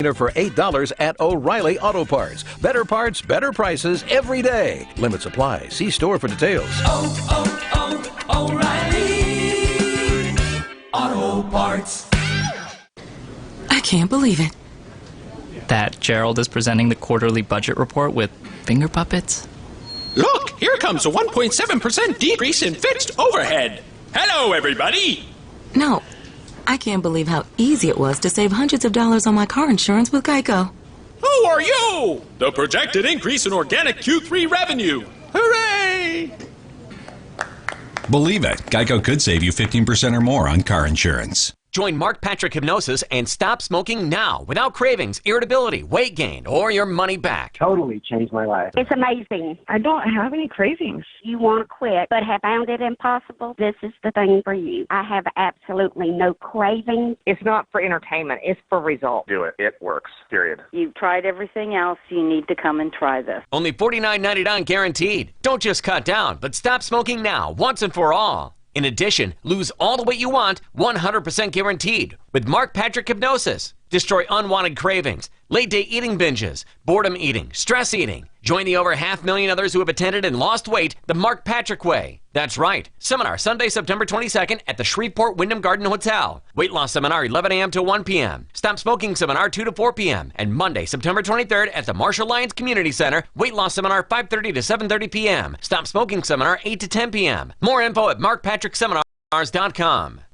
For $8 at O'Reilly Auto Parts. Better parts, better prices every day. Limits apply. See store for details. O'Reilly Auto Parts. I can't believe it. That Gerald is presenting the quarterly budget report with finger puppets? Look, here comes a 1.7% decrease in fixed overhead. Hello, everybody. No. I can't believe how easy it was to save hundreds of dollars on my car insurance with Geico. Who are you? The projected increase in organic Q3 revenue. Hooray! Believe it, Geico could save you 15% or more on car insurance. Join Mark Patrick Hypnosis and stop smoking now without cravings, irritability, weight gain, or your money back. Totally changed my life. It's amazing. I don't have any cravings. You want to quit but have found it impossible? This is the thing for you. I have absolutely no cravings. It's not for entertainment. It's for results. Do it. It works. Period. You've tried everything else. You need to come and try this. Only $49.99 guaranteed. Don't just cut down, but stop smoking now, once and for all. In addition, lose all the weight you want, 100% guaranteed, with Mark Patrick Hypnosis. Destroy unwanted cravings, late-day eating binges, boredom eating, stress eating. Join the over 500,000 others who have attended and lost weight the Mark Patrick way. That's right. Seminar Sunday, September 22nd at the Shreveport Wyndham Garden Hotel. Weight loss seminar 11 a.m. to 1 p.m. Stop smoking seminar 2 to 4 p.m. And Monday, September 23rd at the Marshall Lyons Community Center. Weight loss seminar 5:30 to 7:30 p.m. Stop smoking seminar 8 to 10 p.m. More info at markpatrickseminar.com.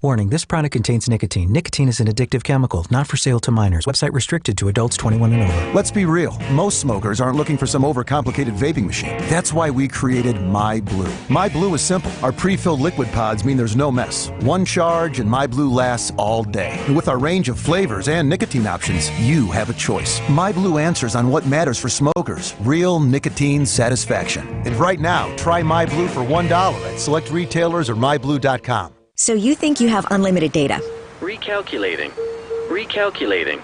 Warning, this product contains nicotine. Nicotine is an addictive chemical, not for sale to minors. Website restricted to adults 21 and over. Let's be real. Most smokers aren't looking for some overcomplicated vaping machine. That's why we created MyBlue. MyBlue is simple. Our pre-filled liquid pods mean there's no mess. One charge and MyBlue lasts all day. And with our range of flavors and nicotine options, you have a choice. MyBlue answers on what matters for smokers. Real nicotine satisfaction. And right now, try MyBlue for $1 at select retailers or myblue.com. So you think you have unlimited data? Recalculating.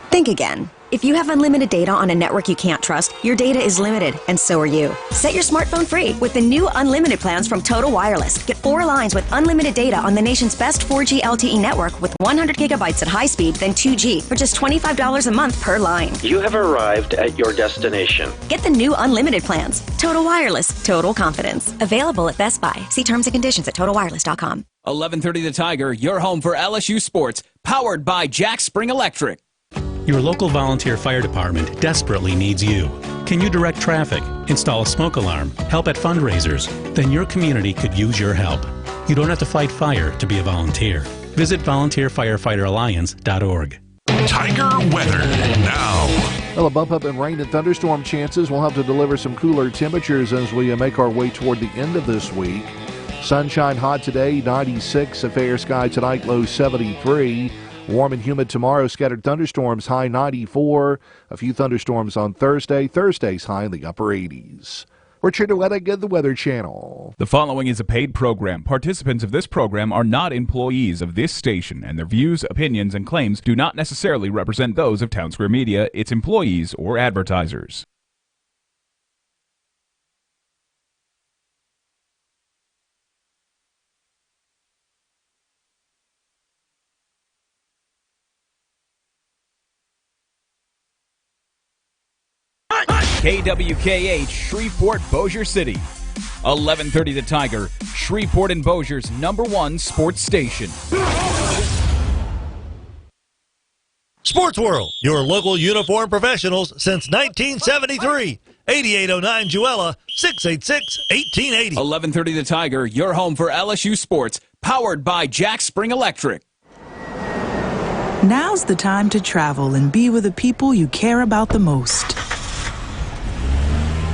Think again. If you have unlimited data on a network you can't trust, your data is limited, and so are you. Set your smartphone free with the new unlimited plans from Total Wireless. Get 4 lines with unlimited data on the nation's best 4G LTE network with 100 gigabytes at high speed, then 2G for just $25 a month per line. You have arrived at your destination. Get the new unlimited plans. Total Wireless, total confidence. Available at Best Buy. See terms and conditions at TotalWireless.com. 11:30 The Tiger, your home for LSU sports, powered by Jack Spring Electric. Your local volunteer fire department desperately needs you. Can you direct traffic, install a smoke alarm, help at fundraisers? Then your community could use your help. You don't have to fight fire to be a volunteer. Visit volunteerfirefighteralliance.org. Tiger weather now. Well, a bump up in rain and thunderstorm chances will help to deliver some cooler temperatures as we make our way toward the end of this week. Sunshine hot today, 96. A fair sky tonight, low 73. Warm and humid tomorrow, scattered thunderstorms, high 94. A few thunderstorms on Thursday. Thursday's high in the upper 80s. Richard Wettig, the Weather Channel. The following is a paid program. Participants of this program are not employees of this station, and their views, opinions, and claims do not necessarily represent those of Town Square Media, its employees, or advertisers. KWKH, Shreveport, Bossier City. 11:30 The Tiger, Shreveport and Bossier's #1 sports station. Sports World, your local uniform professionals since 1973. 8809 Juella, 686-1880. 11:30 The Tiger, your home for LSU sports, powered by Jack Spring Electric. Now's the time to travel and be with the people you care about the most.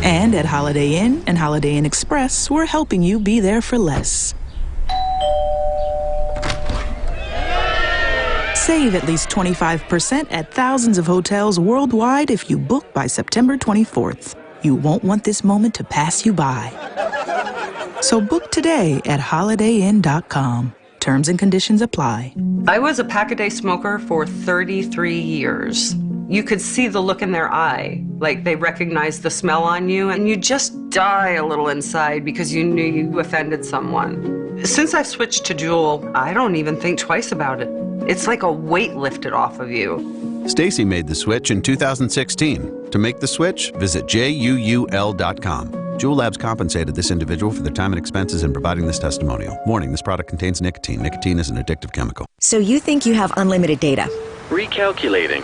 And at Holiday Inn and Holiday Inn Express, we're helping you be there for less. Save at least 25% at thousands of hotels worldwide if you book by September 24th. You won't want this moment to pass you by. So book today at holidayinn.com. Terms and conditions apply. I was a pack-a-day smoker for 33 years. You could see the look in their eye, like they recognized the smell on you, and you just die a little inside because you knew you offended someone. Since I switched to Juul, I don't even think twice about it. It's like a weight lifted off of you. Stacy made the switch in 2016. To make the switch, visit JUUL.com. Juul Labs compensated this individual for their time and expenses in providing this testimonial. Warning, this product contains nicotine. Nicotine is an addictive chemical. So you think you have unlimited data? Recalculating.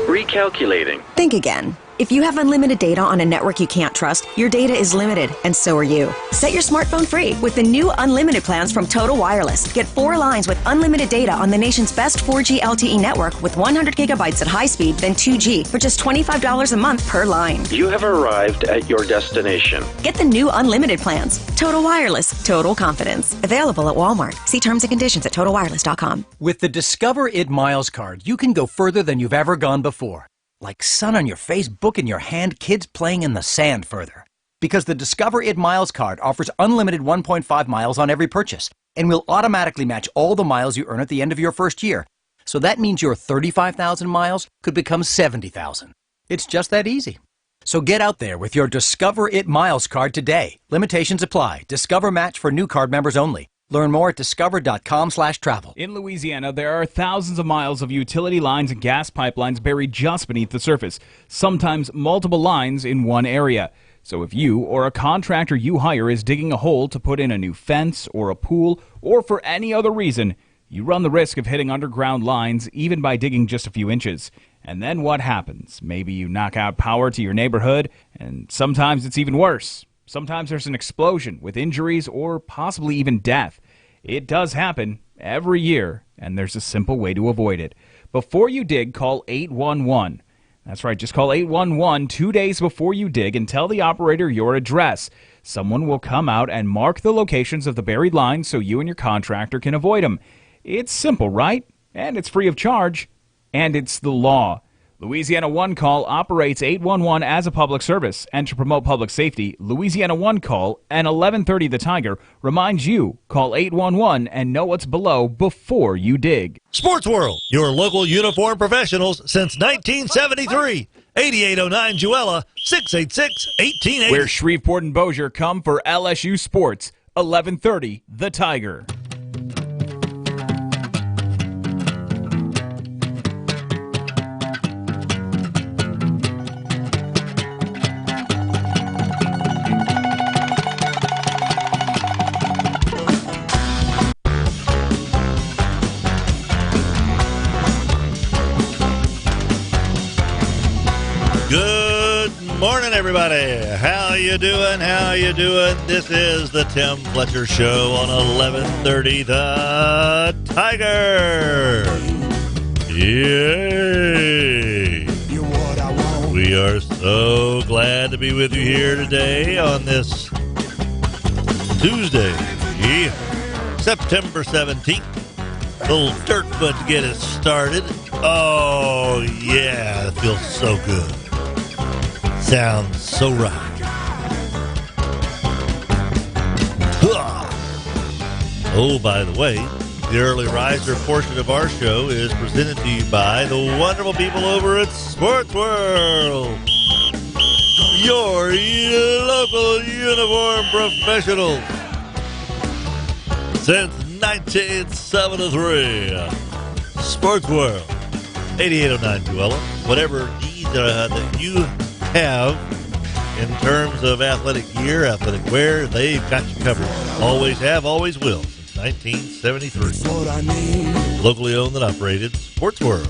Recalculating. Think again. If you have unlimited data on a network you can't trust, your data is limited, and so are you. Set your smartphone free with the new unlimited plans from Total Wireless. Get 4 lines with unlimited data on the nation's best 4G LTE network with 100 gigabytes at high speed, then 2G for just $25 a month per line. You have arrived at your destination. Get the new unlimited plans. Total Wireless, total confidence. Available at Walmart. See terms and conditions at totalwireless.com. With the Discover It Miles card, you can go further than you've ever gone before. Like sun on your face, book in your hand, kids playing in the sand further. Because the Discover It Miles card offers unlimited 1.5 miles on every purchase and will automatically match all the miles you earn at the end of your first year. So that means your 35,000 miles could become 70,000. It's just that easy. So get out there with your Discover It Miles card today. Limitations apply. Discover match for new card members only. Learn more at discover.com/travel. In Louisiana, there are thousands of miles of utility lines and gas pipelines buried just beneath the surface, sometimes multiple lines in one area. So if you or a contractor you hire is digging a hole to put in a new fence or a pool or for any other reason, you run the risk of hitting underground lines even by digging just a few inches. And then what happens? Maybe you knock out power to your neighborhood, and sometimes it's even worse. Sometimes there's an explosion with injuries or possibly even death. It does happen every year, and there's a simple way to avoid it. Before you dig, call 811. That's right, just call 811 2 days before you dig and tell the operator your address. Someone will come out and mark the locations of the buried lines so you and your contractor can avoid them. It's simple, right? And it's free of charge. And it's the law. Louisiana One Call operates 811 as a public service, and to promote public safety, Louisiana One Call and 1130 The Tiger reminds you, call 811 and know what's below before you dig. Sports World, your local uniform professionals since 1973. 8809 Juella, 686-1880. Where Shreveport and Bossier come for LSU Sports, 1130 The Tiger. Morning, everybody. How you doing? How you doing? This is the Tim Fletcher Show on 1130 The Tiger. Yay! We are so glad to be with you here today on this Tuesday, September 17th. Little dirt bud to get us started. Oh, yeah. It feels so good. Sounds so right. Oh, by the way, the early riser portion of our show is presented to you by the wonderful people over at Sports World, your local uniform professionals since 1973. Sports World, 8809 Juella. Whatever needs that you have in terms of athletic gear, athletic wear, they've got you covered. Always have, always will, since 1973. Locally owned and operated Sports World.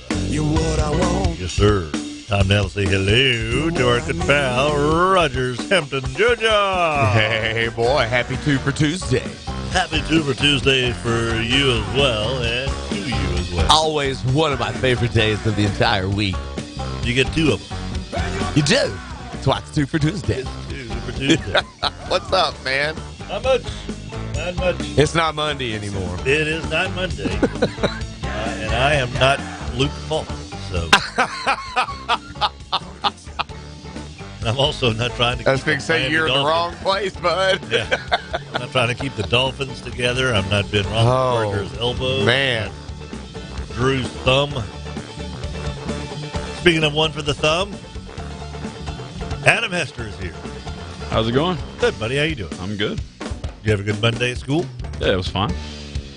Yes, sir. Time now to say hello to our good pal, Rogers Hampton, Georgia. Hey, boy, happy Super Tuesday. Happy Super Tuesday for you as well, and to you as well. Always one of my favorite days of the entire week. You get two of them. You do. That's why it's Super Tuesday. Super Tuesday. What's up, man? Not much. Not much. It's not Monday anymore. It is not Monday. And I am not Luke Falk, so. I'm also not trying to. I was going to say you're in the wrong place, bud. Yeah. I'm not trying to keep the Dolphins together. I'm not Ben Roethlisberger's elbow. Man. Drew's thumb. Speaking of one for the thumb, Adam Hester is here. How's it going? Good, buddy. How you doing? I'm good. You have a good Monday at school? Yeah, it was fine.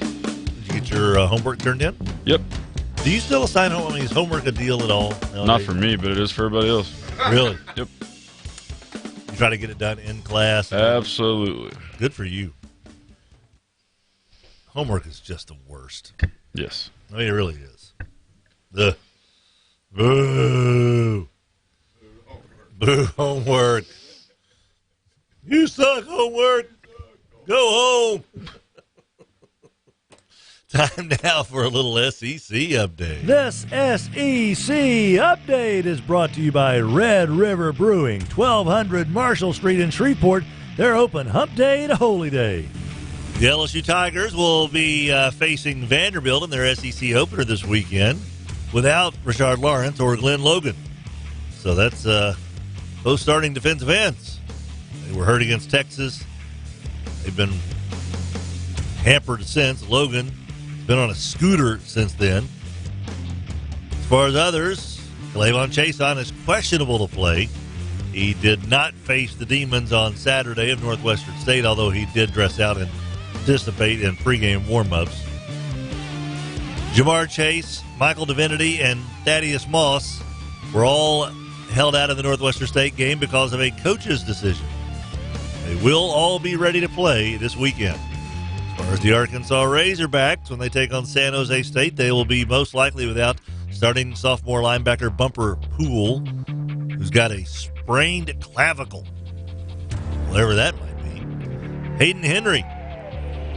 Did you get your homework turned in? Yep. Do you still assign his homework a deal at all nowadays? Not for me, but it is for everybody else. Really? Yep. You try to get it done in class? Absolutely. Good for you. Homework is just the worst. Yes. I mean, it really is. Boo. Boo homework. You suck, homework. Go home. Time now for a little SEC update. This SEC update is brought to you by Red River Brewing, 1200 Marshall Street in Shreveport. They're open hump day to holy day. The LSU Tigers will be facing Vanderbilt in their SEC opener this weekend without Rashard Lawrence or Glenn Logan. So that's both starting defensive ends. They were hurt against Texas. They've been hampered since. Logan has been on a scooter since then. As far as others, Clavon Chason is questionable to play. He did not face the Demons on Saturday of Northwestern State, although he did dress out and participate in pregame warm-ups. Jamar Chase, Michael Divinity, and Thaddeus Moss were all held out of the Northwestern State game because of a coach's decision. They will all be ready to play this weekend. As far as the Arkansas Razorbacks, when they take on San Jose State, they will be most likely without starting sophomore linebacker Bumper Poole, who's got a sprained clavicle, whatever that might be. Hayden Henry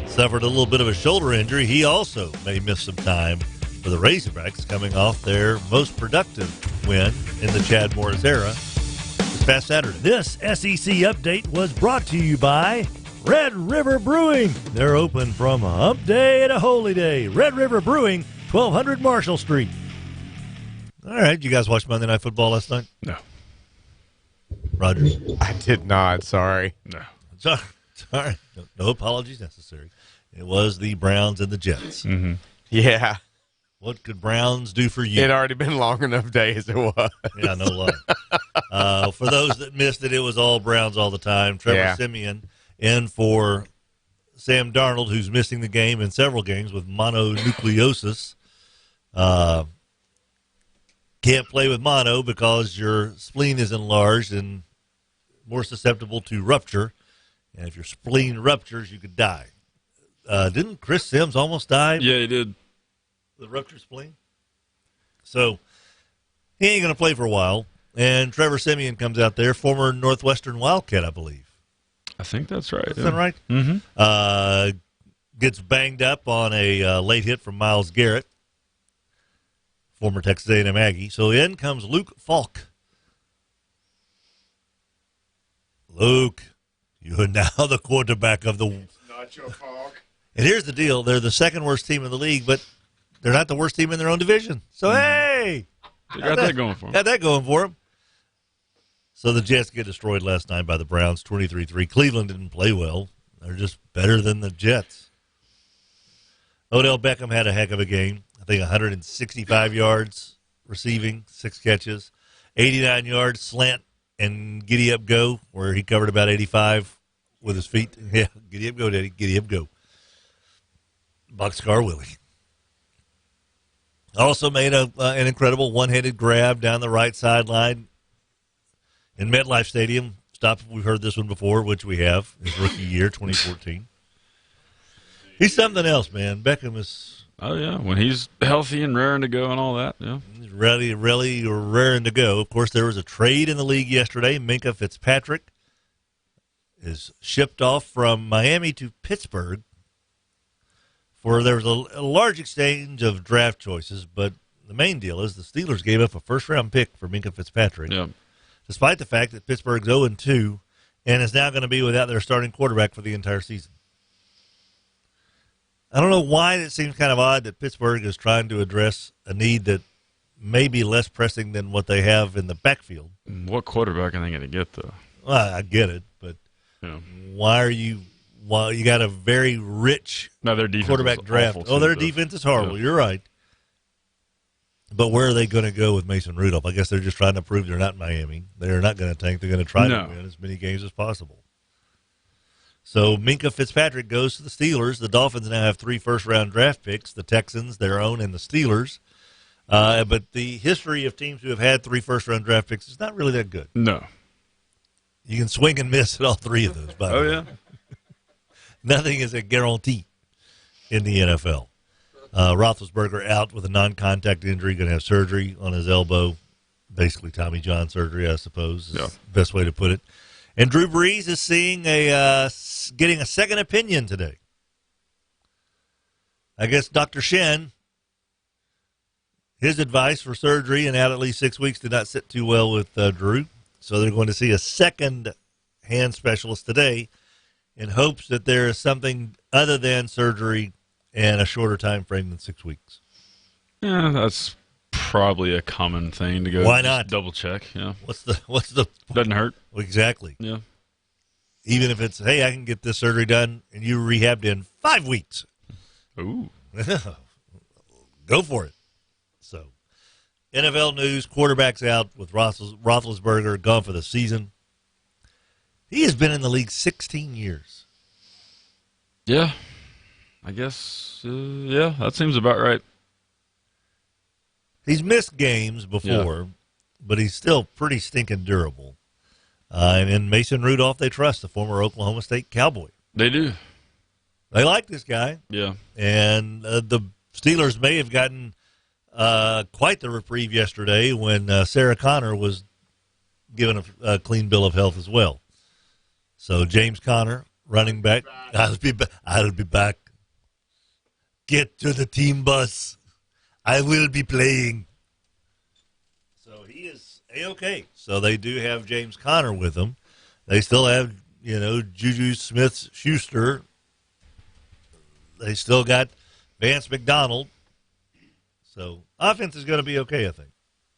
suffered a little bit of a shoulder injury. He also may miss some time for the Razorbacks, coming off their most productive win in the Chad Morris era this past Saturday. This SEC update was brought to you by Red River Brewing. They're open from hump day to holy day. Red River Brewing, 1200 Marshall Street. All right, you guys watch Monday Night Football last night? No. Rogers? I did not. Sorry. No. Sorry. No apologies necessary. It was the Browns and the Jets. Mm-hmm. Yeah. What could Browns do for you? It had already been long enough day as it was. Yeah, no lie. For those that missed it, it was all Browns all the time. Trevor Siemian in for Sam Darnold, who's missing the game in several games with mononucleosis. Can't play with mono because your spleen is enlarged and more susceptible to rupture. And if your spleen ruptures, you could die. Didn't Chris Sims almost die? Yeah, he did. The ruptured spleen. So he ain't going to play for a while. And Trevor Siemian comes out there, former Northwestern Wildcat, I believe. I think that's right. Is that right? Mm-hmm. Gets banged up on a late hit from Myles Garrett, former Texas A&M Aggie. So in comes Luke Falk. Luke, you are now the quarterback of the... It's not your fault. And here's the deal. They're the second worst team in the league, but they're not the worst team in their own division. So, hey! They got that going for them. Got that going for them. So the Jets get destroyed last night by the Browns, 23-3. Cleveland didn't play well. They're just better than the Jets. Odell Beckham had a heck of a game. I think 165 yards receiving, 6 catches, 89 yards slant and giddy up go, where he covered about 85 with his feet. Yeah, giddy up go, Daddy. Giddy up go. Boxcar Willie. Also made an incredible one-handed grab down the right sideline in MetLife Stadium. We've heard this one before, which we have, his rookie year, 2014. He's something else, man. Beckham is... Oh, yeah, when he's healthy and raring to go and all that, yeah. He's really raring to go. Of course, there was a trade in the league yesterday. Minkah Fitzpatrick is shipped off from Miami to Pittsburgh. There was a large exchange of draft choices, but the main deal is the Steelers gave up a first-round pick for Minkah Fitzpatrick, despite the fact that Pittsburgh's 0-2 and is now going to be without their starting quarterback for the entire season. I don't know why it seems kind of odd that Pittsburgh is trying to address a need that may be less pressing than what they have in the backfield. What quarterback are they going to get, though? Well, I get it, but why are you... Well, you got a very rich their quarterback draft. Their defense is horrible. Yeah. You're right. But where are they going to go with Mason Rudolph? I guess they're just trying to prove they're not Miami. They're not going to tank. They're going to try to win as many games as possible. So Minkah Fitzpatrick goes to the Steelers. The Dolphins now have 3 first-round draft picks, the Texans, their own, and the Steelers. But the history of teams who have had 3 first-round draft picks is not really that good. No. You can swing and miss at all 3 of those, by the way. Yeah. Nothing is a guarantee in the NFL. Roethlisberger out with a non-contact injury, going to have surgery on his elbow. Basically Tommy John surgery, I suppose, is the best way to put it. And Drew Brees is getting a second opinion today. I guess Dr. Shen, his advice for surgery and out at least 6 weeks did not sit too well with Drew. So they're going to see a second hand specialist today in hopes that there is something other than surgery and a shorter time frame than 6 weeks. Yeah, that's probably a common thing to go. Why not? Double check, yeah. What's the Doesn't hurt. Well, exactly. Yeah. Even if it's, hey, I can get this surgery done and you rehabbed in 5 weeks. Ooh. Go for it. So, NFL news, quarterback's out with Roethlisberger gone for the season. He has been in the league 16 years. Yeah. I guess, yeah, that seems about right. He's missed games before, but he's still pretty stinking durable. And in Mason Rudolph, they trust, the former Oklahoma State Cowboy. They do. They like this guy. Yeah. And the Steelers may have gotten quite the reprieve yesterday when Sarah Connor was given a clean bill of health as well. So James Conner, running back, I'll be back. Get to the team bus. I will be playing. So he is A-OK. So they do have James Conner with them. They still have, Juju Smith-Schuster. They still got Vance McDonald. So offense is going to be okay, I think.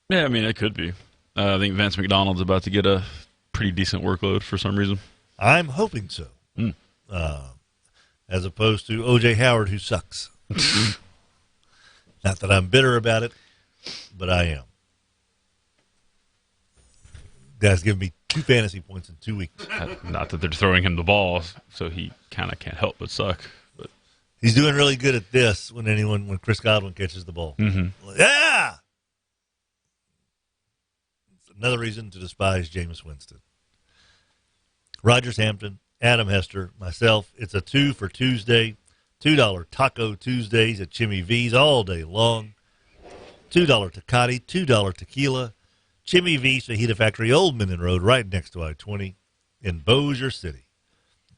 Yeah, I mean, it could be. I think Vance McDonald's about to get a pretty decent workload for some reason. I'm hoping so. As opposed to O.J. Howard, who sucks. Not that I'm bitter about it, but I am. Guys give me 2 fantasy points in 2 weeks. Not that they're throwing him the ball, so he kind of can't help but suck. But he's doing really good at this when Chris Godwin catches the ball. Mm-hmm. Yeah! It's another reason to despise Jameis Winston. Rogers Hampton, Adam Hester, myself. It's a 2 for Tuesday. $2 Taco Tuesdays at Jimmy V's all day long. $2 Tecate, $2 tequila. Jimmy V's Fajita Factory, Old Minden Road, right next to I-20 in Bossier City.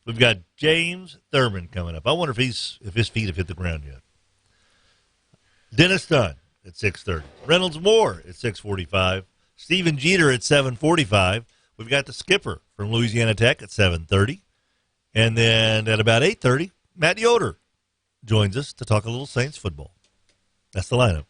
We've got James Thurman coming up. I wonder if his feet have hit the ground yet. Dennis Dunn at 6:30. Reynolds Moore at 6:45. Stephen Jeter at 7:45. We've got the skipper from Louisiana Tech at 7:30. And then at about 8:30, Matt Yoder joins us to talk a little Saints football. That's the lineup.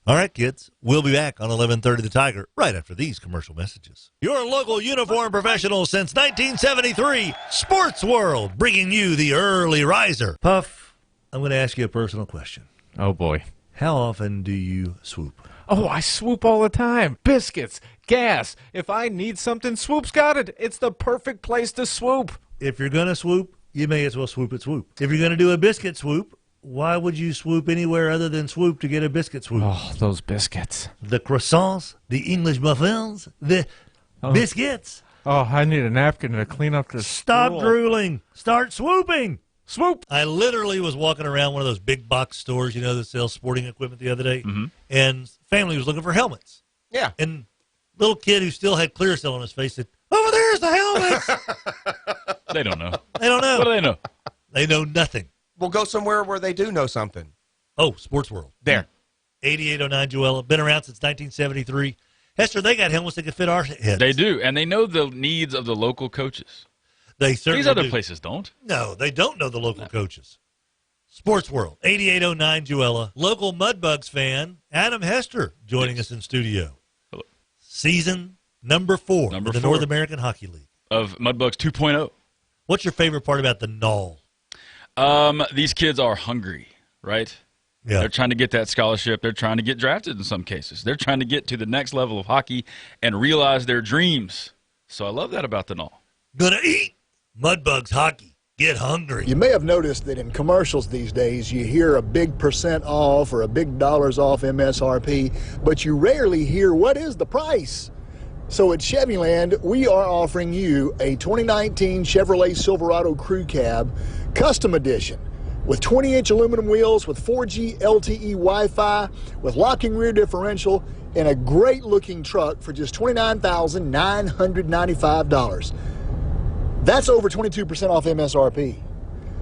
All right, kids, we'll be back on 11:30 The Tiger right after these commercial messages. Your local uniform professional since 1973, Sports World, bringing you the early riser. Puff, I'm going to ask you a personal question. Oh, boy. How often do you swoop? Oh, I swoop all the time. Biscuits, gas. If I need something, Swoop's got it. It's the perfect place to swoop. If you're going to swoop, you may as well swoop at Swoop. If you're going to do a biscuit swoop, why would you swoop anywhere other than Swoop to get a biscuit swoop? Oh, those biscuits. The croissants, the English muffins, the biscuits. Oh, I need a napkin to clean up this Stop stool. drooling. Start swooping. Swoop. I literally was walking around one of those big box stores, that sell sporting equipment the other day, and family was looking for helmets. Yeah. And little kid who still had Clearasil on his face said, "Over there's the helmets." they don't know. They don't know. What do they know? They know nothing. We'll go somewhere where they do know something. Oh, Sports World. There. 8809 Joella. Been around since 1973. Hester, they got helmets that can fit our heads. They do, and they know the needs of the local coaches. They certainly These other do. places don't. No, they don't know the local coaches. Sports World, 8809 Joella. Local Mudbugs fan, Adam Hester, joining us in studio. Hello. Season number 4 of the 4. North American Hockey League. Of Mudbugs 2.0. What's your favorite part about the Knoll? These kids are hungry, right? Yeah. They're trying to get that scholarship. They're trying to get drafted in some cases. They're trying to get to the next level of hockey and realize their dreams. So I love that about the Knoll. Gonna eat Mudbugs hockey. get hungry. You may have noticed that in commercials these days, you hear a big % off or a big dollars off MSRP, but you rarely hear what is the price. So at Chevyland, we are offering you a 2019 Chevrolet Silverado Crew Cab Custom Edition with 20-inch aluminum wheels with 4G LTE Wi-Fi with locking rear differential in a great-looking truck for just $29,995. That's over 22% off MSRP.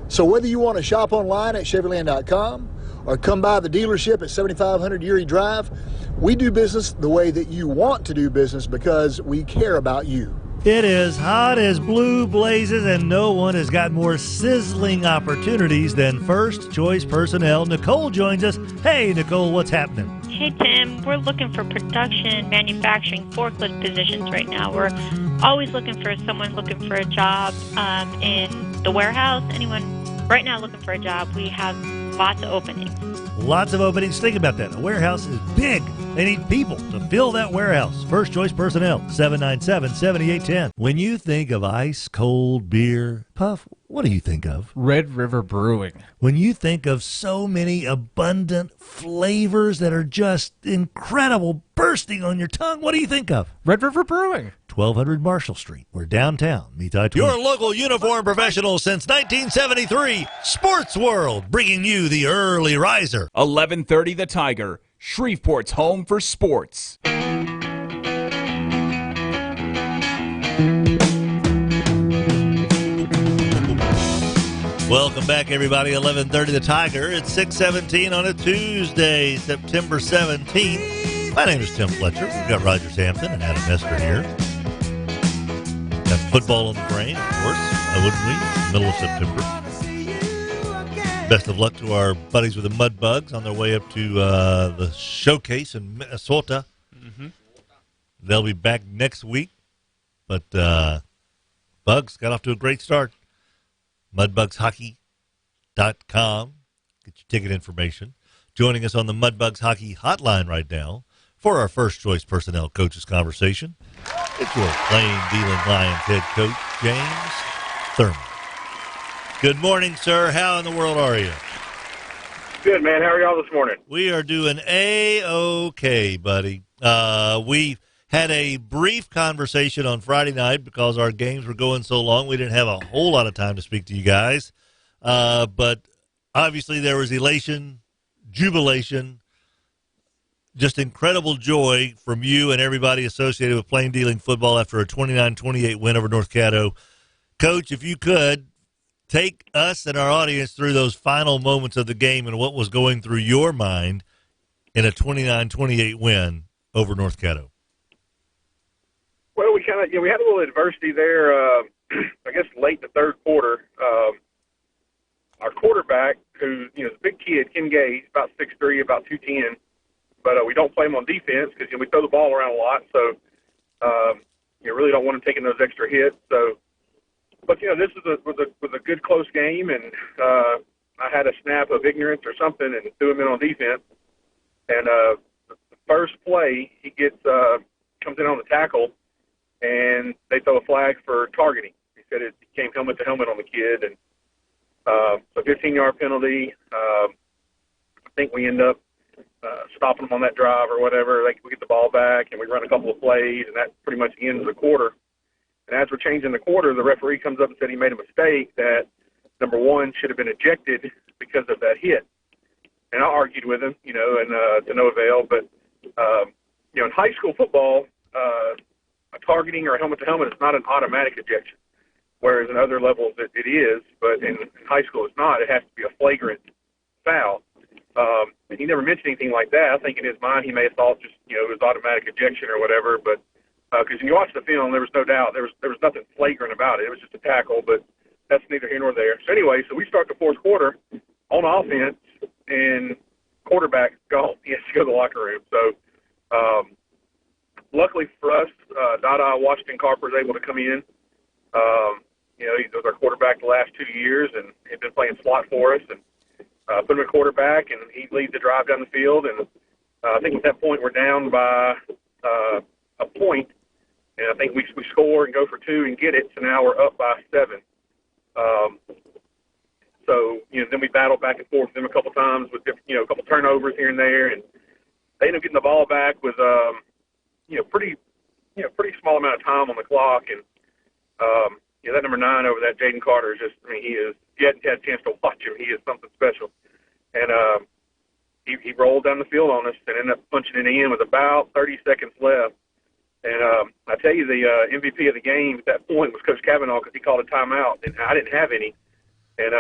So whether you want to shop online at Chevyland.com or come by the dealership at 7500 Erie Drive, we do business the way that you want to do business because we care about you. It is hot as blue blazes, and no one has got more sizzling opportunities than First Choice Personnel. Nicole joins us. Hey, Nicole, what's happening? Hey, Tim. We're looking for production, manufacturing, forklift positions right now. We're always looking for someone looking for a job in the warehouse. Anyone right now looking for a job. We have lots of openings. Lots of openings. Think about that. A warehouse is big. They need people to fill that warehouse. First Choice Personnel, 797-7810. When you think of ice cold beer, Puff, what do you think of? Red River Brewing. When you think of so many abundant flavors that are just incredible, bursting on your tongue, what do you think of? Red River Brewing. 1200 Marshall Street, where downtown meets I-20. Your local uniform professional since 1973, Sports World, bringing you the early riser. 11:30 The Tiger, Shreveport's home for sports. Welcome back, everybody. 11:30 The Tiger. It's 6:17 on a Tuesday, September 17th. My name is Tim Fletcher. We've got Roger Sampson and Adam Nestor here. Got football on the brain, of course. Wouldn't we? Middle of September. Best of luck to our buddies with the Mud Bugs on their way up to the showcase in Minnesota. Mm-hmm. They'll be back next week. But Bugs got off to a great start. MudbugsHockey.com. Get your ticket information. Joining us on the Mudbugs Hockey Hotline right now for our First Choice Personnel Coaches Conversation, it's your Plain Dealing Lions head coach, James Thurman. Good morning, sir. How in the world are you? Good, man. How are y'all this morning? We are doing A-OK, buddy. We had a brief conversation on Friday night because our games were going so long. We didn't have a whole lot of time to speak to you guys. But obviously there was elation, jubilation, just incredible joy from you and everybody associated with Plain Dealing football after a 29-28 win over North Caddo. Coach, if you could, take us and our audience through those final moments of the game and what was going through your mind in a 29-28 win over North Caddo. Well, we had a little adversity there, I guess late in the third quarter. Our quarterback, who, is a big kid, Ken Gay, he's about 6'3", about 210, but we don't play him on defense because we throw the ball around a lot, so you really don't want him taking those extra hits. So, but this was a good close game, and I had a snap of ignorance or something and threw him in on defense. And the first play, he comes in on the tackle, and they throw a flag for targeting. He said it came helmet to helmet on the kid, and so 15-yard penalty. I think we end up stopping them on that drive or whatever. We get the ball back, and we run a couple of plays, and that pretty much ends the quarter. And as we're changing the quarter, the referee comes up and said he made a mistake, that number one should have been ejected because of that hit. And I argued with him, and to no avail. But, in high school football, a targeting or a helmet-to-helmet is not an automatic ejection, whereas in other levels it is. But in high school it's not. It has to be a flagrant foul. And he never mentioned anything like that. I think in his mind he may have thought just, it was automatic ejection or whatever. But because when you watch the film, there was no doubt. There was nothing flagrant about it. It was just a tackle, but that's neither here nor there. So anyway, so we start the fourth quarter on offense, and quarterback gone. He has to go to the locker room. So luckily for us, Dada Washington Carper was able to come in. He was our quarterback the last 2 years, and he'd been playing slot for us, and put him at quarterback, and he leads the drive down the field. And I think at that point we're down by a point, and I think we score and go for two and get it. So now we're up by 7. So, then we battled back and forth with them a couple times with different, a couple turnovers here and there, and they ended up getting the ball back with, pretty small amount of time on the clock, and that number 9 over that Jaden Carter is just, you hadn't had a chance to watch him. He is something special, and he rolled down the field on us and ended up punching it in with about 30 seconds left. And I tell you, the MVP of the game at that point was Coach Kavanaugh because he called a timeout, and I didn't have any. And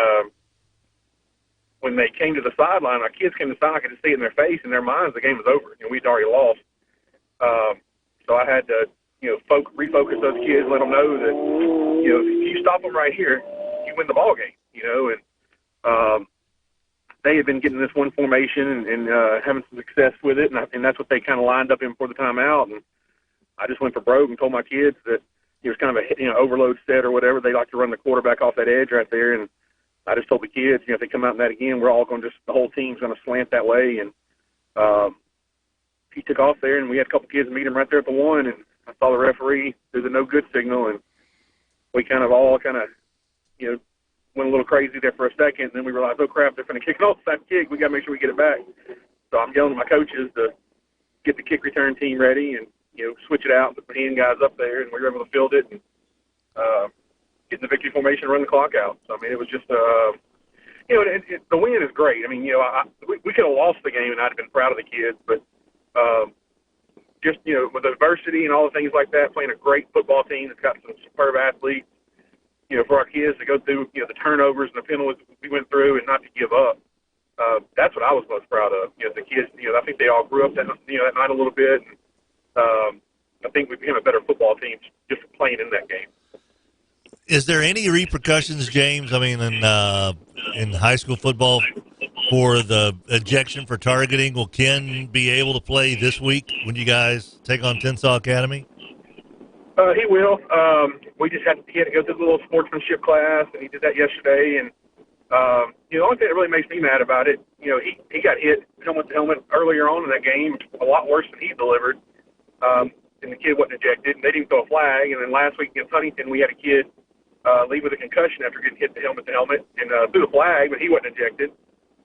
when they came to the sideline, our kids came to the sideline, I could just see it in their face, in their minds, the game was over. We'd already lost. So I had to, refocus those kids, let them know that, if you stop them right here, you win the ball game, and they had been getting this one formation and having some success with it, and that's what they kind of lined up in for the timeout. And I just went for broke and told my kids that it was kind of a overload set or whatever. They like to run the quarterback off that edge right there, and I just told the kids, if they come out in that again, we're all going to the whole team's going to slant that way. And he took off there, and we had a couple kids meet him right there at the 1, and I saw the referee do the no good signal, and we all went a little crazy there for a second, and then we realized, oh crap, they're going to kick an offside kick. We got to make sure we get it back. So I'm yelling to my coaches to get the kick return team ready and switch it out, put the hand guys up there, and we were able to field it and get in the victory formation and run the clock out. So it was just the win is great. We could have lost the game, and I'd have been proud of the kids, but just with the adversity and all the things like that, playing a great football team that's got some superb athletes. For our kids to go through, the turnovers and the penalties we went through and not to give up. That's what I was most proud of. The kids, I think they all grew up that night a little bit. And, I think we became a better football team just playing in that game. Is there any repercussions, James, in high school football for the ejection for targeting? Will Ken be able to play this week when you guys take on Tensaw Academy? He will. He had to go through the little sportsmanship class, and he did that yesterday. And the only thing that really makes me mad about it, he got hit helmet to helmet earlier on in that game, a lot worse than he delivered. And the kid wasn't ejected, and they didn't throw a flag. And then last week against Huntington, we had a kid leave with a concussion after getting hit helmet to helmet and threw the flag, but he wasn't ejected.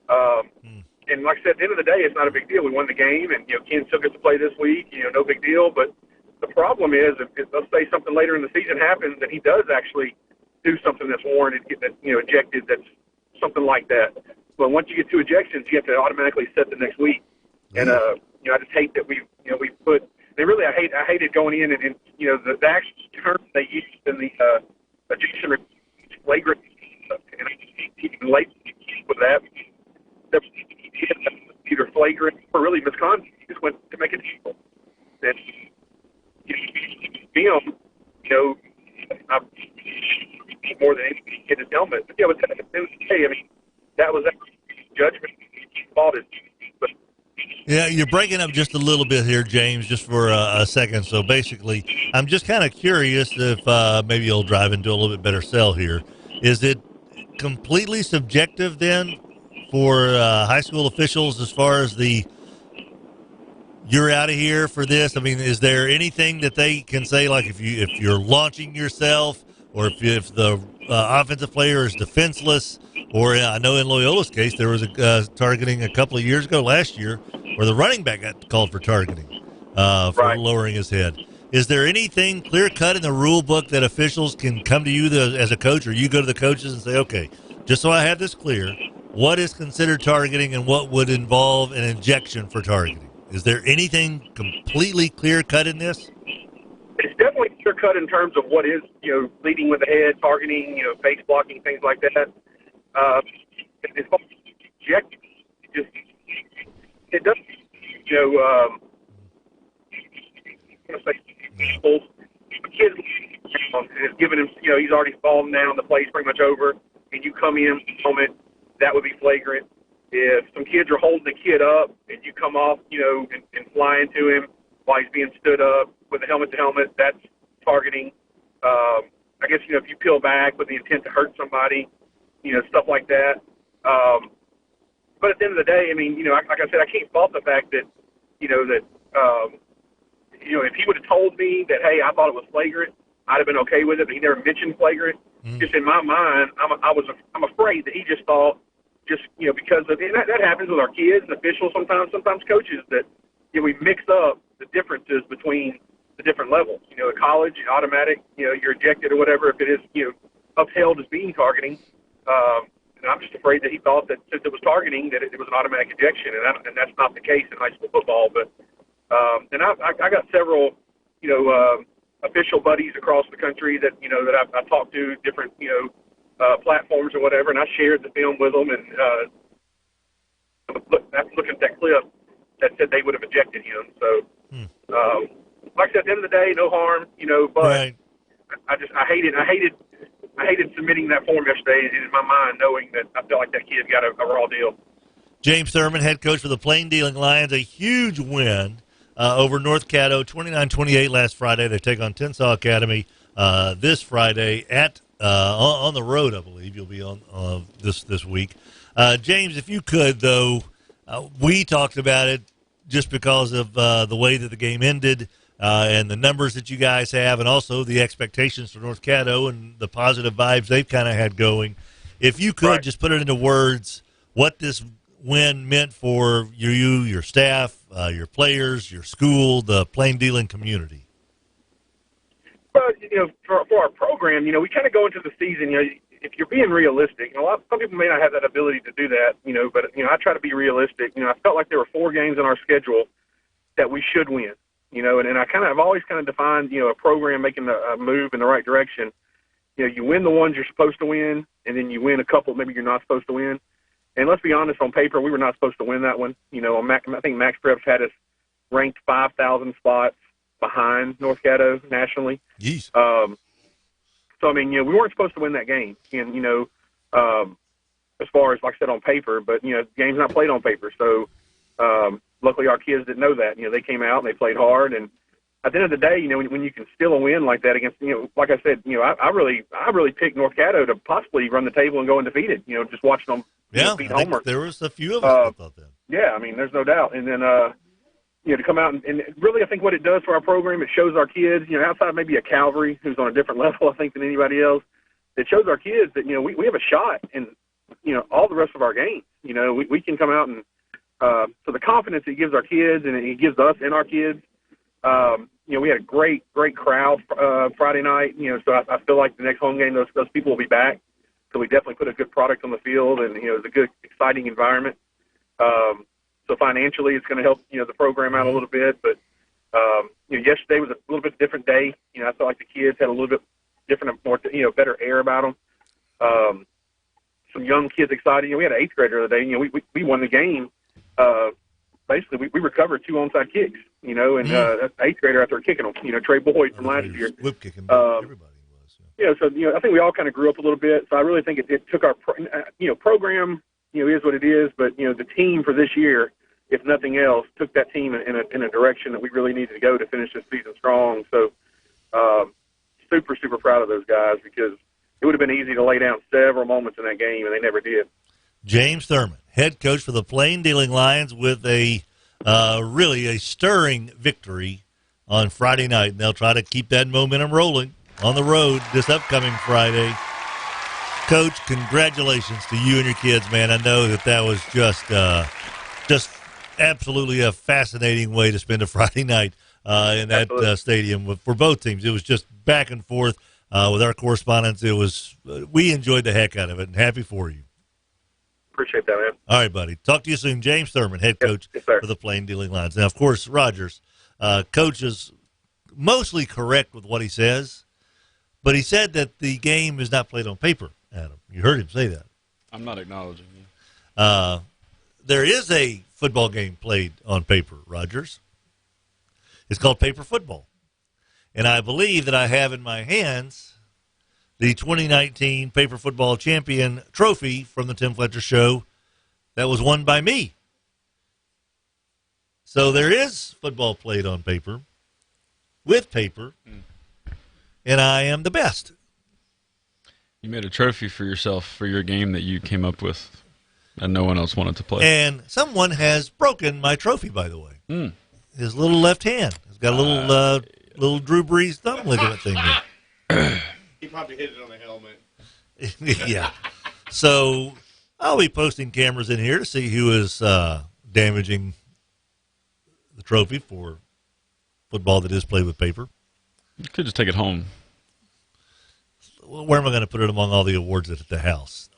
And like I said, at the end of the day, it's not a big deal. We won the game, and Ken still gets to play this week. No big deal. But the problem is, if let's say something later in the season happens, and he does actually do something that's warranted, get ejected, that's something like that. But once you get 2 ejections, you have to automatically set the next week. And I just hate that we put. They really, I hated going in and the actual term they used in the ejection flagrant, and even late with that. Either flagrant or really misconduct. He just went to make it equal. And film, more than anything, hit his helmet. But but at the end of the day, that was judgment. He fought it. But yeah, you're breaking up just a little bit here, James, just for a second. So basically, I'm just kind of curious if maybe you'll drive into a little bit better sell here. Is it completely subjective then for high school officials as far as you're out of here for this? Is there anything that they can say, like if you're launching yourself, or if the offensive player is defenseless, or I know in Loyola's case there was a targeting a couple of years ago, last year, where the running back got called for targeting for lowering his head. Is there anything clear-cut in the rule book that officials can come to you as a coach, or you go to the coaches and say, okay, just so I have this clear, what is considered targeting and what would involve an injection for targeting? Is there anything completely clear-cut in this? It's definitely clear-cut in terms of what is, leading with the head, targeting, face blocking, things like that. It's injecting. It doesn't, I'm going to say, people, the kid is giving him, he's already fallen down, the play's pretty much over, and you come in the moment, that would be flagrant. If some kids are holding the kid up and you come off, and fly into him while he's being stood up with a helmet to helmet, that's targeting. I guess, if you peel back with the intent to hurt somebody, stuff like that. But at the end of the day, like I said, I can't fault the fact that, if he would have told me that, hey, I thought it was flagrant, I'd have been okay with it, but he never mentioned flagrant. Just in my mind, I'm afraid that he just thought, because of, and that happens with our kids and officials sometimes coaches, that we mix up the differences between the different levels. At college, automatic, you're ejected or whatever if it is upheld as being targeting. And I'm just afraid that he thought that since it was targeting, that it was an automatic ejection, and that's not the case in high school football. But and I got several official buddies across the country that that I talked to, different platforms or whatever, and I shared the film with them. And after looking at that clip, that said they would have ejected him. So, like I said, at the end of the day, no harm, but right. I hated submitting that form yesterday in my mind, knowing that I felt like that kid got a raw deal. James Thurman, head coach for the Plain Dealing Lions, a huge win over North Caddo, 29-28 last Friday. They take on Tensas Academy this Friday on the road, I believe. You'll be on this week. James, if you could, though, we talked about it just because of the way that the game ended and the numbers that you guys have, and also the expectations for North Caddo and the positive vibes they've kind of had going. If you could just put it into words, what this win meant for your staff, your players, your school, the Plain Dealing community. Well, for our program, we kind of go into the season, if you're being realistic, some people may not have that ability to do that, but I try to be realistic. I felt like there were 4 games in our schedule that we should win, and I've always kind of defined, a program making a move in the right direction. You win the ones you're supposed to win, and then you win a couple maybe you're not supposed to win. And let's be honest, on paper, we were not supposed to win that one. I think Max Preps had us ranked 5,000 spots behind North Caddo nationally. Jeez. So, we weren't supposed to win that game. And, as far as, like I said, on paper, but, the game's not played on paper. So, luckily our kids didn't know that. They came out and they played hard. And at the end of the day, when you can steal a win like that against, like I said, I really picked North Caddo to possibly run the table and go undefeated, just watching them. Yeah, beat I think Homer. there was a few of us that thought that. Yeah, there's no doubt. And then, to come out and really, I think what it does for our program, it shows our kids, outside maybe a Calvary who's on a different level, I think, than anybody else, it shows our kids that, we have a shot in, all the rest of our games. We can come out and, so the confidence it gives our kids and it gives us and our kids, we had a great crowd Friday night, so I feel like the next home game, those people will be back. So we definitely put a good product on the field, and it was a good, exciting environment. So financially, it's going to help the program out a little bit. But yesterday was a little bit different day. I felt like the kids had a little bit different, more better air about them. Some young kids excited. We had an 8th grader the other day. We won the game. Basically, we recovered 2 onside kicks. And that's 8th grader after kicking them. Trey Boyd from last year. Whip kicking everybody. So, I think we all kind of grew up a little bit. So I really think it took our, program, is what it is. But, the team for this year, if nothing else, took that team in a direction that we really needed to go to finish this season strong. So super, super proud of those guys because it would have been easy to lay down several moments in that game, and they never did. James Thurman, head coach for the Plain Dealing Lions, with a really a stirring victory on Friday night. And they'll try to keep that momentum rolling on the road this upcoming Friday. Coach, congratulations to you and your kids, man. I know that was just absolutely a fascinating way to spend a Friday night in that stadium for both teams. It was just back and forth with our correspondents. We enjoyed the heck out of it, and happy for you. Appreciate that, man. All right, buddy. Talk to you soon. James Thurman, head coach for the Plain Dealing Lions. Now, of course, Rogers, coach is mostly correct with what he says, but he said that the game is not played on paper, Adam. You heard him say that. I'm not acknowledging you. There is a football game played on paper, Rogers. It's called paper football. And I believe that I have in my hands the 2019 Paper Football Champion trophy from the Tim Fletcher Show that was won by me. So there is football played on paper, with paper, and I am the best. You made a trophy for yourself for your game that you came up with and no one else wanted to play. And someone has broken my trophy, by the way. His little left hand. It's got a little Drew Brees thumb ligament thing there. He probably hit it on the helmet. Yeah. So I'll be posting cameras in here to see who is damaging the trophy for football that is played with paper. You could just take it home. Where am I going to put it among all the awards at the house?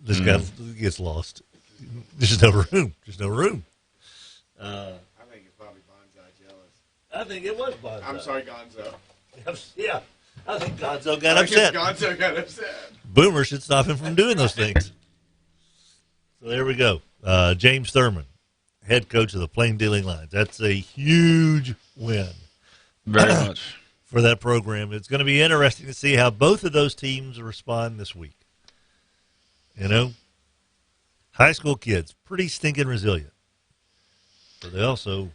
This guy gets lost. There's no room. There's no room. I think it's probably Bonsai jealous. I think it was Bonsai. I'm sorry, Gonzo. Yeah. I think Gonzo got upset. Gonzo got upset. Boomer should stop him from doing those things. So there we go. James Thurman, head coach of the Plain Dealing Lions. That's a huge win. Very much. For that program. It's going to be interesting to see how both of those teams respond this week. You know, high school kids, pretty stinking resilient. But they also...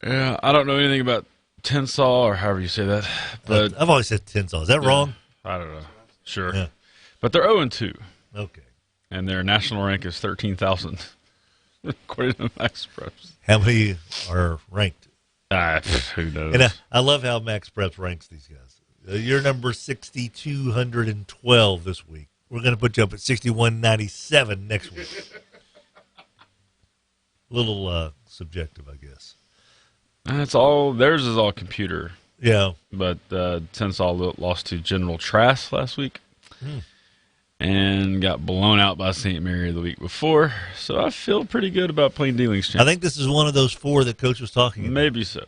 Yeah, I don't know anything about Tensall or however you say that. But I've always said Tensall. Is that wrong? I don't know. Sure. Yeah. But they're 0-2. Okay. And their national rank is 13,000, according to Max Preps. How many are ranked? Who knows? And I love how Max Preps ranks these guys. You're number 6,212 this week. We're going to put you up at 6,197 next week. A little subjective, I guess. That's all. Theirs is all computer. Yeah. But Tensall lost to General Trask last week and got blown out by St. Mary the week before. So I feel pretty good about Plain Dealing's chance. I think this is one of those four that Coach was talking about. Maybe so.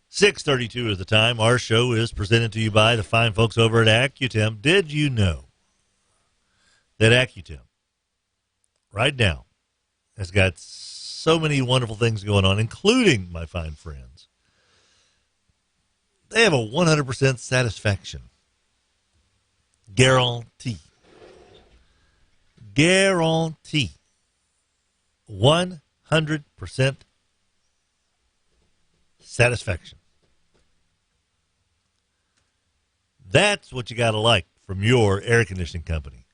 6:32 is the time. Our show is presented to you by the fine folks over at Accutem. Did you know that Accutem right now has got so many wonderful things going on, including, my fine friends, they have a 100% satisfaction guarantee. Guarantee. 100% satisfaction. That's what you got to like from your air conditioning company.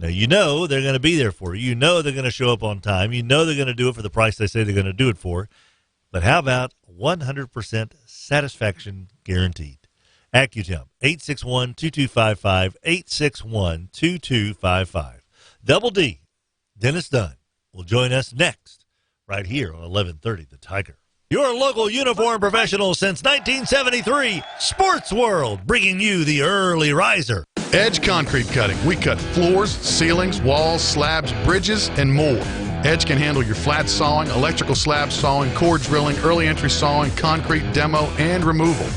Now, you know they're going to be there for you. You know they're going to show up on time. You know they're going to do it for the price they say they're going to do it for. But how about 100% satisfaction guaranteed? Accutem, 861-2255, 861-2255. Double D, Dennis Dunn, will join us next, right here on 1130 The Tiger. Your local uniform professional since 1973, Sports World, bringing you the early riser. Edge Concrete Cutting. We cut floors, ceilings, walls, slabs, bridges, and more. Edge can handle your flat sawing, electrical slab sawing, core drilling, early entry sawing, concrete demo, and removal.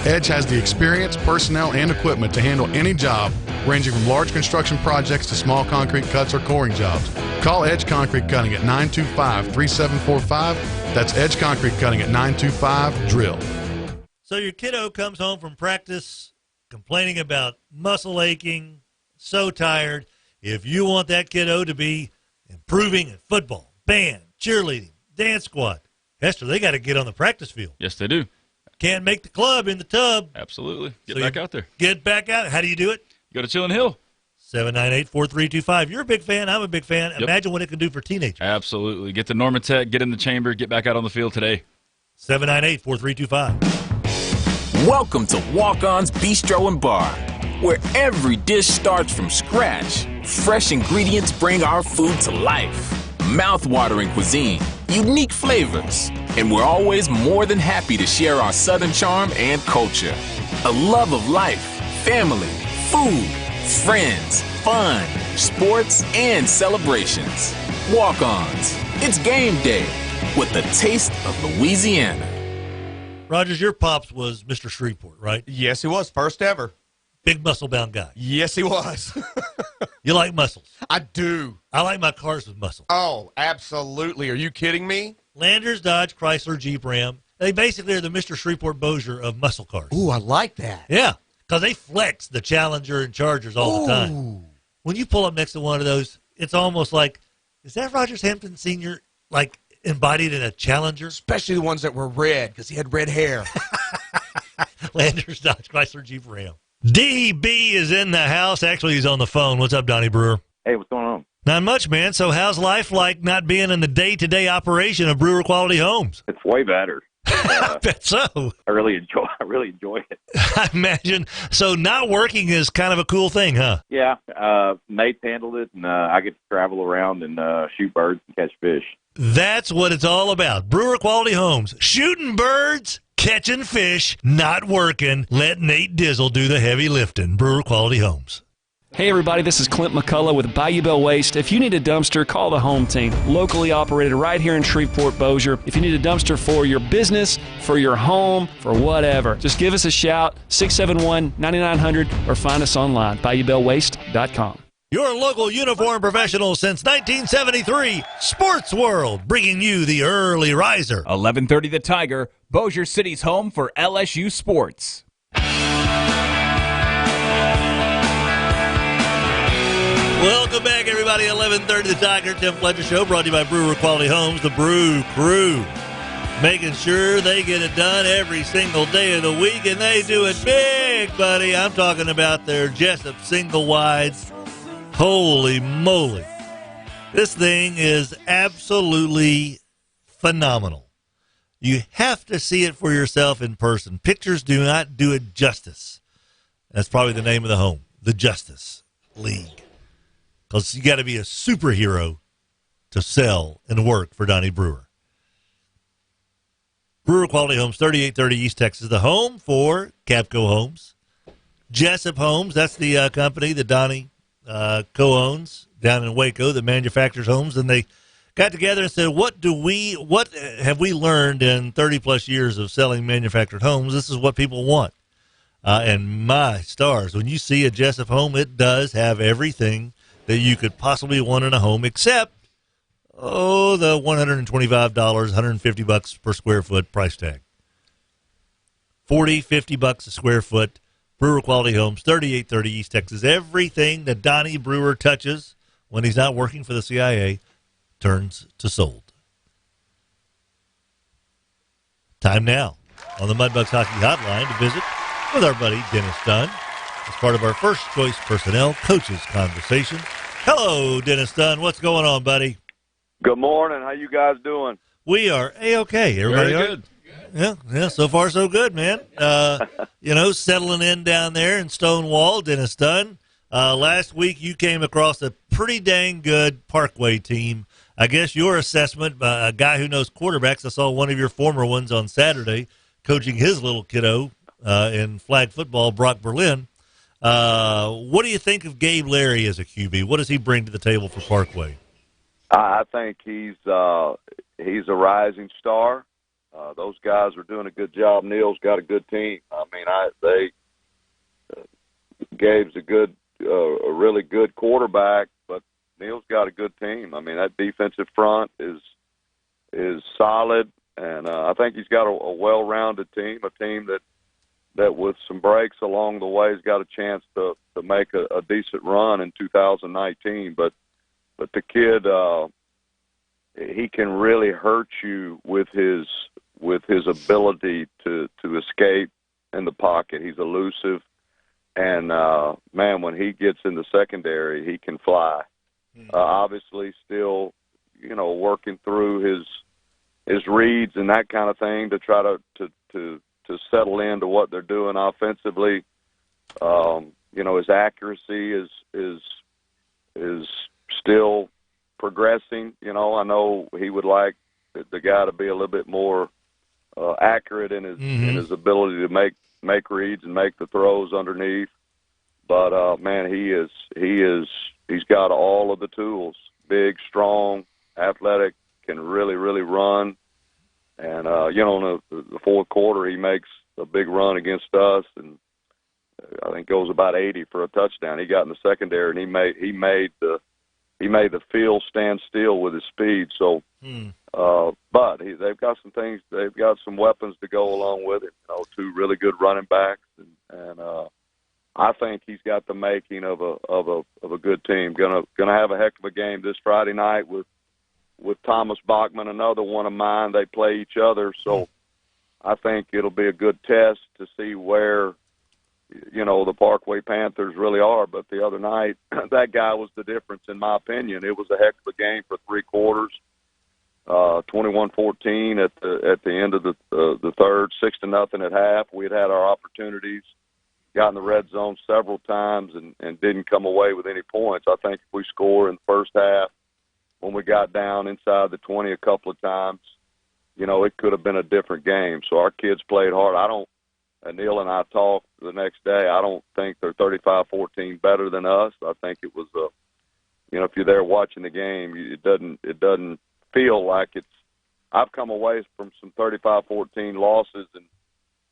Edge has the experience, personnel, and equipment to handle any job, ranging from large construction projects to small concrete cuts or coring jobs. Call Edge Concrete Cutting at 925-3745. That's Edge Concrete Cutting at 925-DRILL. So your kiddo comes home from practice complaining about muscle aching, so tired. If you want that kiddo to be improving in football, band, cheerleading, dance squad, Hester, they got to get on the practice field. Yes, they do. Can't make the club in the tub. Absolutely. Get back out there. Get back out. How do you do it? Go to Chillin' Hill. 798-4325. You're a big fan. I'm a big fan. Yep. Imagine what it can do for teenagers. Absolutely. Get to Norman Tech, get in the chamber, get back out on the field today. 798-4325. Welcome to Walk-On's Bistro and Bar, where every dish starts from scratch. Fresh ingredients bring our food to life. Mouth-watering cuisine, unique flavors, and we're always more than happy to share our Southern charm and culture. A love of life, family, food, friends, fun, sports, and celebrations. Walk-Ons. It's game day with the taste of Louisiana. Rogers, your pops was Mr. Shreveport, right? Yes, he was. First ever. Big muscle-bound guy. Yes, he was. You like muscles? I do. I like my cars with muscle. Oh, absolutely. Are you kidding me? Landers, Dodge, Chrysler, Jeep, Ram. They basically are the Mr. Shreveport Bossier of muscle cars. Ooh, I like that. Yeah, because they flex the Challenger and Chargers all the time. When you pull up next to one of those, it's almost like, is that Rogers Hampton Sr., like, embodied in a Challenger? Especially the ones that were red, because he had red hair. Landers, Dodge, Chrysler, Jeep, Ram. DB is in the house. Actually, he's on the phone. What's up, Donnie Brewer? Hey, what's going on? Not much, man. So how's life like not being in the day-to-day operation of Brewer Quality Homes? It's way better. I bet so. I really enjoy it. I imagine. So not working is kind of a cool thing, huh? Yeah, Nate's handled it, and I get to travel around and shoot birds and catch fish. That's what it's all about. Brewer Quality Homes. Shooting birds, catching fish, not working. Let Nate Dizzle do the heavy lifting. Brewer Quality Homes. Hey everybody, this is Clint McCullough with Bayou Bell Waste. If you need a dumpster, call the home team. Locally operated right here in Shreveport, Bossier. If you need a dumpster for your business, for your home, for whatever, just give us a shout, 671-9900, or find us online, BayouBellWaste.com. Your local uniform professional since 1973, Sports World, bringing you the early riser. 11:30 The Tiger, Bossier City's home for LSU sports. Welcome back, everybody. 11:30 The Tiger, Tim Fletcher Show, brought to you by Brewer Quality Homes, the Brew Crew. Making sure they get it done every single day of the week, and they do it big, buddy. I'm talking about their Jessup single wides. Holy moly. This thing is absolutely phenomenal. You have to see it for yourself in person. Pictures do not do it justice. That's probably the name of the home, the Justice League. Because you got to be a superhero to sell and work for Donnie Brewer. Brewer Quality Homes, 3830 East Texas, the home for Capco Homes. Jessup Homes, that's the company that Donnie co-owns down in Waco that manufactures homes. And they got together and said, what have we learned in 30-plus years of selling manufactured homes? This is what people want. And my stars, when you see a Jessup home, it does have everything that you could possibly want in a home, except, the $125, $150 per square foot price tag. $40, $50 a square foot. Brewer Quality Homes, 3830 East Texas. Everything that Donnie Brewer touches when he's not working for the CIA turns to sold. Time now on the Mudbugs Hockey Hotline to visit with our buddy Dennis Dunn as part of our First Choice Personnel Coaches Conversation. Hello, Dennis Dunn. What's going on, buddy? Good morning. How you guys doing? We are A-okay. Everybody Very all good. right? Yeah, so far so good, man. Settling in down there in Stonewall, Dennis Dunn. Last week you came across a pretty dang good Parkway team. I guess your assessment, a guy who knows quarterbacks, I saw one of your former ones on Saturday coaching his little kiddo in flag football, Brock Berlin. What do you think of Gabe Larry as a QB? What does he bring to the table for Parkway? I think he's a rising star. Those guys are doing a good job. Neil's got a good team. I mean, Gabe's a really good quarterback, but Neil's got a good team. I mean, that defensive front is solid, and I think he's got a well-rounded team, a team that with some breaks along the way has got a chance to make a decent run in 2019. But the kid, he can really hurt you with his ability to escape in the pocket. He's elusive, and man, when he gets in the secondary, he can fly. Obviously, still, working through his reads and that kind of thing to try to settle into what they're doing offensively. His accuracy is still progressing. I know he would like the guy to be a little bit more accurate in his ability to make reads and make the throws underneath. But man, he's got all of the tools. Big, strong, athletic, can really run. And in the fourth quarter, he makes a big run against us, and I think goes about 80 for a touchdown. He got in the secondary, and he made the field stand still with his speed. So, but they've got some things. They've got some weapons to go along with it. Two really good running backs, and I think he's got the making of a good team. Gonna have a heck of a game this Friday night with Thomas Bachman, another one of mine. They play each other, so I think it'll be a good test to see where, the Parkway Panthers really are. But the other night, that guy was the difference, in my opinion. It was a heck of a game for three quarters. 21-14 at the end of the third, 6-0 at half. We had our opportunities, got in the red zone several times, and didn't come away with any points. I think if we score in the first half, when we got down inside the 20 a couple of times, it could have been a different game. So our kids played hard. Neil and I talked the next day. I don't think they're 35-14 better than us. I think it was if you're there watching the game, it doesn't feel like it's. I've come away from some 35-14 losses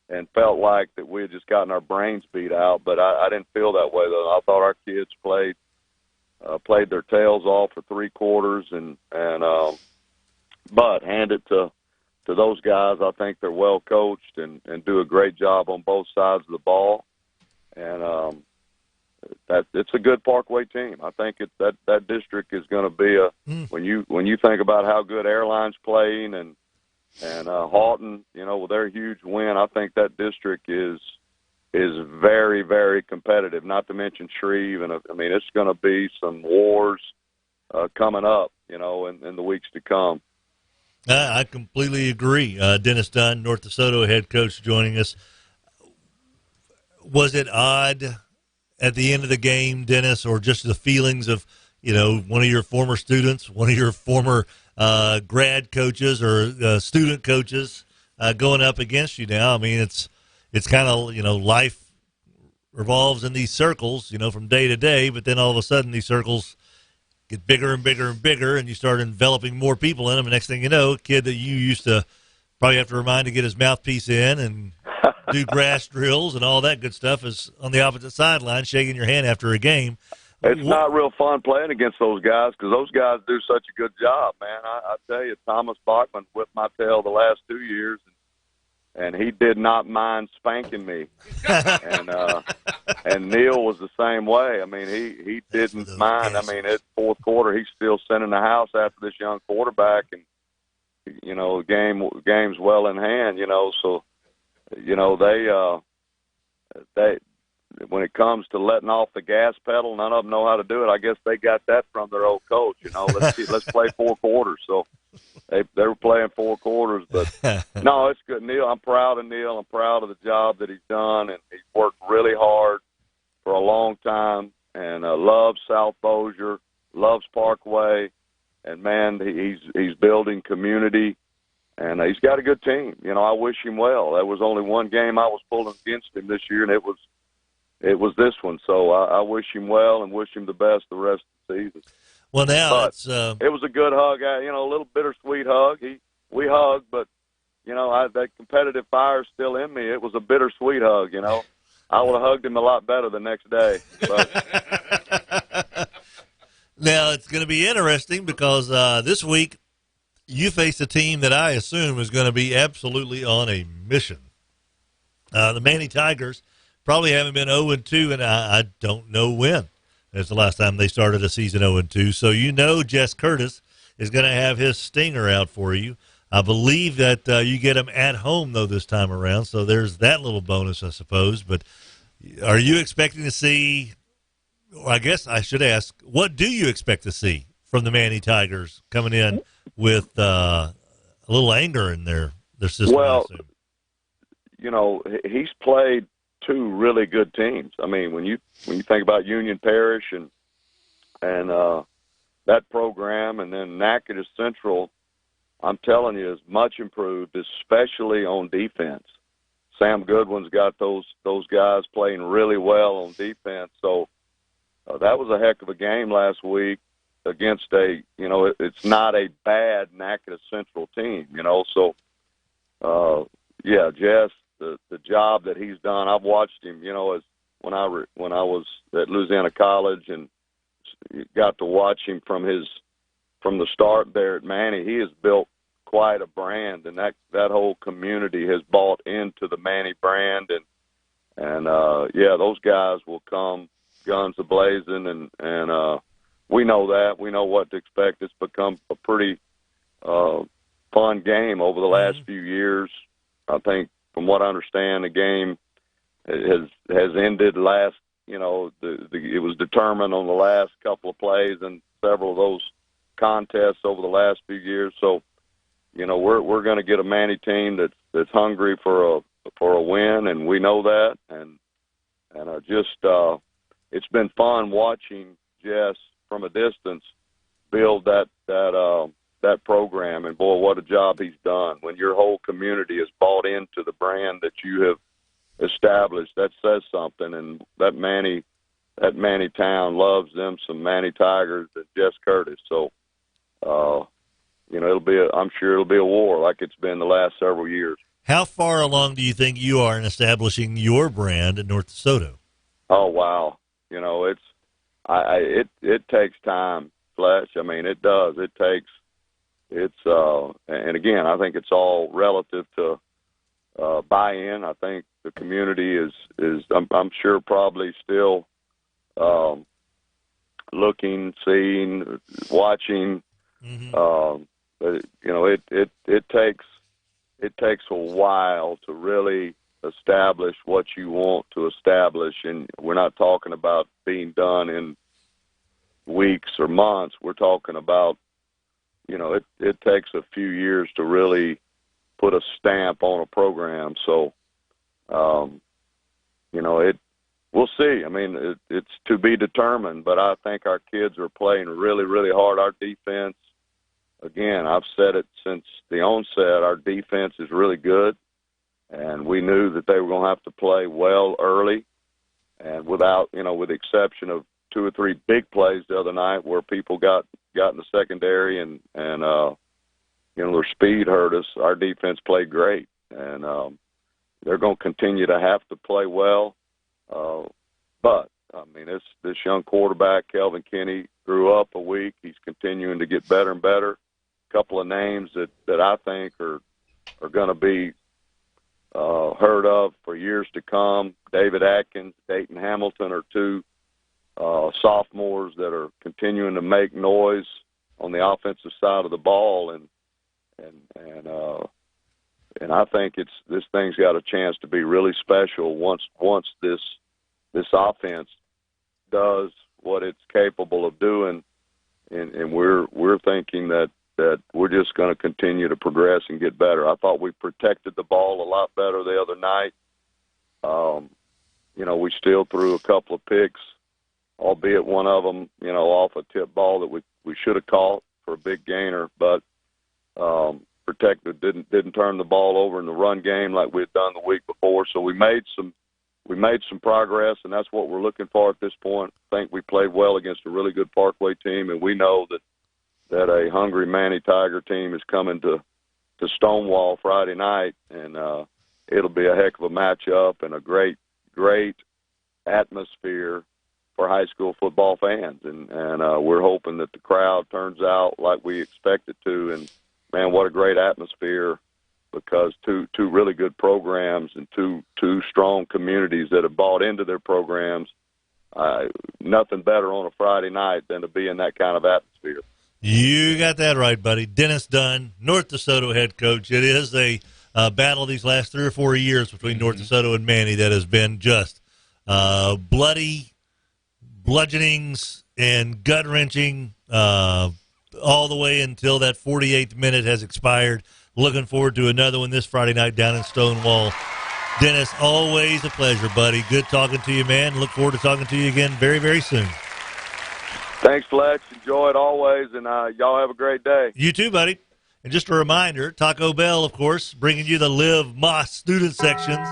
and felt like that we had just gotten our brains beat out, but I didn't feel that way though. I thought our kids played their tails off for 3 quarters, but hand it to those guys. I think they're well coached and do a great job on both sides of the ball, and it's a good Parkway team. I think that district is going to be when you think about how good Airline's playing and Houghton, with their huge win, I think that district is very, very competitive. Not to mention Shreve, and it's going to be some wars coming up, in the weeks to come. I completely agree. Dennis Dunn, North DeSoto head coach, joining us. Was it odd at the end of the game, Dennis, or just the feelings of, one of your former students, one of your former grad coaches or student coaches going up against you now? I mean, it's kind of, life revolves in these circles, from day to day, but then all of a sudden these circles get bigger and bigger and bigger, and you start enveloping more people in them. And next thing you know, a kid that you used to probably have to remind to get his mouthpiece in and do grass drills and all that good stuff is on the opposite sideline shaking your hand after a game. It's not real fun playing against those guys because those guys do such a good job, man. I tell you, Thomas Bachman whipped my tail the last 2 years, and he did not mind spanking me. And Neil was the same way. I mean, he didn't mind. I mean, at fourth quarter, he's still sending the house after this young quarterback, and the game's well in hand. So they when it comes to letting off the gas pedal, none of them know how to do it. I guess they got that from their old coach. Let's play 4 quarters. So they were playing 4 quarters, but no, it's good. Neil, I'm proud of Neil. I'm proud of the job that he's done, and he's worked really hard for a long time, and loves South Bossier, loves Parkway, and man, he's building community, and he's got a good team. I wish him well. There was only one game I was pulling against him this year, and it was this one. So I wish him well and wish him the best the rest of the season. Well, now it was a good hug. A little bittersweet hug. We hugged, but that competitive fire's still in me. It was a bittersweet hug. I would have hugged him a lot better the next day. But. Now it's going to be interesting because this week you face a team that I assume is going to be absolutely on a mission. The Manny Tigers probably haven't been 0-2, and I don't know when. That's the last time they started a season 0-2. So Jess Curtis is going to have his stinger out for you. I believe that you get him at home, though, this time around. So there's that little bonus, I suppose. But are you expecting to see, or I guess I should ask, what do you expect to see from the Manny Tigers coming in with a little anger in their system? Well, he's played 2 really good teams. I mean, when you think about Union Parish and that program, and then Natchitoches Central, I'm telling you, is much improved, especially on defense. Sam Goodwin's got those guys playing really well on defense. So that was a heck of a game last week against it's not a bad Natchitoches Central team. So Jess. The job that he's done, I've watched him, as when I was at Louisiana College and got to watch him from the start there at Manny. He has built quite a brand, and that whole community has bought into the Manny brand, and those guys will come guns a-blazing, and we know that. We know what to expect. It's become a pretty fun game over the last few years. I think, from what I understand, the game has ended last. It was determined on the last couple of plays and several of those contests over the last few years. So we're going to get a Manny team that's hungry for a win, and we know that. And it's been fun watching Jess from a distance build that program. And boy, what a job he's done. When your whole community is bought into the brand that you have established, that says something. And that Manny town loves them some Manny Tigers and Jess Curtis. So, I'm sure it'll be a war like it's been the last several years. How far along do you think you are in establishing your brand in North DeSoto? Oh, wow. It takes time, Fletch. I mean, it does. And again, I think it's all relative to buy-in. I think the community is I'm sure probably still looking, seeing, watching. But it takes a while to really establish what you want to establish, and we're not talking about being done in weeks or months. We're talking about, it takes a few years to really put a stamp on a program. So, we'll see. I mean, it's to be determined, but I think our kids are playing really, really hard. Our defense, again, I've said it since the onset, our defense is really good, and we knew that they were going to have to play well early, and with the exception of 2 or 3 big plays the other night where people got in the secondary and their speed hurt us, our defense played great, and they're going to continue to have to play well. But, I mean, this young quarterback, Kelvin Kinney, grew up a week. He's continuing to get better and better. A couple of names that I think are going to be heard of for years to come. David Atkins, Dayton Hamilton are 2 sophomores that are continuing to make noise on the offensive side of the ball, and I think this thing's got a chance to be really special once this offense does what it's capable of doing, and we're thinking that we're just going to continue to progress and get better. I thought we protected the ball a lot better the other night. We still threw a couple of picks, albeit one of them, off a tip ball that we should have caught for a big gainer, but protected, didn't turn the ball over in the run game like we had done the week before. So we made some progress, and that's what we're looking for at this point. I think we played well against a really good Parkway team, and we know that a hungry Manny Tiger team is coming to Stonewall Friday night, and it'll be a heck of a matchup and a great atmosphere for high school football fans, and we're hoping that the crowd turns out like we expect it to. And man, what a great atmosphere, because two really good programs and two strong communities that have bought into their programs. Nothing better on a Friday night than to be in that kind of atmosphere. You got that right, buddy. Dennis Dunn, North DeSoto head coach. It is a battle these last 3 or 4 years between North DeSoto and Manny that has been just bloody bludgeonings and gut-wrenching all the way until that 48th minute has expired. Looking forward to another one this Friday night down in Stonewall. Dennis, always a pleasure, buddy. Good talking to you, man. Look forward to talking to you again very, very soon. Thanks, Fletch. Enjoy it always, and y'all have a great day. You too, buddy. And just a reminder, Taco Bell, of course, bringing you the Live Moss student sections.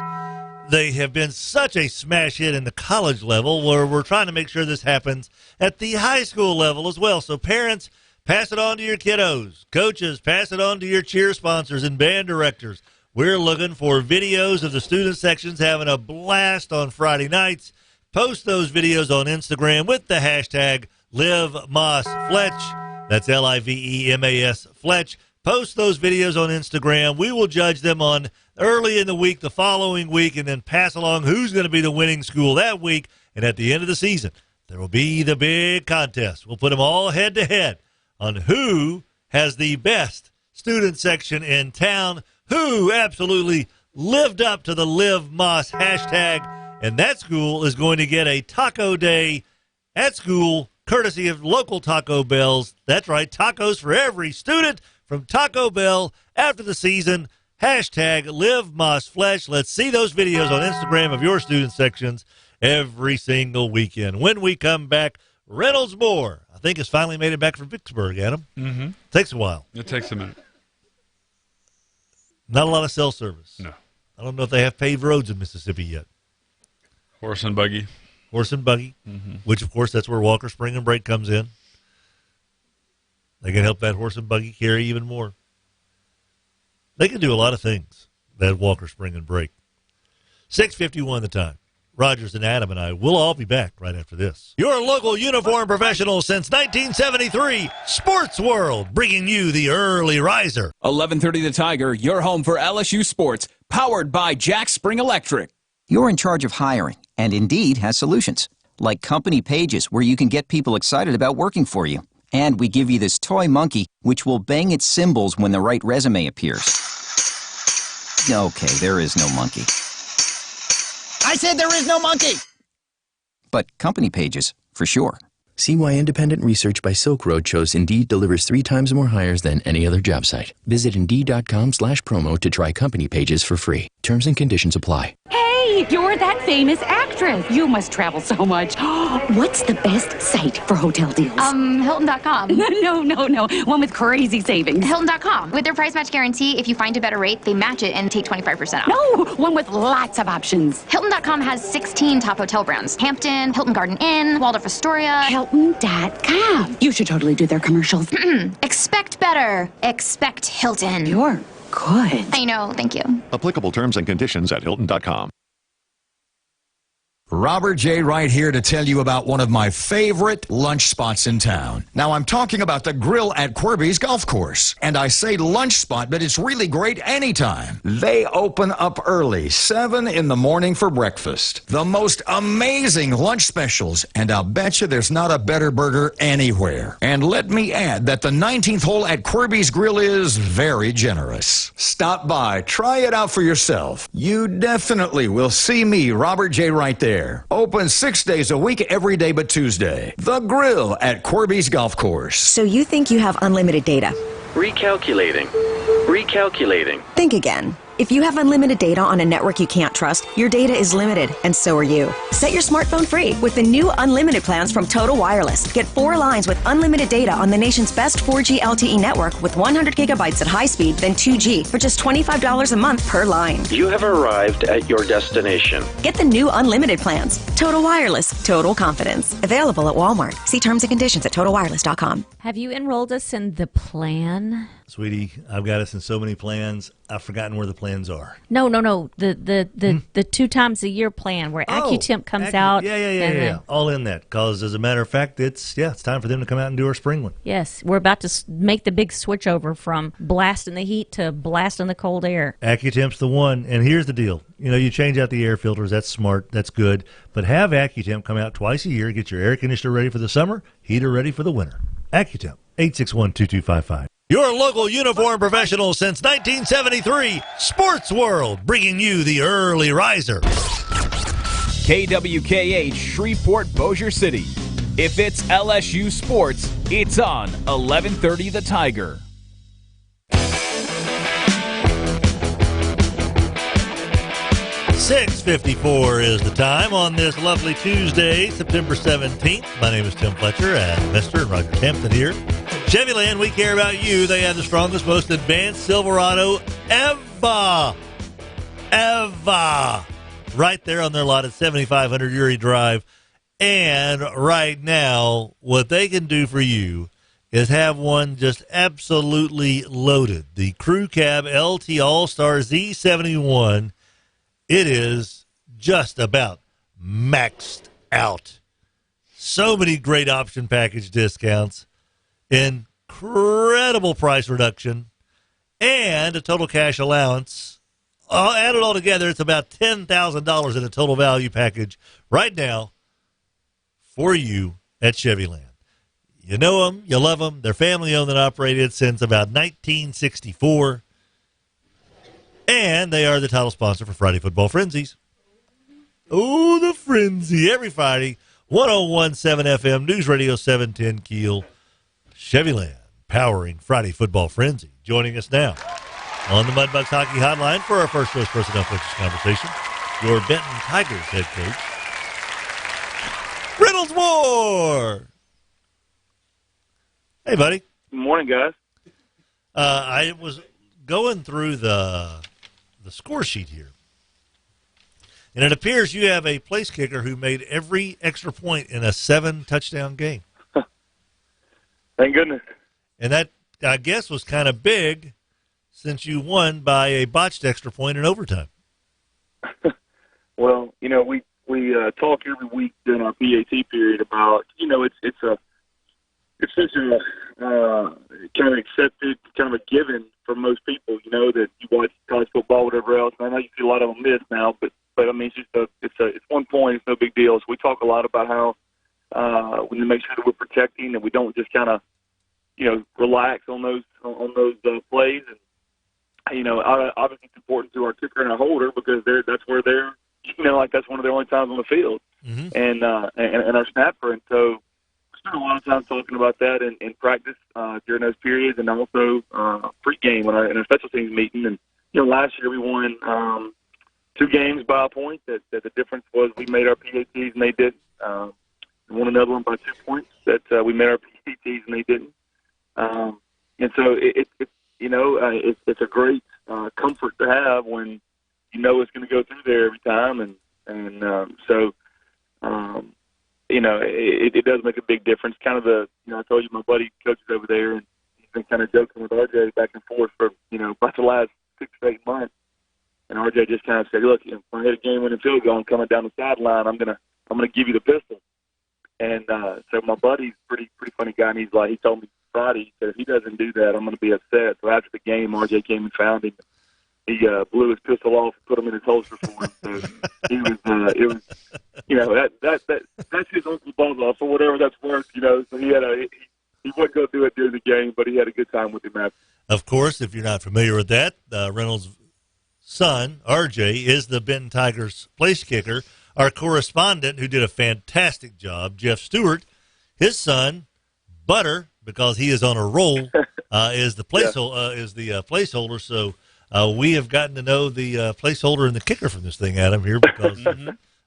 They have been such a smash hit in the college level, where we're trying to make sure this happens at the high school level as well. So parents, pass it on to your kiddos. Coaches, pass it on to your cheer sponsors and band directors. We're looking for videos of the student sections having a blast on Friday nights. Post those videos on Instagram with the hashtag LiveMossFletch. That's LIVEMAS Fletch. Post those videos on Instagram. We will judge them on early in the week, the following week, and then pass along who's going to be the winning school that week. And at the end of the season, there will be the big contest. We'll put them all head-to-head on who has the best student section in town, who absolutely lived up to the Live Moss hashtag, and that school is going to get a taco day at school, courtesy of local Taco Bells. That's right, tacos for every student, from Taco Bell after the season. Hashtag Live Moss Flesh. Let's see those videos on Instagram of your student sections every single weekend. When we come back, Reynolds Moore, I think, has finally made it back from Vicksburg, Adam. Mm-hmm. Takes a while. It takes a minute. Not a lot of cell service. No. I don't know if they have paved roads in Mississippi yet. Horse and buggy. Horse and buggy, which, of course, that's where Walker Spring and Brake comes in. They can help that horse and buggy carry even more. They can do a lot of things, that Walker Spring and Brake. 6:51 the time. Rogers and Adam and I will all be back right after this. Your local uniform professional since 1973, Sports World, bringing you the early riser. 11:30 The Tiger, your home for LSU sports, powered by Jack Spring Electric. You're in charge of hiring, and Indeed has solutions, like company pages where you can get people excited about working for you. And we give you this toy monkey, which will bang its cymbals when the right resume appears. Okay, there is no monkey. I said there is no monkey! But company pages, for sure. See why independent research by Silk Road shows Indeed delivers 3 times more hires than any other job site. Visit Indeed.com/promo to try company pages for free. Terms and conditions apply. Hey, you're that famous actress. You must travel so much. What's the best site for hotel deals? Hilton.com. No. One with crazy savings. Hilton.com. With their price match guarantee, if you find a better rate, they match it and take 25% off. No, one with lots of options. Hilton.com has 16 top hotel brands. Hampton, Hilton Garden Inn, Waldorf Astoria. Hilton.com. You should totally do their commercials. Expect better. Expect Hilton. You're good. I know, thank you. Applicable terms and conditions at Hilton.com. Robert J. Wright here to tell you about one of my favorite lunch spots in town. Now, I'm talking about the grill at Quirby's Golf Course. And I say lunch spot, but it's really great anytime. They open up early, 7 in the morning for breakfast. The most amazing lunch specials, and I'll bet you there's not a better burger anywhere. And let me add that the 19th hole at Quirby's Grill is very generous. Stop by, try it out for yourself. You definitely will see me, Robert J. Wright, there. Open 6 days a week, every day but Tuesday. The Grill at Quirby's Golf Course. So you think you have unlimited data? Recalculating. Recalculating. Think again. If you have unlimited data on a network you can't trust, your data is limited, and so are you. Set your smartphone free with the new unlimited plans from Total Wireless. Get 4 lines with unlimited data on the nation's best 4G LTE network with 100 gigabytes at high speed, then 2G for just $25 a month per line. You have arrived at your destination. Get the new unlimited plans. Total Wireless, total confidence. Available at Walmart. See terms and conditions at totalwireless.com. Have you enrolled us in the plan? Sweetie, I've got us in so many plans, I've forgotten where the plans are. No. The 2 times a year plan where AccuTemp comes out. Yeah. All in that. Because as a matter of fact, it's time for them to come out and do our spring one. Yes, we're about to make the big switch over from blasting the heat to blasting the cold air. AccuTemp's the one. And here's the deal. You change out the air filters. That's smart. That's good. But have AccuTemp come out twice a year, get your air conditioner ready for the summer, heater ready for the winter. AccuTemp, 861-2255. Your local uniform professional since 1973, Sports World, bringing you the early riser. KWKH, Shreveport, Bossier City. If it's LSU sports, it's on 11:30 The Tiger. .54 is the time on this lovely Tuesday, September 17th. My name is Tim Fletcher, and Mr. and Roger Hampton here. Chevyland, we care about you. They have the strongest, most advanced Silverado ever. Right there on their lot at 7500 Uri Drive. And right now, what they can do for you is have one just absolutely loaded. The Crew Cab LT All-Star Z71. It is just about maxed out. So many great option package discounts, incredible price reduction, and a total cash allowance. Add it all together, it's about $10,000 in a total value package right now for you at Chevyland. You know them, you love them. They're family-owned and operated since about 1964. And they are the title sponsor for Friday Football Frenzies. Oh, the Frenzy. Every Friday, 101.7 FM, News Radio 710 Keel, Chevyland. powering Friday Football Frenzy. Joining us now on the Mudbugs Hockey Hotline for our first choice personnel coaches conversation, your Benton Tigers head coach, Reynolds Moore. Hey, buddy. Good morning, guys. I was going through the score sheet here, and it appears you have a place kicker who made every extra point in a 7-touchdown game. Thank goodness. And that, I guess, was kind of big since you won by a botched extra point in overtime. Well, we talk every week during our PAT period about, it's such a kind of accepted, kind of a given for most people, that you watch college football, whatever else. And I know you see a lot of them miss now, but I mean, it's 1 point. It's no big deal. So we talk a lot about how we need to make sure that we're protecting and we don't just kind of, relax on those plays. And obviously it's important to our kicker and our holder because that's where they're, that's one of the only times on the field, and our snapper. And so we spent a lot of time talking about that in practice during those periods, and also pregame in our special teams meeting. And last year we won 2 games by a point. That the difference was we made our PATs and they didn't. We won another one by 2 points that we made our PATs and they didn't. And so it's a great comfort to have when it's going to go through there every time, it does make a big difference. Kind of I told you my buddy coaches over there, and he's been kind of joking with RJ back and forth for about the last 6 to 8 months. And RJ just kind of said, "Look, if I hit a game-winning field goal and coming down the sideline, I'm gonna give you the pistol." And so my buddy's pretty funny guy, and he told me Friday, he said, if he doesn't do that, I'm going to be upset. So after the game, RJ came and found him. He blew his pistol off and put him in his holster for him. So he was, that's his Uncle Bubba for whatever that's worth, So he wasn't going to do it during the game, but he had a good time with him after. Of course, if you're not familiar with that, Reynolds' son, RJ, is the Benton Tigers place kicker. Our correspondent, who did a fantastic job, Jeff Stewart, his son, Butter, because he is on a roll, is the placeholder. So we have gotten to know the placeholder and the kicker from this thing, Adam, here because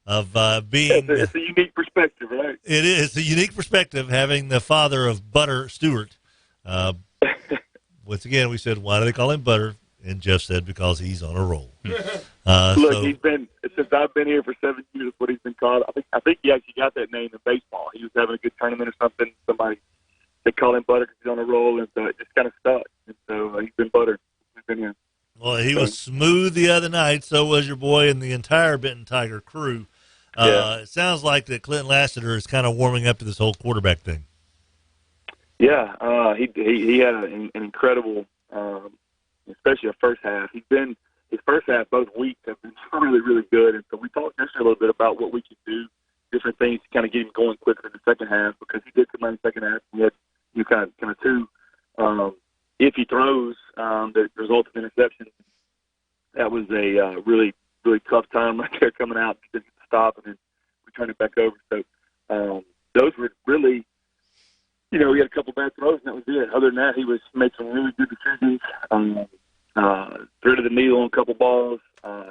of being. It's a unique perspective, right? It is a unique perspective having the father of Butter, Stewart. Once again, we said, why do they call him Butter? And Jeff said, because he's on a roll. Look, he's been, since I've been here for 7 years, what he's been called. I think he actually got that name in baseball. He was having a good tournament or something. Somebody, they call him Butter because he's on a roll, and so it just kind of stuck. And so he's been Butter. He's been here. Well, he was smooth the other night. So was your boy and the entire Benton Tiger crew. It sounds like that Clinton Lassiter is kind of warming up to this whole quarterback thing. Yeah, he had an incredible, especially a first half. His first half both weeks have been really, really good. And so we talked yesterday a little bit about what we could do, different things to kind of get him going quicker in the second half, because he did come out in the second half. We had kind of 2 iffy throws that resulted in interceptions. That was a really, really tough time right there coming out. He didn't stop, and then we turned it back over. So those were really, he had a couple bad throws, and that was it. Other than that, he made some really good decisions. Threaded the needle on a couple balls.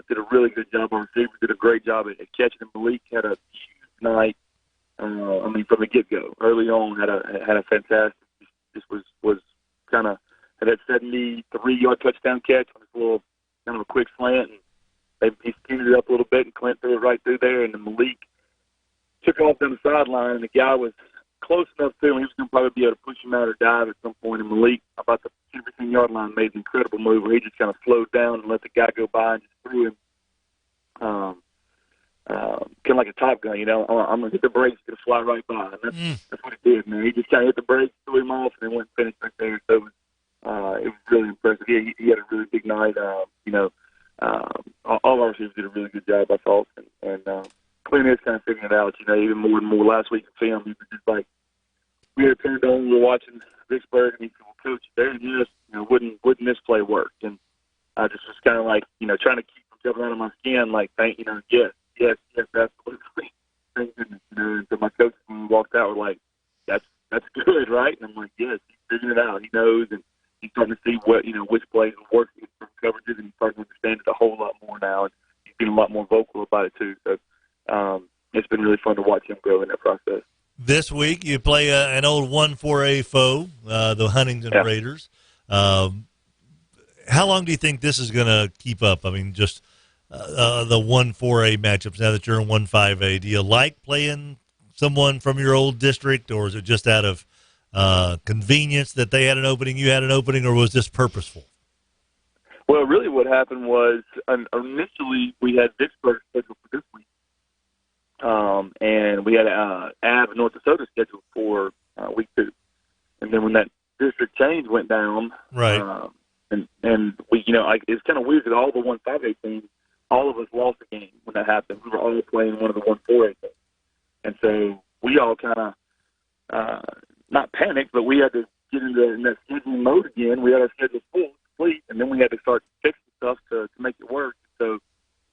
Did a really good job. Our receivers did a great job at catching him. Malik had a huge night. From the get-go, early on, had a fantastic. Just was kind of had that 73-yard touchdown catch on this little kind of a quick slant, and he skinned it up a little bit, and Clint threw it right through there, and then Malik took off down the sideline, and the guy was close enough to him. He was going to probably be able to push him out or dive at some point. And Malik, about the 15-yard line, made an incredible move where he just kind of slowed down and let the guy go by and just threw him kind of like a Top Gun, I'm going to hit the brakes, going to fly right by. And that's what he did, man. He just kind of hit the brakes, threw him off, and then went and finished right there. So it was really impressive. He had a really big night. All our receivers did a really good job, I thought. And Clint is kind of figuring it out, even more and more. Last week in film, he was just like, we had turned on, we were watching Vicksburg, and he said, well, Coach, there's this, wouldn't this play work? And I just was kind of like, trying to keep him jumping out of my skin, like, yes, absolutely. Thank goodness, And so my coach, when we walked out, were like, that's good, right? And I'm like, yes, he's figuring it out. now. He knows, and he's starting to see which plays will work in certain coverages, and he's starting to understand it a whole lot more now. And he's getting a lot more vocal about it too. So it's been really fun to watch him grow in that process. This week you play an old 1-4A foe, the Huntington Raiders. How long do you think this is going to keep up? I mean, just the 1-4A matchups now that you're in 1-5A. Do you like playing someone from your old district, or is it just out of convenience that they had an opening, you had an opening, or was this purposeful? Well, really what happened was initially we had Vicksburg scheduled for this week, and we had Av North Dakota scheduled for week 2. And then when that district change went down, right. And we, it's kind of weird that all the 1-5A teams, all of us lost a game when that happened. We were all playing one of the 1-4A teams. And so we all kind of, not panicked, but we had to get in that scheduling mode again. We had our schedule full, complete, and then we had to start fixing stuff to make it work. So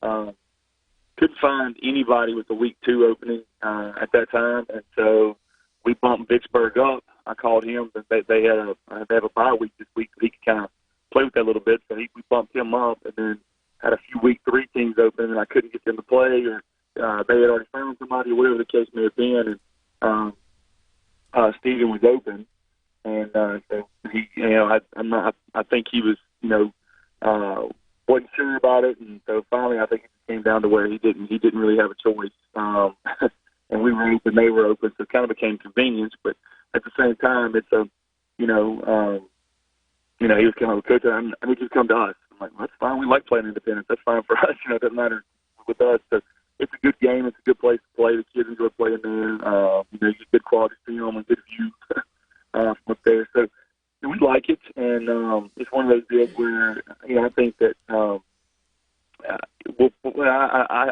couldn't find anybody with the week 2 opening at that time. And so we bumped Vicksburg up. I called him, but they have a bye week this week, so he could kind of play with that a little bit. So we bumped him up, and then had a few week 3 teams open, and I couldn't get them to play, or they had already found somebody, or whatever the case may have been. And Stephen was open, and so he, I think he was, wasn't sure about it, and so finally I think it came down to where he didn't really have a choice. And we were open, they were open, so it kind of became convenience. But at the same time, it's he was kind of a coach. I need you to come to us. I'm like, well, that's fine. We like playing independence. That's fine for us. It doesn't matter with us. So it's a good game. It's a good place to play. The kids enjoy playing there. You get good quality film and good view from up there. So we like it, and it's one of those deals where I think that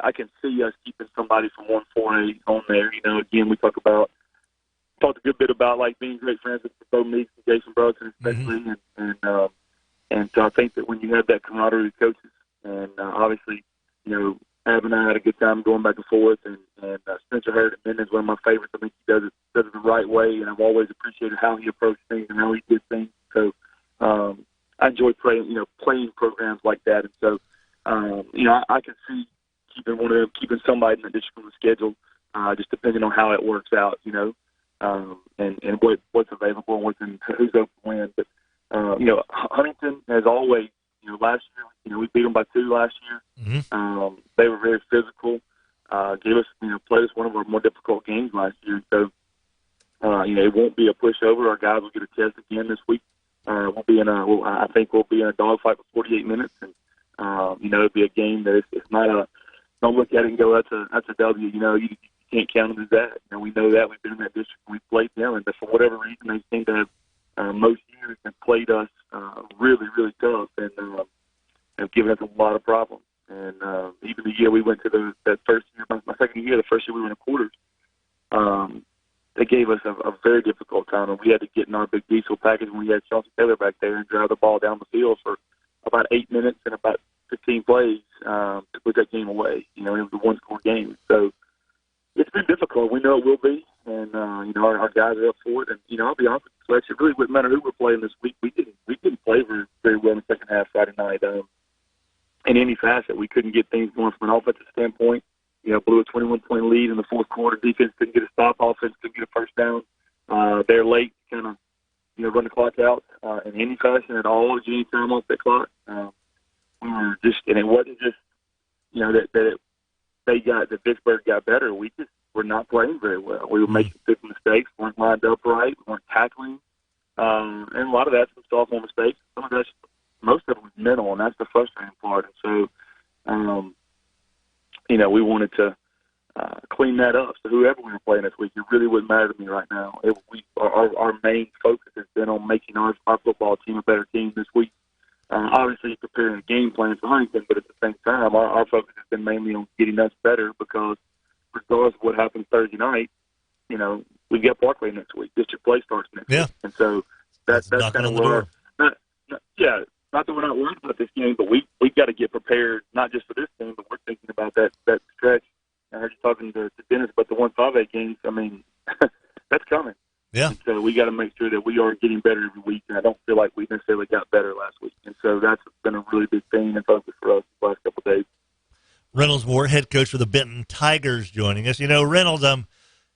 I can see us keeping somebody from 1-4A on there. Again, we talked a good bit about like being great friends with Bo Meeks and Jason Brunson especially, and so I think that when you have that camaraderie with coaches, and obviously, Ab and I had a good time going back and forth, and Spencer Hurd at Minden is one of my favorites. I think he does it the right way, and I've always appreciated how he approached things and how he did things. So I enjoy playing programs like that, and so I can see keeping somebody in the district on the schedule, just depending on how it works out, and what's available and who's open when. But Huntington has always, last year, we beat them by 2 last year. Mm-hmm. They were very physical. Gave us, played us one of our more difficult games last year. So, it won't be a pushover. Our guys will get a test again this week. I think we'll be in a dogfight for 48 minutes, and it'll be a game that it's not don't look at it and go, that's a W. You can't count them as that. We know that. We've been in that district. We've played them, and for whatever reason, they seem to have most years have played us really, really tough, and have given us a lot of problems. And even the year we went to that first year, my second year, the first year we were in the quarters, they gave us a very difficult time, and we had to get in our big diesel package when we had Chauncey Taylor back there and drive the ball down the field for about 8 minutes and about 15 plays to put that game away. It was a one-score game. So it's been difficult. We know it will be, and our guys are up for it. And I'll be honest with you, Fletch, it really wouldn't matter who we're playing this week. We didn't play very well in the second half Friday night in any facet. We couldn't get things going from an offensive standpoint. Blew a 21-point lead in the fourth quarter. Defense couldn't get a stop. Offense couldn't get a first down. They're late, kind of run the clock out in any fashion at all. Any time off that clock. We were just, and it wasn't just that Vicksburg got better. We just were not playing very well. We were making big mistakes, weren't lined up right, weren't tackling, and a lot of that's some sophomore mistakes. Most of it was mental, and that's the frustrating part. And so, we wanted to clean that up. So whoever we were playing this week, it really wouldn't matter to me right now. Our main focus has been on making our football team a better team this week. Obviously preparing a game plan for Huntington, but at the same time, our focus has been mainly on getting us better, because regardless of what happens Thursday night, we've got Parkway next week. District play starts next week. And so that's kind of where not that we're not worried about this game, but we've got to get prepared, not just for this game, but we're thinking about that stretch. I heard you talking to Dennis about the 1-5A games. I mean, that's coming. Yeah. And so we got to make sure that we are getting better every week, and I don't feel like we necessarily got better last week. And so that's been a really big thing and focus for us the last couple of days. Reynolds Moore, head coach for the Benton Tigers, joining us. Reynolds, I'm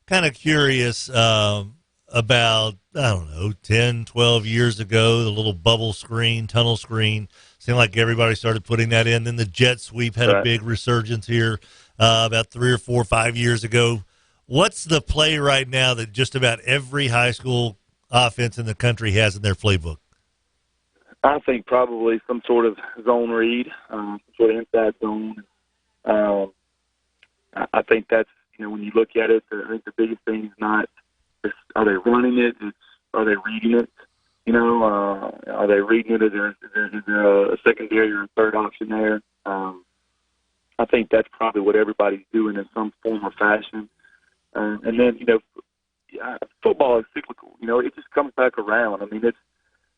kind of curious about, 10, 12 years ago, the little bubble screen, tunnel screen. Seemed like everybody started putting that in. Then the jet sweep had a big resurgence here about 3 or 4 or 5 years ago. What's the play right now that just about every high school offense in the country has in their playbook? I think probably some sort of zone read, some sort of inside zone. I think that's, when you look at it, I think the biggest thing is not, are they running it? It's, are they reading it? Are they reading it? Is there a secondary or a third option there? I think that's probably what everybody's doing in some form or fashion. And then, football is cyclical. It just comes back around. I mean, it's,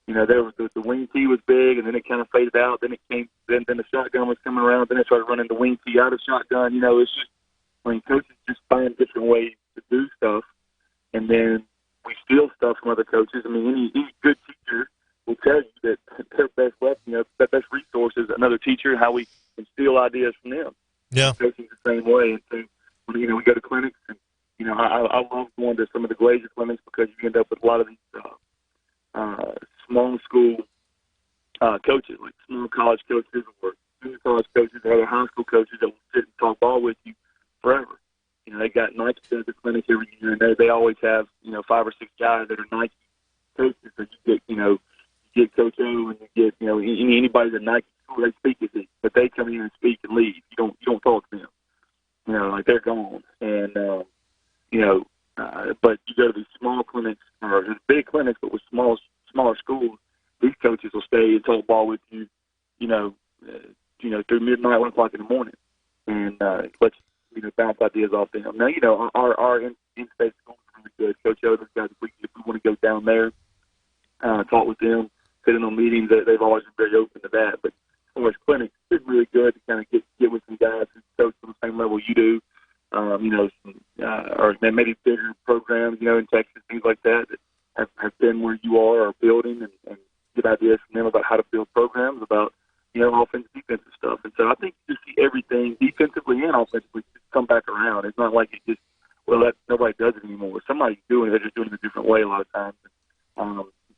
there was the wing tee was big, and then it kind of faded out. Then it came. Then the shotgun was coming around. Then it started running the wing tee out of shotgun. It's just, coaches just find different ways to do stuff, and then we steal stuff from other coaches. I mean, any good teacher will tell you that their best weapon, their best resource is another teacher, and how we can steal ideas from them. Yeah, coaching's the same way. And so, we go to clinics, and I love going to some of the Glazier clinics because you end up with a lot of these small school coaches, like small college coaches or junior college coaches or other high school coaches that will sit and talk ball with you forever. They got Nike at the clinic every year, and they always have 5 or 6 guys that are Nike coaches. So you get Coach O, and you get anybody at Nike school, they speak with you, but they come in and speak and leave. You don't talk to them. Like they're gone, and but you go to these small clinics or big clinics, but with smaller schools. These coaches will stay and talk ball with you, through midnight, 1 o'clock in the morning, and let you bounce ideas off them. Now, our in-state schools are really good. Coach Oden's got, if we want to go down there, talk with them, sit in on meetings, they've always been very open to that. But as far as clinics, it's really good to kind of get with some guys who coach on the same level you do, or maybe bigger programs, in Texas, things like that have been where you are or building, and get ideas from them about how to build programs, about offensive, defensive stuff. And so I think you see everything defensively and offensively just come back around. It's not like it just, nobody does it anymore. Somebody's doing it, they're just doing it a different way a lot of times.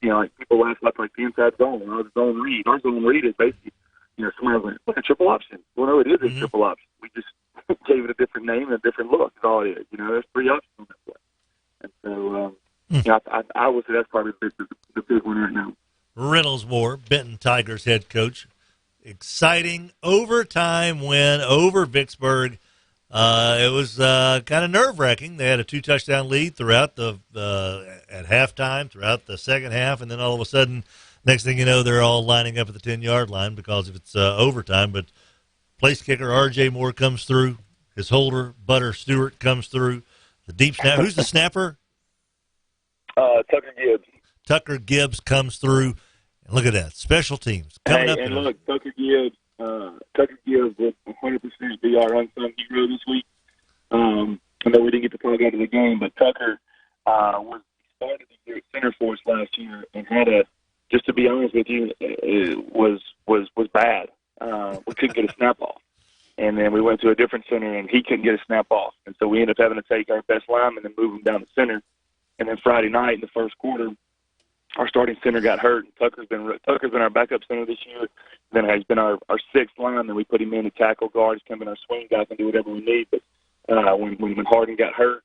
Like people laugh about like the inside zone, the zone read. Our zone read is basically, somebody's like, look, a triple option. Well, no, it is a triple option. We just gave it a different name and a different look. That's all it is. There's 3 options on that play. And so, I would say that's probably the big one right now. Reynolds Moore, Benton Tigers head coach. Exciting overtime win over Vicksburg. It was kind of nerve-wracking. They had a 2-touchdown lead throughout at halftime, throughout the second half, and then all of a sudden, next thing you know, they're all lining up at the 10-yard line because if it's overtime. But place kicker R.J. Moore comes through. His holder, Butter Stewart, comes through. The deep snap. Who's the snapper? Tucker Gibbs. Tucker Gibbs comes through. And look at that. Special teams coming up. And look, Tucker Gibbs will 100% be our unsung hero this week. I know we didn't get to talk out of the game, but Tucker started the year at center for us last year and had just to be honest with you, it was bad. We couldn't get a snap off. And then we went to a different center, and he couldn't get a snap off. And so we ended up having to take our best lineman and move him down the center. And then Friday night in the first quarter, our starting center got hurt. And Tucker's been our backup center this year. Then he's been our sixth lineman. We put him in to tackle guard. He's come in our swing guy, can do whatever we need. But when Harden got hurt,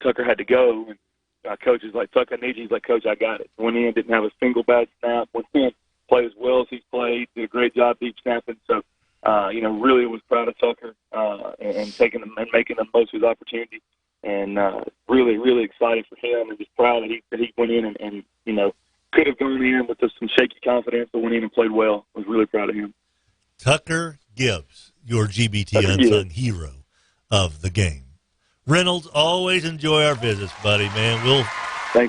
Tucker had to go. And our coach is like, Tucker, I need you. He's like, Coach, I got it. Went in, didn't have a single bad snap. Went in, played as well as he's played. Did a great job deep snapping. So, really was proud of Tucker and taking him and making the most of his opportunity. And really, really excited for him, and just proud that he went in and could have gone in with just some shaky confidence, but went in and played well. I was really proud of him. Tucker Gibbs, your GBT unsung hero of the game. Reynolds, always enjoy our visits, buddy, man. We'll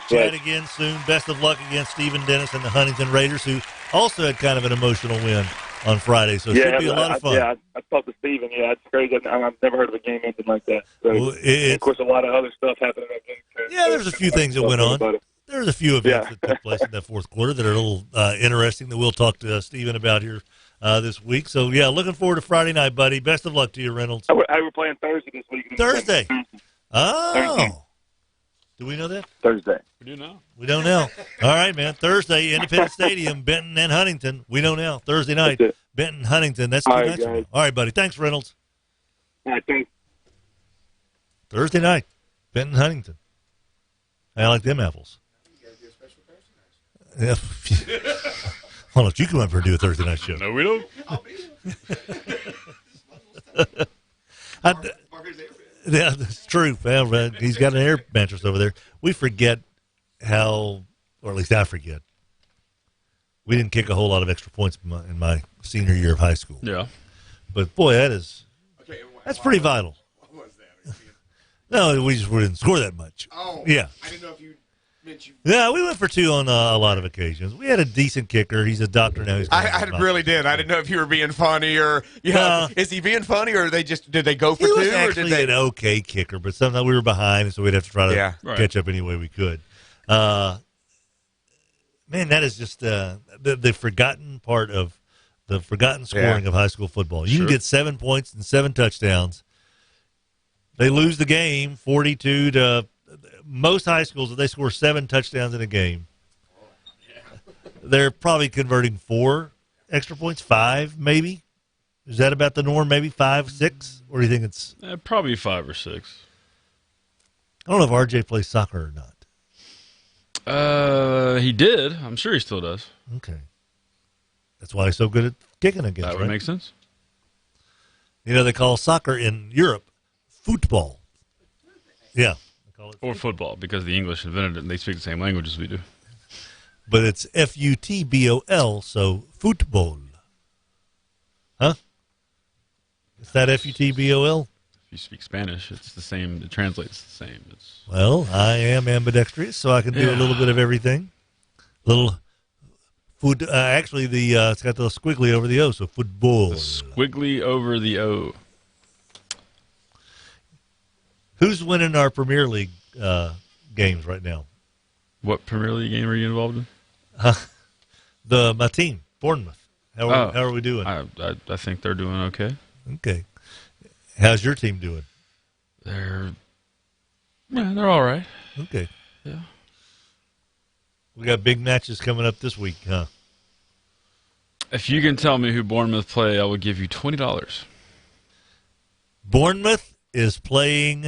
chat again soon. Best of luck against Stephen Dennis and the Huntington Raiders, who also had kind of an emotional win on Friday, so it should be a lot of fun. I talked to Stephen. Yeah, it's crazy. I've never heard of a game ending like that. So, of course, a lot of other stuff happened in that game, too. Yeah, there's a few things that went on. There's a few events that took place in that fourth quarter that are a little interesting that we'll talk to Steven about here this week. So, yeah, looking forward to Friday night, buddy. Best of luck to you, Reynolds. Hey, we're playing Thursday this week. Thursday. Oh. Thursday. Do we know that? Thursday. We do now. We don't know. All right, man. Thursday, Independence Stadium, Benton and Huntington. We don't know. Thursday night, Benton, Huntington. That's 2 nights from now. All right, buddy. Thanks, Reynolds. All right, thanks. Thursday night, Benton, Huntington. I like them apples. Yeah. Why don't you come up here and do a Thursday night show? No, we don't. Yeah, that's true. Well, he's got an air mattress over there. We forget how, or at least I forget, we didn't kick a whole lot of extra points in my senior year of high school. Yeah. But, boy, that's pretty vital. What was that? No, we didn't score that much. Oh. Yeah. I didn't know if you meant you. Yeah, we went for two on a lot of occasions. We had a decent kicker. He's a doctor now. I really did. I didn't know if you were being funny or, is he being funny or did they go for he two? was Or actually did they? an okay kicker, but sometimes we were behind, so we'd have to try to catch up any way we could. Man, that is just the forgotten part of the forgotten scoring of high school football. You can get 7 points and 7 touchdowns. They lose the game 42 to most high schools. If they score 7 touchdowns in a game, they're probably converting 4 extra points, 5 maybe. Is that about the norm? Maybe 5, 6, or do you think it's probably 5 or 6? I don't know if RJ plays soccer or not. He did. I'm sure he still does. Okay. That's why he's so good at kicking against. That would make sense. You know, they call soccer in Europe football. Yeah. Or football, because the English invented it and they speak the same language as we do. But it's F-U-T-B-O-L, so football. Huh? Is that F-U-T-B-O-L? If you speak Spanish, it's the same. It translates the same. Well, I am ambidextrous, so I can do a little bit of everything. Little food. Actually, it's got the squiggly over the O, so football. The squiggly over the O. Who's winning our Premier League games right now? What Premier League game are you involved in? My team, Bournemouth. How are we doing? I think they're doing okay. Okay. How's your team doing? They're all right. Okay. Yeah. We got big matches coming up this week, huh? If you can tell me who Bournemouth play, I will give you $20. Bournemouth is playing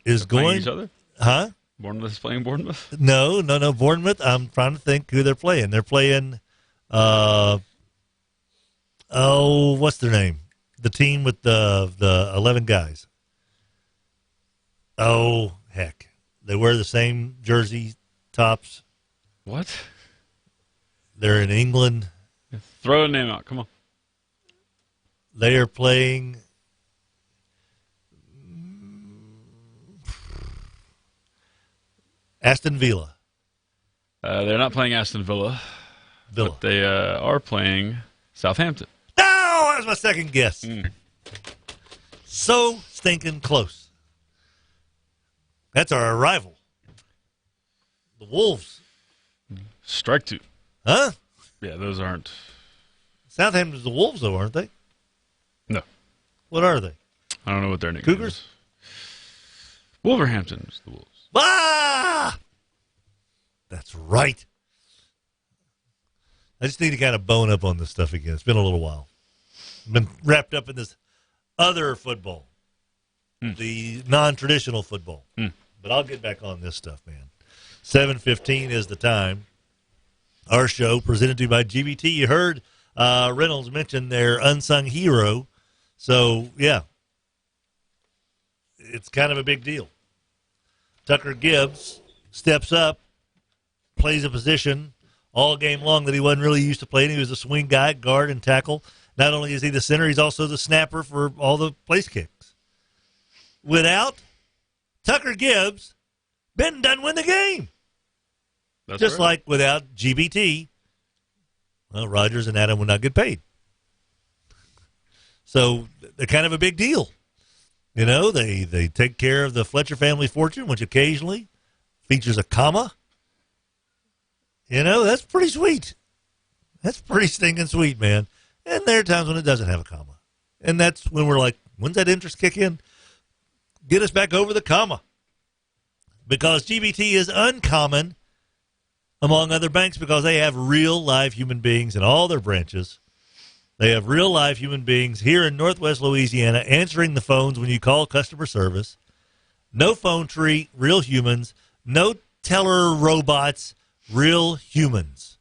is going each other? Huh? Bournemouth is playing Bournemouth? No. Bournemouth, I'm trying to think who they're playing. They're playing what's their name? The team with the 11 guys. Oh, heck. They wear the same jersey tops. What? They're in England. Throw a name out. Come on. They are playing Aston Villa. They're not playing Aston Villa. But they are playing Southampton. No, that was my second guess. So stinking close. That's our rival. The Wolves. Strike 2. Huh? Yeah, those aren't. Southampton's the Wolves, though, aren't they? No. What are they? I don't know what their nickname Cougars? is. Wolverhampton's the Wolves. Ah! That's right. I just need to kind of bone up on this stuff again. It's been a little while. I've been wrapped up in this other football, the non-traditional football. But I'll get back on this stuff, man. 7:15 is the time. Our show presented to you by GBT. You heard Reynolds mention their unsung hero. So, yeah, it's kind of a big deal. Tucker Gibbs steps up, plays a position all game long that he wasn't really used to playing. He was a swing guy, guard and tackle. Not only is he the center, he's also the snapper for all the place kicks. Without Tucker Gibbs, Benton doesn't win the game. That's Just right. like without GBT, well, Rogers and Adam would not get paid. So they're kind of a big deal. You know, they take care of the Fletcher family fortune, which occasionally features a comma. You know, that's pretty sweet. That's pretty stinking sweet, man. And there are times when it doesn't have a comma. And that's when we're like, when's that interest kick in? Get us back over the comma. Because GBT is uncommon among other banks because they have real live human beings in all their branches. They have real live human beings here in Northwest Louisiana answering the phones when you call customer service. No phone tree, real humans. No teller robots, real humans.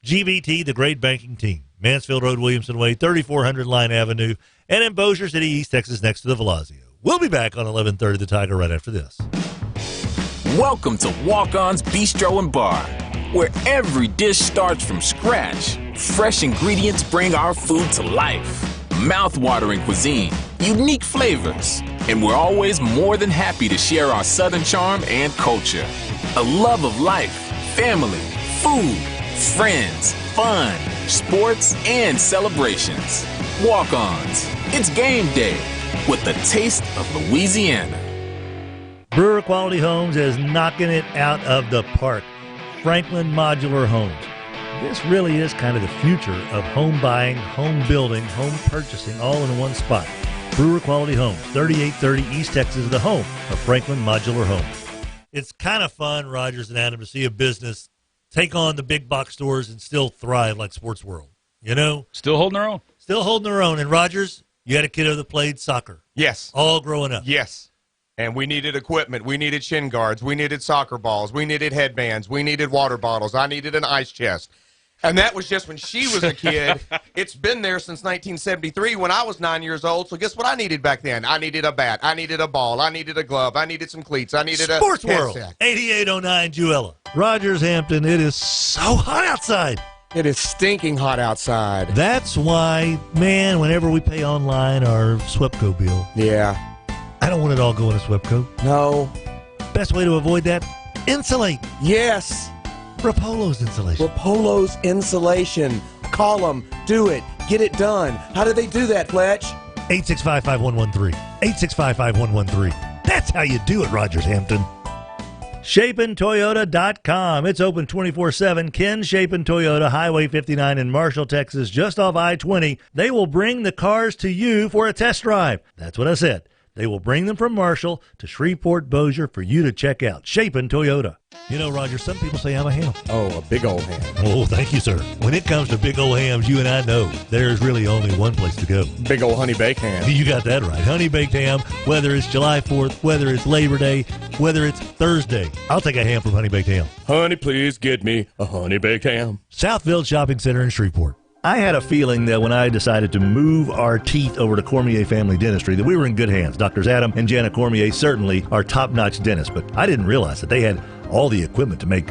GBT, the great banking team. Mansfield Road, Williamson Way, 3400 Line Avenue, and in Bossier City, East Texas, next to the Velazio. We'll be back on 1130 The Tiger right after this. Welcome to Walk-On's Bistro and Bar, where every dish starts from scratch. Fresh ingredients bring our food to life. Mouth-watering cuisine, unique flavors, and we're always more than happy to share our Southern charm and culture. A love of life, family, food, friends, fun, sports, and celebrations. Walk-Ons. It's game day with the taste of Louisiana. Brewer Quality Homes is knocking it out of the park. Franklin Modular Homes. This really is kind of the future of home buying, home building, home purchasing, all in one spot. Brewer Quality Homes, 3830 East Texas, the home of Franklin Modular Homes. It's kind of fun, Rogers and Adam, to see a business take on the big box stores and still thrive like Sports World. You know? Still holding their own. Still holding their own. And Rogers, you had a kiddo that played soccer. Yes. All growing up. Yes. And we needed equipment. We needed shin guards. We needed soccer balls. We needed headbands. We needed water bottles. I needed an ice chest. And that was just when she was a kid. It's been there since 1973 when I was 9 years old. So guess what I needed back then? I needed a bat. I needed a ball. I needed a glove. I needed some cleats. I needed Sports a World, headset. 8809 Juella. Rogers, Hampton, it is so hot outside. It is stinking hot outside. That's why, man, whenever we pay online our SWEPCO bill. Yeah. I don't want it all going to SWEPCO. No. Best way to avoid that, insulate. Yes. Rapolo's insulation. Rapolo's insulation. Call them. Do it. Get it done. How do they do that, Fletch? 865-5113. 865-5113. That's how you do it, Rogers Hampton. ShapenToyota.com. It's open 24/7. Ken Shapen Toyota, Highway 59 in Marshall, Texas, just off I-20. They will bring the cars to you for a test drive. That's what I said. They will bring them from Marshall to Shreveport, Bossier for you to check out. Shapen Toyota. You know, Roger, some people say I'm a ham. Oh, a big old ham. Oh, thank you, sir. When it comes to big old hams, you and I know there's really only one place to go. Big old honey baked ham. You got that right. Honey baked ham, whether it's July 4th, whether it's Labor Day, whether it's Thursday. I'll take a ham from Honey Baked Ham. Honey, please get me a honey baked ham. Southfield Shopping Center in Shreveport. I had a feeling that when I decided to move our teeth over to Cormier Family Dentistry that we were in good hands. Doctors Adam and Jana Cormier certainly are top-notch dentists, but I didn't realize that they had all the equipment to make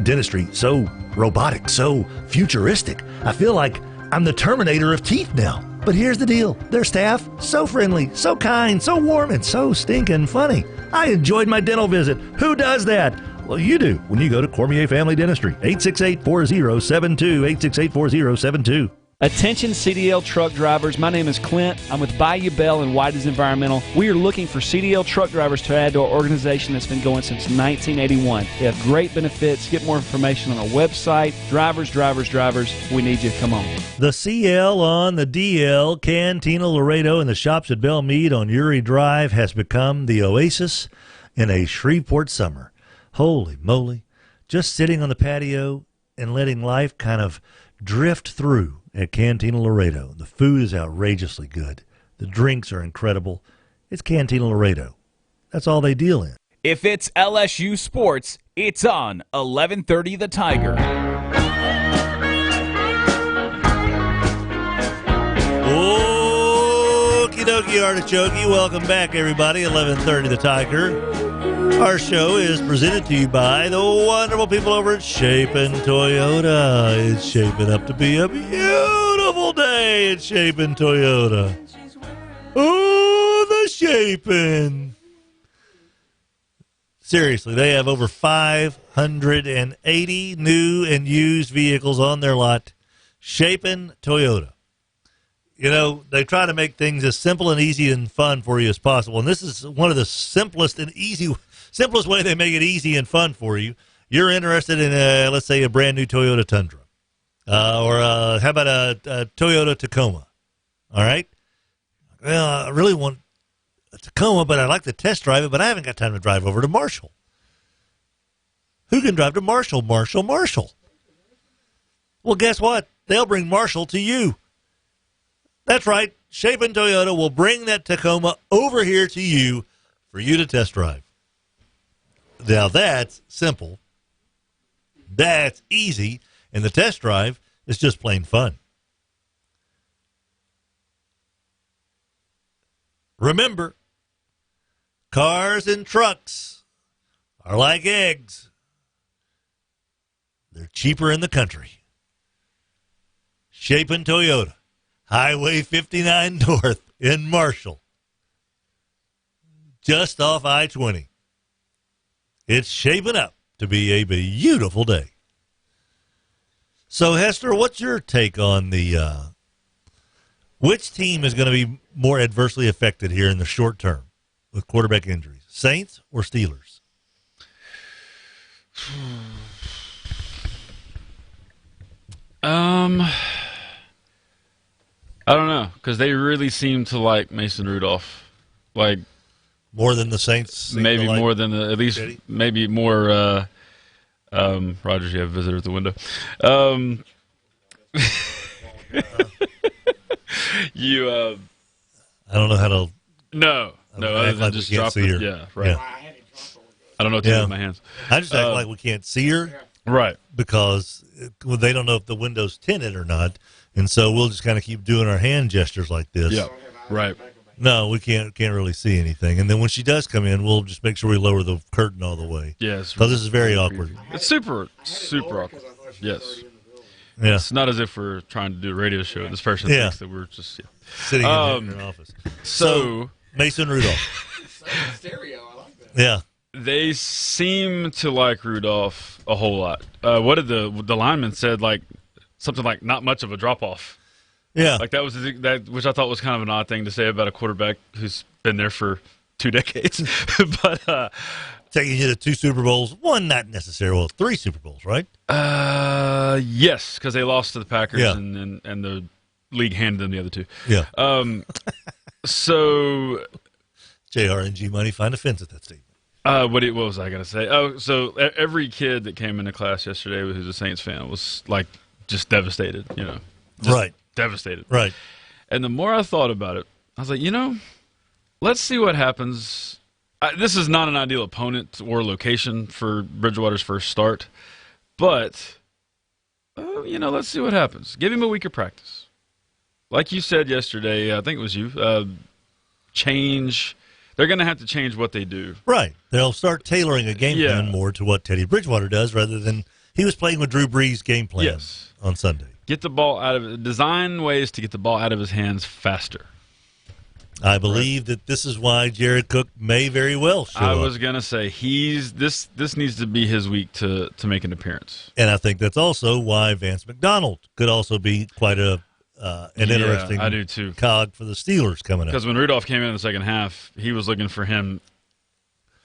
dentistry so robotic, so futuristic. I feel like I'm the Terminator of teeth now. But here's the deal. Their staff, so friendly, so kind, so warm, and so stinking funny. I enjoyed my dental visit. Who does that? Well, you do when you go to Cormier Family Dentistry. 868-4072, 868-4072. Attention CDL truck drivers, my name is Clint. I'm with Bayou Bell and White's Environmental. We are looking for CDL truck drivers to add to our organization that's been going since 1981. They have great benefits. Get more information on our website. Drivers, we need you. Come on. The CL on the DL, Cantina Laredo, and the shops at Belle Meade on Uri Drive has become the oasis in a Shreveport summer. Holy moly, just sitting on the patio and letting life kind of drift through at Cantina Laredo. The food is outrageously good. The drinks are incredible. It's Cantina Laredo. That's all they deal in. If it's LSU sports, it's on 1130 The Tiger. Okie dokie artichoke. Welcome back, everybody. 1130 The Tiger. Our show is presented to you by the wonderful people over at Shapen Toyota. It's shaping up to be a beautiful day at Shapen Toyota. Oh, the Shapen. Seriously, they have over 580 new and used vehicles on their lot. Shapen Toyota. they try to make things as simple and easy and fun for you as possible. And this is one of the simplest way they make it easy and fun for you. You're interested in, let's say, a brand new Toyota Tundra. Or how about a Toyota Tacoma? All right? Well, I really want a Tacoma, but I'd like to test drive it, but I haven't got time to drive over to Marshall. Who can drive to Marshall? Marshall. Well, guess what? They'll bring Marshall to you. That's right. Chapin Toyota will bring that Tacoma over here to you for you to test drive. Now, that's simple. That's easy. And the test drive is just plain fun. Remember, cars and trucks are like eggs. They're cheaper in the country. Chapin Toyota, Highway 59 North in Marshall, just off I-20. It's shaping up to be a beautiful day. So, Hester, what's your take on which team is going to be more adversely affected here in the short term with quarterback injuries, Saints or Steelers? I don't know, because they really seem to like Mason Rudolph, like more than the Saints. Maybe like more than at least Teddy? Maybe more. Rogers, you have a visitor at the window. I don't know how to. No. Other than like just we can't drop see it. her. Yeah, right. Yeah. I don't know what to do with my hands. I just act like we can't see her. Right. Because they don't know if the window's tinted or not. And so we'll just kind of keep doing our hand gestures like this. Yeah, right. No, we can't really see anything. And then when she does come in, we'll just make sure we lower the curtain all the way. Yes. Because this is very awkward. It's super awkward. Yes. Yeah. It's not as if we're trying to do a radio show. This person thinks that we're just sitting in an office. So Mason Rudolph. Stereo, I like that. Yeah. They seem to like Rudolph a whole lot. What did the lineman said? Like something like not much of a drop off. Yeah, like that was which I thought was kind of an odd thing to say about a quarterback who's been there for 2 decades. But taking you to 2 Super Bowls, one not necessarily, 3 Super Bowls, right? Yes, because they lost to the Packers Yeah. and the league handed them the other 2. Yeah. So JRNG money find offense at that statement. What was I going to say? Oh, so every kid that came into class yesterday who's a Saints fan was like just devastated, Just right. Devastated. Right. And the more I thought about it, I was like, let's see what happens. This is not an ideal opponent or location for Bridgewater's first start, but, let's see what happens. Give him a week of practice. Like you said yesterday, I think it was you, they're going to have to change what they do. Right. They'll start tailoring a game plan more to what Teddy Bridgewater does rather than he was playing with Drew Brees' game plan on Sunday. Get the ball out of design ways to get the ball out of his hands faster. I believe that this is why Jared Cook may very well show I was going to say this needs to be his week to make an appearance. And I think that's also why Vance McDonald could also be quite an interesting I do too. cog for the Steelers coming up. Because when Rudolph came in the second half, he was looking for him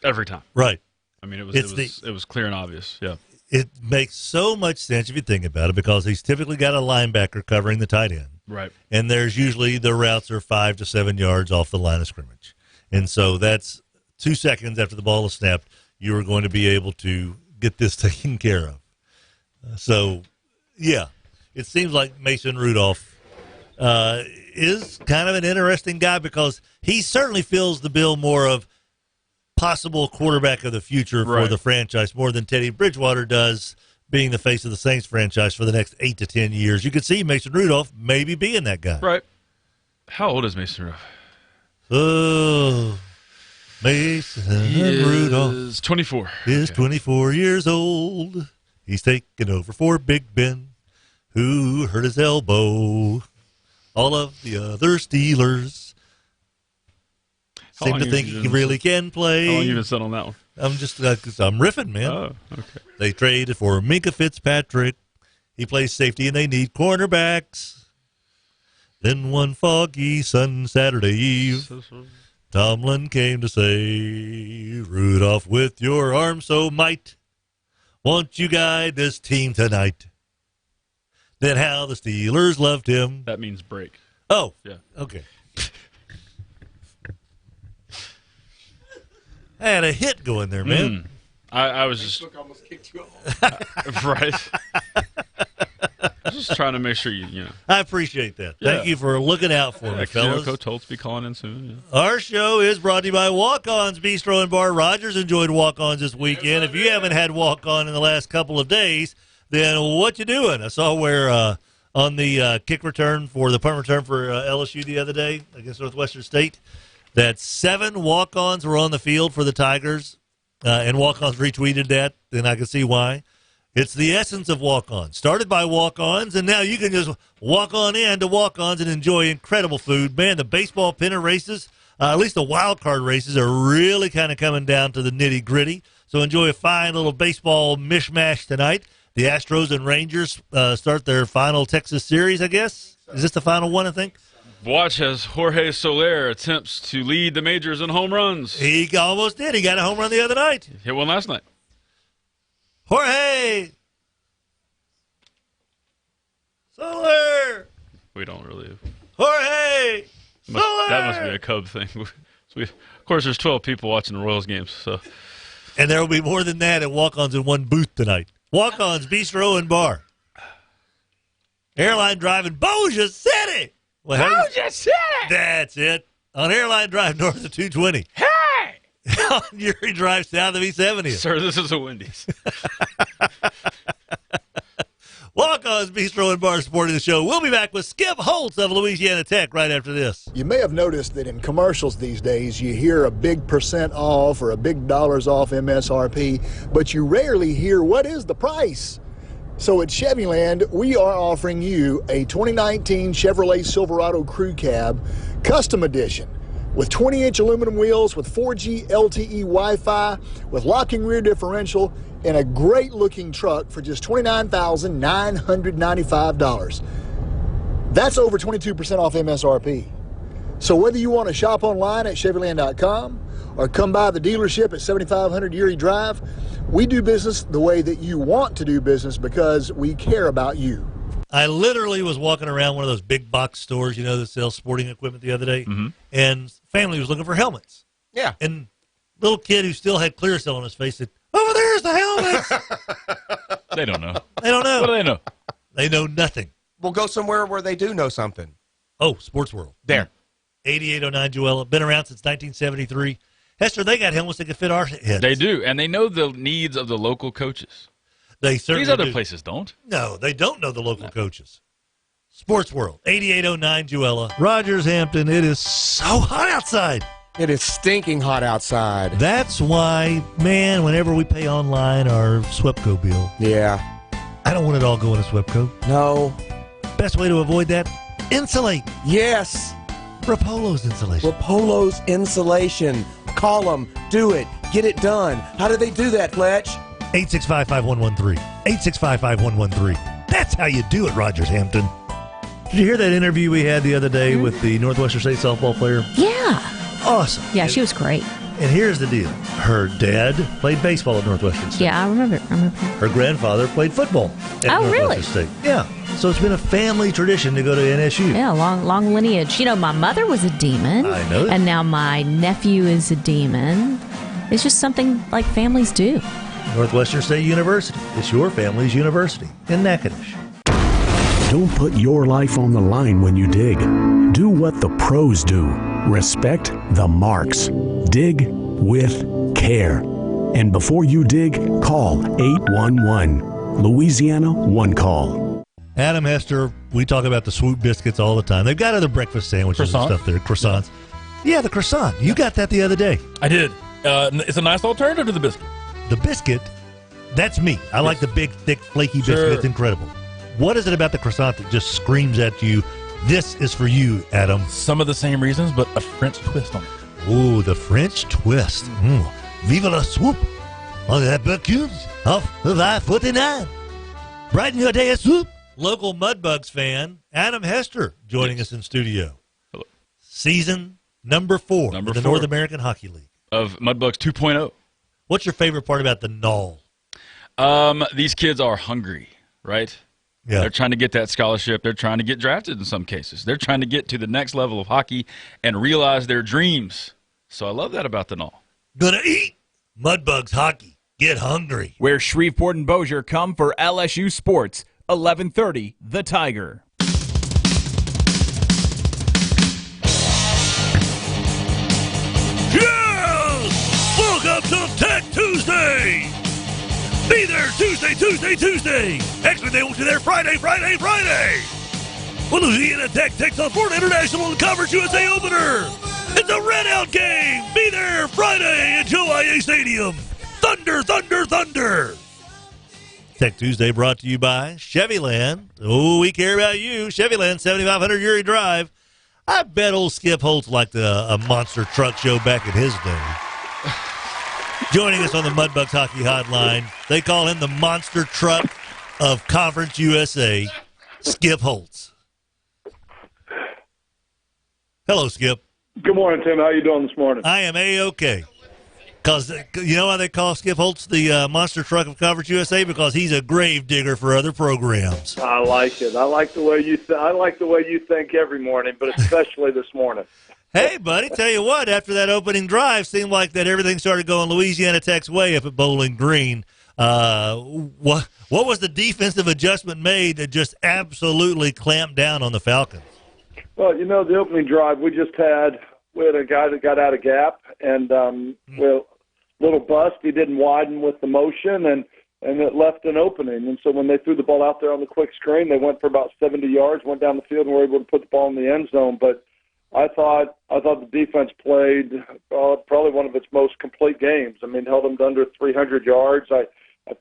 every time. Right. I mean, it was clear and obvious. Yeah. It makes so much sense if you think about it because he's typically got a linebacker covering the tight end. Right. And there's usually the routes are 5 to 7 yards off the line of scrimmage. And so that's 2 seconds after the ball is snapped, you are going to be able to get this taken care of. So, yeah, it seems like Mason Rudolph is kind of an interesting guy because he certainly fills the bill more of possible quarterback of the future for the franchise more than Teddy Bridgewater does being the face of the Saints franchise for the next 8 to 10 years. You could see Mason Rudolph maybe being that guy. Right. How old is Mason Rudolph? Oh, Mason Rudolph is 24. Is 24 years old. He's taking over for Big Ben, who hurt his elbow. All of the other Steelers seem to think he really can play. How long you been sitting on that one? I'm riffing, man. Oh, okay. They traded for Minka Fitzpatrick. He plays safety, and they need cornerbacks. Then one foggy Saturday eve, Tomlin came to say, Rudolph, with your arm so might, won't you guide this team tonight? Then how the Steelers loved him. That means break. Oh, yeah. Okay. I had a hit going there, man. I was just almost kicked you off. right. I was just trying to make sure you know. I appreciate that. Thank you for looking out for me, fellas. Coach Holtz be calling in soon. Our show is brought to you by Walk-Ons Bistro and Bar. Rogers enjoyed Walk-Ons this weekend. If you haven't had Walk-On in the last couple of days, then what you doing? I saw where on the kick return for the punt return for LSU the other day against Northwestern State, that 7 walk-ons were on the field for the Tigers, and walk-ons retweeted that, then I can see why. It's the essence of walk-ons. Started by walk-ons, and now you can just walk on in to walk-ons and enjoy incredible food. Man, the baseball pennant races, at least the wild card races, are really kind of coming down to the nitty-gritty. So enjoy a fine little baseball mishmash tonight. The Astros and Rangers start their final Texas series, I guess. Is this the final one, I think? Watch as Jorge Soler attempts to lead the majors in home runs. He almost did. He got a home run the other night. Hit one last night. Jorge Soler. We don't really. Jorge Soler. That must be a Cub thing. Of course, there's 12 people watching the Royals games. So, and there will be more than that at Walk-Ons in one booth tonight. Walk-Ons Bistro and Bar. Airline Drive in Bossier City. Bossier City. That's it. On Airline Drive north of 220. Hey! On Uri Drive south of E70. Sir, this is a Wendy's. Walk-Ons Bistro and Bar supporting the show. We'll be back with Skip Holtz of Louisiana Tech right after this. You may have noticed that in commercials these days, you hear a big percent off or a big dollars off MSRP, but you rarely hear what is the price. So at Chevyland, we are offering you a 2019 Chevrolet Silverado Crew Cab Custom Edition with 20-inch aluminum wheels with 4G LTE Wi-Fi with locking rear differential in a great-looking truck for just $29,995. That's over 22% off MSRP. So whether you want to shop online at Chevyland.com or come by the dealership at 7500 Uri Drive, we do business the way that you want to do business because we care about you. I literally was walking around one of those big box stores, you know, that sells sporting equipment the other day, and family was looking for helmets. Yeah. And little kid who still had Clearasil on his face said, "Over there's the helmets." They don't know. They don't know. What do they know? They know nothing. We'll go somewhere where they do know something. Oh, Sports World. There. 8809 Joella. Been around since 1973. Hester, they got helmets that can fit our heads. They do, and they know the needs of the local coaches. They certainly These other do. places don't. No, they don't know the local coaches. Sports World, 8809 Joella. Rogers, Hampton, it is so hot outside. It is stinking hot outside. That's why, man, whenever we pay online our SWEPCO bill, yeah, I don't want it all going to SWEPCO. No. Best way to avoid that, insulate. Yes. Rapolo's insulation. Rapolo's insulation. Call them. Do it. Get it done. How do they do that, Fletch? 865-5113. 865-5113. That's how you do it, Rogers Hampton. Did you hear that interview we had the other day with the Northwestern State softball player? Yeah. Awesome. Yeah, she was great. And here's the deal. Her dad played baseball at Northwestern State. Yeah, I remember. Her grandfather played football at Northwestern really? State. Yeah. So it's been a family tradition to go to NSU. Yeah, long lineage. You know, my mother was a demon. I know that. And now my nephew is a demon. It's just something like families do. Northwestern State University. It's your family's university in Natchitoches. Don't put your life on the line when you dig. Do what the pros do. Respect the marks. Dig with care. And before you dig, call 811. Louisiana One Call. Adam, Hester, we talk about the Swoop biscuits all the time. They've got other breakfast sandwiches Croissant? and stuff there. Croissants. Yeah, the croissant. You got that the other day. I did. It's a nice alternative to the biscuit. The biscuit, that's me. I like the big, thick, flaky biscuit. It's incredible. What is it about the croissant that just screams at you, this is for you, Adam? Some of the same reasons, but a French twist on it. Ooh, the French twist. Vive la Swoop on the Bercules of the 549. Brighten your day at Swoop local Mudbugs fan, Adam Hester, joining us in studio. Hello. Season number 4 of the North American Hockey League. Of Mudbugs 2.0. What's your favorite part about the Knoll? These kids are hungry, right? Yeah. They're trying to get that scholarship. They're trying to get drafted in some cases. They're trying to get to the next level of hockey and realize their dreams. So I love that about the Knoll. Gonna eat Mudbugs hockey. Get hungry. Where Shreveport and Bossier come for LSU sports. 11:30, The Tiger. Yes! Welcome to Tech Tuesday! Be there Tuesday! Actually, they won't be there Friday! Well, Louisiana Tech takes on Florida International in the Conference USA opener. It's a red-out game. Be there Friday at Joe IA Stadium. Thunder! Tech Tuesday brought to you by Chevyland. Oh, we care about you. Chevyland, 7500 Uri Drive. I bet old Skip Holtz liked a monster truck show back in his day. Joining us on the Mudbugs Hockey Hotline, they call him the monster truck of Conference USA, Skip Holtz. Hello, Skip. Good morning, Tim. How you doing this morning? I am A-OK. Because you know why they call Skip Holtz the monster truck of Conference USA? Because he's a grave digger for other programs. I like it. I like the way you think every morning, but especially this morning. Hey, buddy, tell you what, after that opening drive, seemed like that everything started going Louisiana Tech's way up at Bowling Green. What was the defensive adjustment made that just absolutely clamped down on the Falcons? Well, you know, the opening drive, we had a guy that got out of gap, and little bust. He didn't widen with the motion, and it left an opening. And so when they threw the ball out there on the quick screen, they went for about 70 yards, went down the field, and were able to put the ball in the end zone. But I thought the defense played probably one of its most complete games. I mean, held them to under 300 yards. I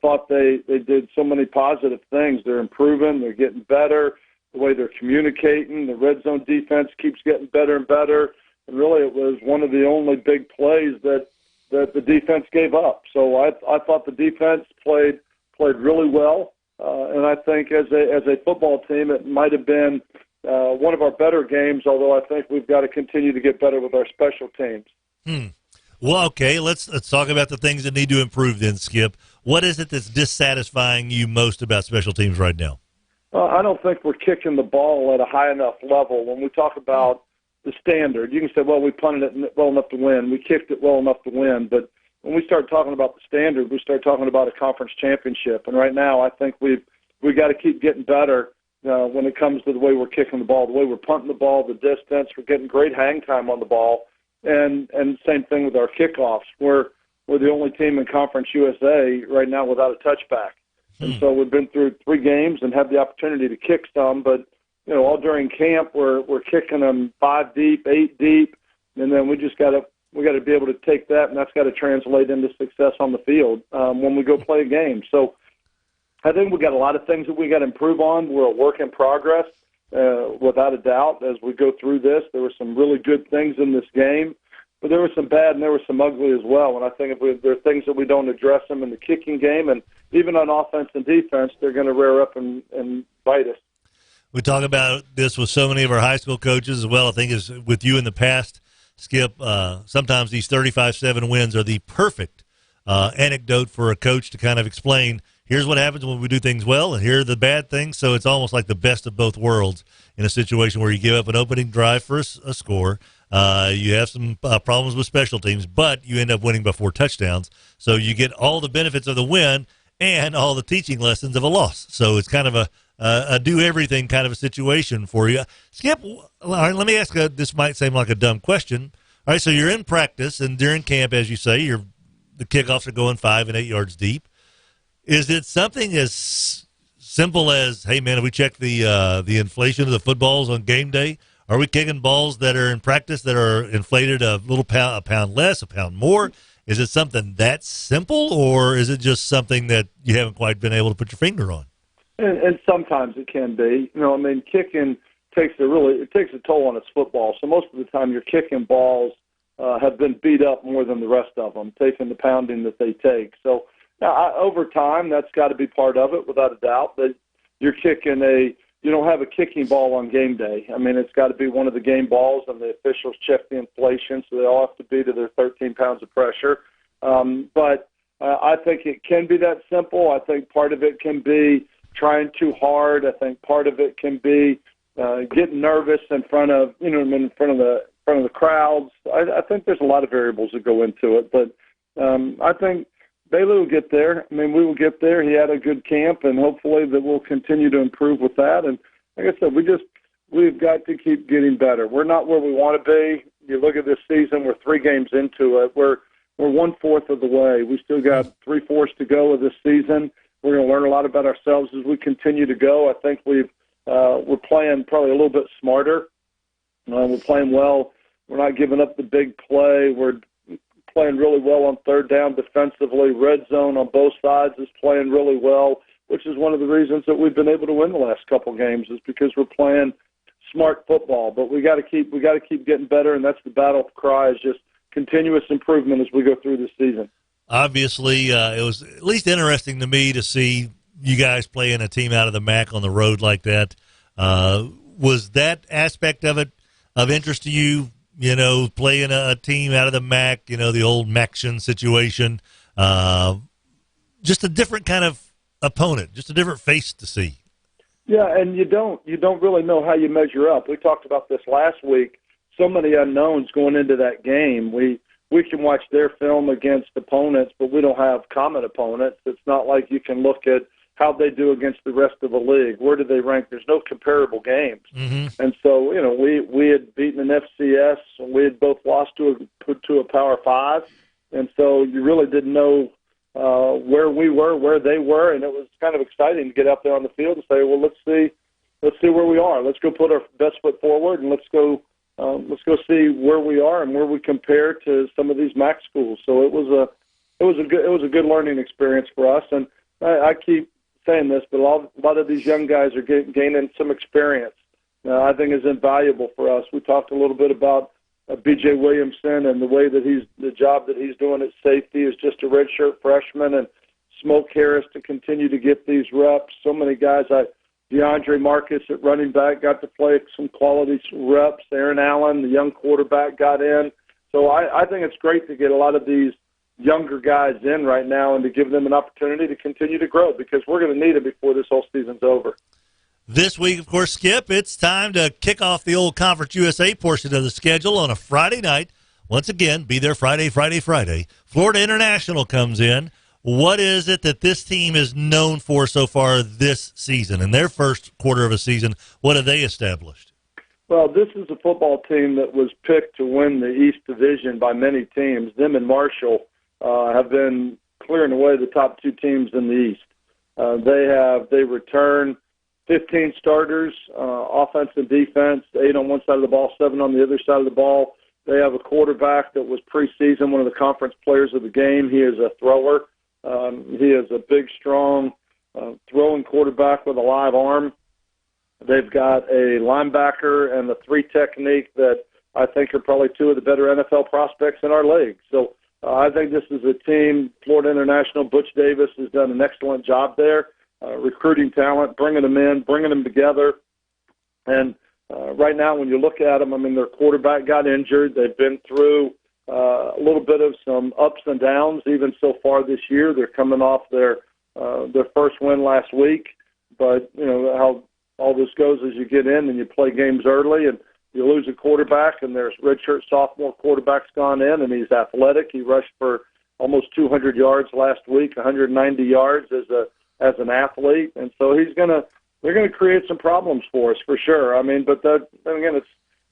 thought they did so many positive things. They're improving. They're getting better. The way they're communicating, the red zone defense keeps getting better and better. And really, it was one of the only big plays that the defense gave up. So I thought the defense played really well, and I think as a football team, it might have been one of our better games. Although I think we've got to continue to get better with our special teams. Well, okay, let's talk about the things that need to improve. Then, Skip, what is it that's dissatisfying you most about special teams right now? I don't think we're kicking the ball at a high enough level. When we talk about the standard, you can say, well, we punted it well enough to win. We kicked it well enough to win. But when we start talking about the standard, we start talking about a conference championship. And right now, I think we've got to keep getting better when it comes to the way we're kicking the ball, the way we're punting the ball, the distance. We're getting great hang time on the ball. And same thing with our kickoffs. We're the only team in Conference USA right now without a touchback. And so we've been through 3 games and have the opportunity to kick some, but all during camp we're kicking them 5 deep, 8 deep, and then we got to be able to take that, and that's got to translate into success on the field when we go play a game. So I think we got a lot of things that we got to improve on. We're a work in progress, without a doubt. As we go through this, there were some really good things in this game, but there was some bad and there was some ugly as well. And I think if there are things that we don't address them in the kicking game, and even on offense and defense, they're going to rear up and bite us. We talk about this with so many of our high school coaches as well. I think is with you in the past, Skip. Sometimes these 35-7 wins are the perfect anecdote for a coach to kind of explain, here's what happens when we do things well, and here are the bad things. So it's almost like the best of both worlds in a situation where you give up an opening drive for a score. You have some problems with special teams, but you end up winning by 4 touchdowns. So you get all the benefits of the win and all the teaching lessons of a loss. So it's kind of a do-everything kind of a situation for you. Skip, all right, let me ask this might seem like a dumb question. All right, so you're in practice, and during camp, as you say, the kickoffs are going 5 and 8 yards deep. Is it something as simple as, hey, man, have we checked the inflation of the footballs on game day? Are we kicking balls that are in practice that are inflated a pound less, a pound more? Is it something that simple, or is it just something that you haven't quite been able to put your finger on? And sometimes it can be. Kicking takes a toll on its football. So most of the time, your kicking balls have been beat up more than the rest of them, taking the pounding that they take. So over time, that's got to be part of it, without a doubt. But you don't have a kicking ball on game day. I mean, it's got to be one of the game balls, and the officials check the inflation, so they all have to be to their 13 pounds of pressure. But I think it can be that simple. I think part of it can be trying too hard. I think part of it can be getting nervous in front of the crowds. I think there's a lot of variables that go into it, but I think Bailey will get there. I mean, we will get there. He had a good camp, and hopefully that we'll continue to improve with that. And like I said, we've got to keep getting better. We're not where we want to be. You look at this season, we're 3 games into it. We're 1/4 of the way. We still got 3/4 to go of this season. We're going to learn a lot about ourselves as we continue to go. I think we're playing probably a little bit smarter. We're playing well. We're not giving up the big play. We're playing really well on third down defensively. Red zone on both sides is playing really well, which is one of the reasons that we've been able to win the last couple games, is because we're playing smart football. But we got to keep getting better, and that's the battle cry, is just continuous improvement as we go through this season. Obviously, it was at least interesting to me to see you guys playing a team out of the MAC on the road like that. Was that aspect of it of interest to you? You know, playing a team out of the MAC, the old MACtion situation, just a different kind of opponent, just a different face to see. Yeah, and you don't really know how you measure up. We talked about this last week. So many unknowns going into that game. We can watch their film against opponents, but we don't have common opponents. It's not like you can look at how they do against the rest of the league. Where do they rank? There's no comparable games. Mm-hmm. And so, we had beaten an FCS, and we had both lost to a Power 5. And so you really didn't know where we were, where they were, and it was kind of exciting to get out there on the field and say, well, let's see where we are. Let's go put our best foot forward, and let's go see where we are and where we compare to some of these MAC schools. So it was a good learning experience for us. And I keep saying this, but a lot of these young guys are gaining some experience. I think is invaluable for us. We talked a little bit about B.J. Williamson and the job that he's doing at safety as just a redshirt freshman, and Smoke Harris to continue to get these reps. So many guys. DeAndre Marcus at running back got to play some quality reps. Aaron Allen, the young quarterback, got in. So I think it's great to get a lot of these younger guys in right now and to give them an opportunity to continue to grow, because we're going to need it before this whole season's over. This week, of course, Skip, it's time to kick off the old Conference USA portion of the schedule on a Friday night. Once again, be there Friday. Florida International comes in. What is it that this team is known for so far this season? In their first quarter of a season, what have they established? Well, this is a football team that was picked to win the East Division by many teams. Them and Marshall have been clearing away the top 2 teams in the East. They return 15 starters, offense and defense, 8 on one side of the ball, 7 on the other side of the ball. They have a quarterback that was preseason one of the conference players of the game. He is a thrower. He is a big, strong, throwing quarterback with a live arm. They've got a linebacker and the 3 technique that I think are probably 2 of the better NFL prospects in our league. So I think this is a team, Florida International, Butch Davis has done an excellent job there, recruiting talent, bringing them in, bringing them together. And right now when you look at them, I mean, their quarterback got injured. They've been through a little bit of some ups and downs even so far this year. They're coming off their first win last week. But, how all this goes is you get in and you play games early and you lose a quarterback, and there's redshirt sophomore quarterback's gone in, and he's athletic. He rushed for almost 200 yards last week, 190 yards as an athlete. And so they're going to create some problems for us for sure. I mean, but then again,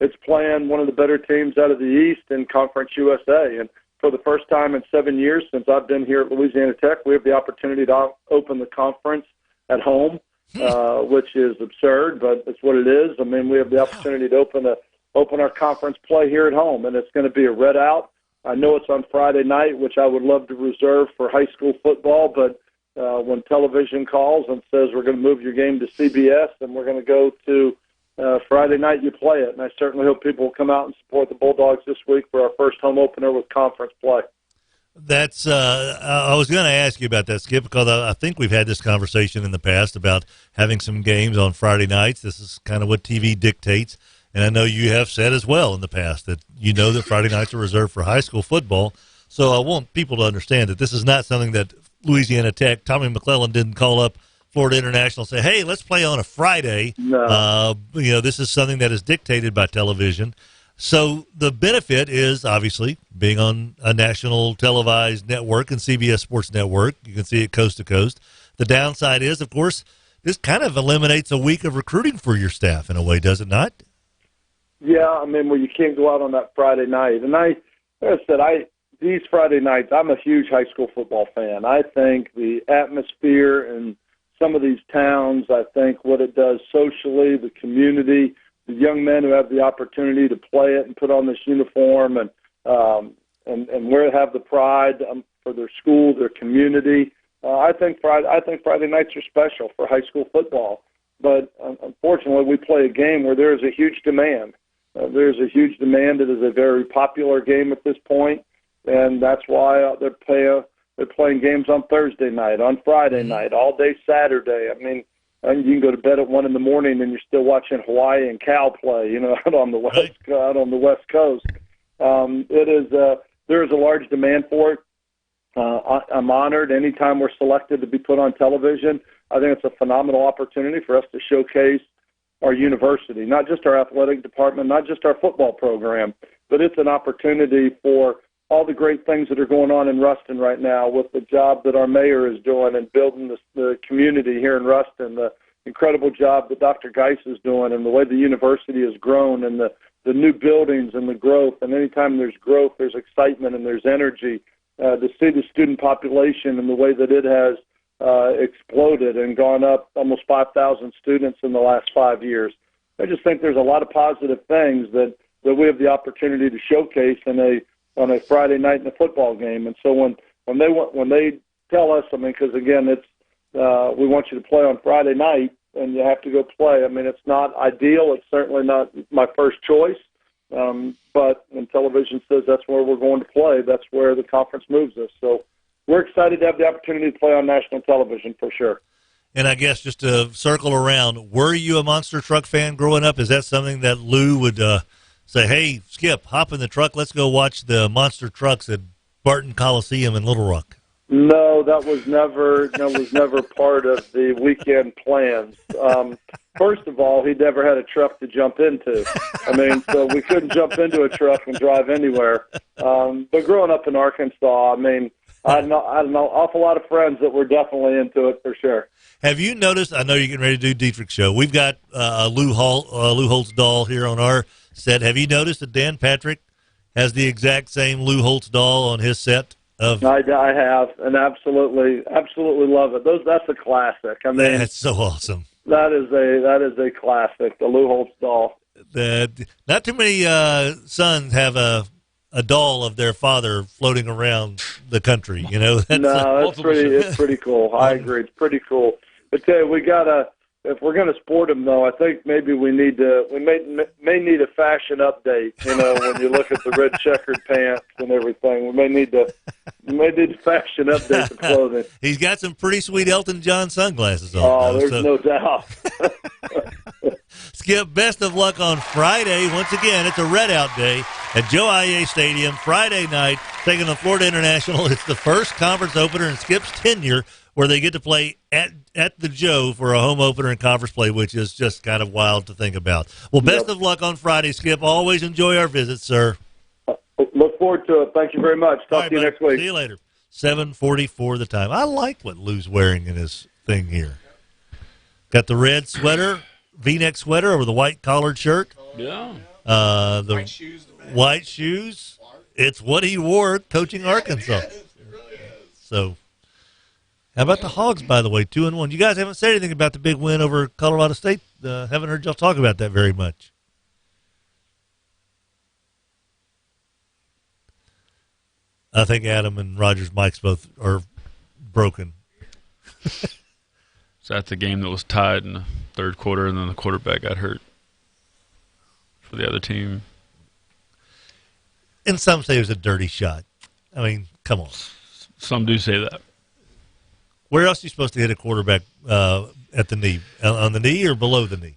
it's playing one of the better teams out of the East in Conference USA. And for the first time in 7 years since I've been here at Louisiana Tech, we have the opportunity to open the conference at home, which is absurd, but it's what it is. I mean, we have the opportunity to open our conference play here at home, and it's going to be a red out. I know it's on Friday night, which I would love to reserve for high school football, but when television calls and says we're going to move your game to CBS and we're going to go to Friday night, you play it. And I certainly hope people will come out and support the Bulldogs this week for our first home opener with conference play. That's I was going to ask you about that, Skip, because I think we've had this conversation in the past about having some games on Friday nights. This is kind of what TV dictates, and I know you have said as well in the past that you know that Friday nights are reserved for high school football. So I want people to understand that this is not something that Louisiana Tech, Tommy McClellan didn't call up Florida International and say, hey, let's play on a Friday. No. This is something that is dictated by television. So the benefit is obviously being on a national televised network and CBS Sports Network. You can see it coast to coast. The downside is, of course, this kind of eliminates a week of recruiting for your staff in a way, does it not? Yeah, I mean, well, you can't go out on that Friday night. And like I said, these Friday nights, I'm a huge high school football fan. I think the atmosphere in some of these towns, I think what it does socially, the community, the young men who have the opportunity to play it and put on this uniform and have the pride for their school, their community. I think Friday nights are special for high school football. But unfortunately, we play a game where there is a huge demand. There's a huge demand. It is a very popular game at this point, and that's why they're playing games on Thursday night, on Friday night, all day Saturday. I mean, and you can go to bed at 1 in the morning and you're still watching Hawaii and Cal play, out on the West Coast. There is a large demand for it. I'm honored anytime we're selected to be put on television. I think it's a phenomenal opportunity for us to showcase our university, not just our athletic department, not just our football program, but it's an opportunity for all the great things that are going on in Ruston right now with the job that our mayor is doing and building the community here in Ruston, the incredible job that Dr. Geis is doing and the way the university has grown and the new buildings and the growth. And anytime there's growth, there's excitement and there's energy. To see the student population and the way that it has exploded and gone up almost 5,000 students in the last 5 years. I just think there's a lot of positive things that we have the opportunity to showcase on a Friday night in a football game. And so when they tell us, I mean, because again, it's we want you to play on Friday night and you have to go play. I mean, it's not ideal. It's certainly not my first choice. But when television says that's where we're going to play, that's where the conference moves us. So we're excited to have the opportunity to play on national television for sure. And I guess just to circle around, were you a monster truck fan growing up? Is that something that Lou would say, hey, Skip, hop in the truck, let's go watch the monster trucks at Barton Coliseum in Little Rock? No, that was never part of the weekend plans. First of all, he never had a truck to jump into. I mean, so we couldn't jump into a truck and drive anywhere. But growing up in Arkansas, I mean, I had an awful lot of friends that were definitely into it for sure. Have you noticed? I know you're getting ready to do Dietrich's show. We've got Lou Holtz doll here on our set. Have you noticed that Dan Patrick has the exact same Lou Holtz doll on his set? I have, and absolutely love it. That's a classic. I mean, that's so awesome. That is a classic. The Lou Holtz doll. Not too many sons have a doll of their father floating around the country. It's pretty cool. I agree. It's pretty cool. But tell you, if we're going to sport them, though, I think maybe we may need a fashion update. When you look at the red checkered pants and everything, we may need to fashion update the clothing. He's got some pretty sweet Elton John sunglasses on. Oh, there's no doubt. Skip, best of luck on Friday. Once again, it's a red-out day at Joe IEA Stadium, Friday night, taking on Florida International. It's the first conference opener in Skip's tenure where they get to play at the Joe for a home opener in conference play, which is just kind of wild to think about. Well, best of luck on Friday, Skip. Always enjoy our visits, sir. Look forward to it. Thank you very much. Talk to you next week. See you later. 7:44 the time. I like what Lou's wearing in his thing here. Got the red sweater, V-neck sweater over the white collared shirt. Yeah. The white shoes. It's what he wore coaching Arkansas. So, how about the Hogs, by the way, 2-1? You guys haven't said anything about the big win over Colorado State. Haven't heard y'all talk about that very much. I think Adam and Roger's mics both are broken. So that's a game that was tied in the third quarter, and then the quarterback got hurt for the other team. And some say it was a dirty shot. I mean, Come on. Some do say that. Where else are you supposed to hit a quarterback at the knee? On the knee or below the knee?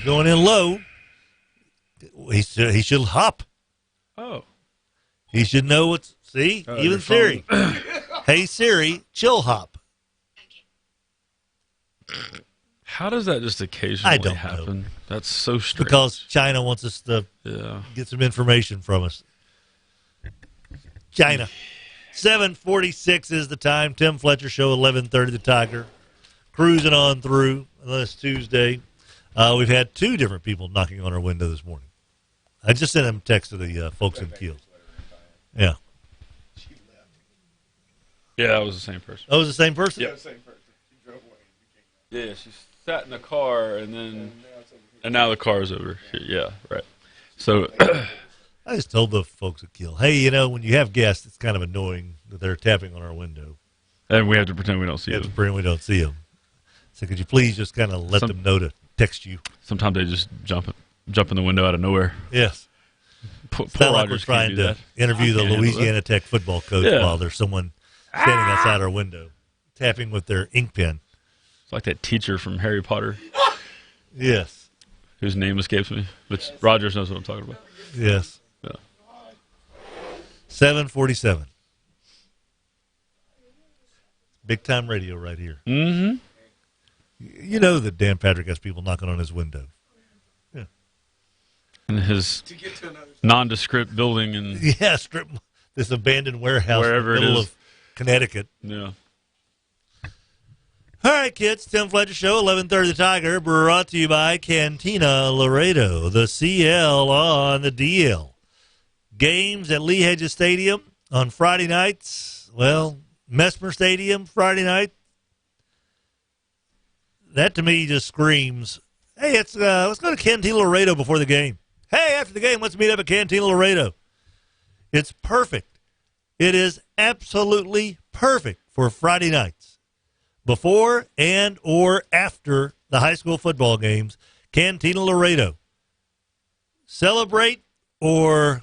Going in low, he should hop. Oh. He should know what's, see? Even Siri. Hey, Siri, chill hop. How does that just occasionally I don't happen? know. That's so strange. Because China wants us to get some information from us. China. 7:46 is the time. Tim Fletcher Show, 11:30 The Tiger. Cruising on through this Tuesday. We've had 2 different people knocking on our window this morning. I just sent them a text to the folks in Kiel. Yeah. Yeah, that was the same person. Oh, it was the same person? Yeah, same person. She drove away. Yeah, she sat in the car, and now the car is over here. Yeah, right. So I just told the folks at Kiel, hey, when you have guests, it's kind of annoying that they're tapping on our window. And we have to pretend we don't see them. We have to pretend we don't see them. So could you please just kind of let them know to text you? Sometimes they just jump in the window out of nowhere. Yes. Poor Sound like Rogers we're trying to that. interview the I can't Louisiana handle Tech football coach while there's someone standing outside our window tapping with their ink pen. It's like that teacher from Harry Potter. Yes. Whose name escapes me. But Rogers knows what I'm talking about. Yes. Yeah. 7:47. Big time radio right here. Mm-hmm. You know that Dan Patrick has people knocking on his window. Yeah. In his nondescript building in this abandoned warehouse wherever in the middle it is. of Connecticut. Yeah. All right, kids. Tim Fletcher Show, 11:30 The Tiger, brought to you by Cantina Laredo, the CL on the DL. Games at Lee Hedges Stadium on Friday nights. Well, Mesmer Stadium Friday night. That to me just screams, hey, let's go to Cantina Laredo before the game. Hey, after the game, let's meet up at Cantina Laredo. It's perfect. It is absolutely perfect for Friday nights. Before and or after the high school football games, Cantina Laredo. Celebrate or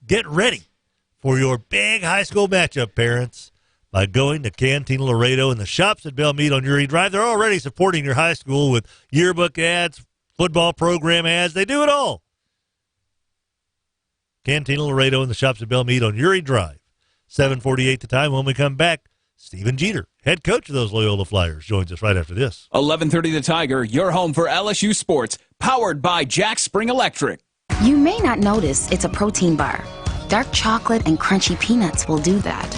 get ready for your big high school matchup, parents, by going to Cantina Laredo and the shops at Bell Mead on Uri Drive. They're already supporting your high school with yearbook ads, football program ads. They do it all. Cantina Laredo and the shops at Bell Mead on Uri Drive. 7:48 the time. When we come back, Stephen Jeter, head coach of those Loyola Flyers, joins us right after this. 11:30 The Tiger, your home for LSU sports, powered by Jack Spring Electric. You may not notice it's a protein bar. Dark chocolate and crunchy peanuts will do that.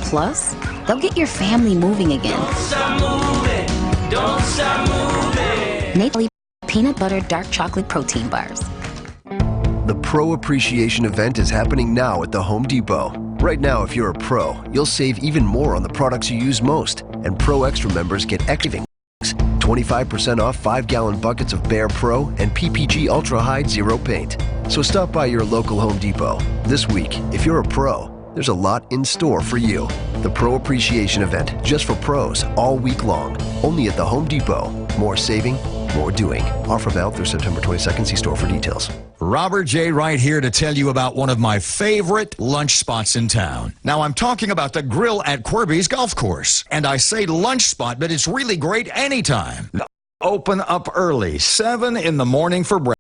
Plus, they'll get your family moving again. Don't stop moving. Don't stop moving. Nately peanut butter dark chocolate protein bars. The Pro Appreciation event is happening now at the Home Depot. Right now, if you're a pro, you'll save even more on the products you use most, and Pro Extra members get extra 25% off 5-gallon buckets of Bear Pro and PPG Ultra Hide Zero Paint. So stop by your local Home Depot. This week, if you're a pro, there's a lot in store for you. The Pro Appreciation event, just for pros, all week long. Only at the Home Depot. More saving, more doing. Offer valid through September 22nd. See store for details. Robert J. Wright here to tell you about one of my favorite lunch spots in town. Now, I'm talking about the grill at Quirby's Golf Course. And I say lunch spot, but it's really great anytime. Open up early, 7 in the morning for breakfast.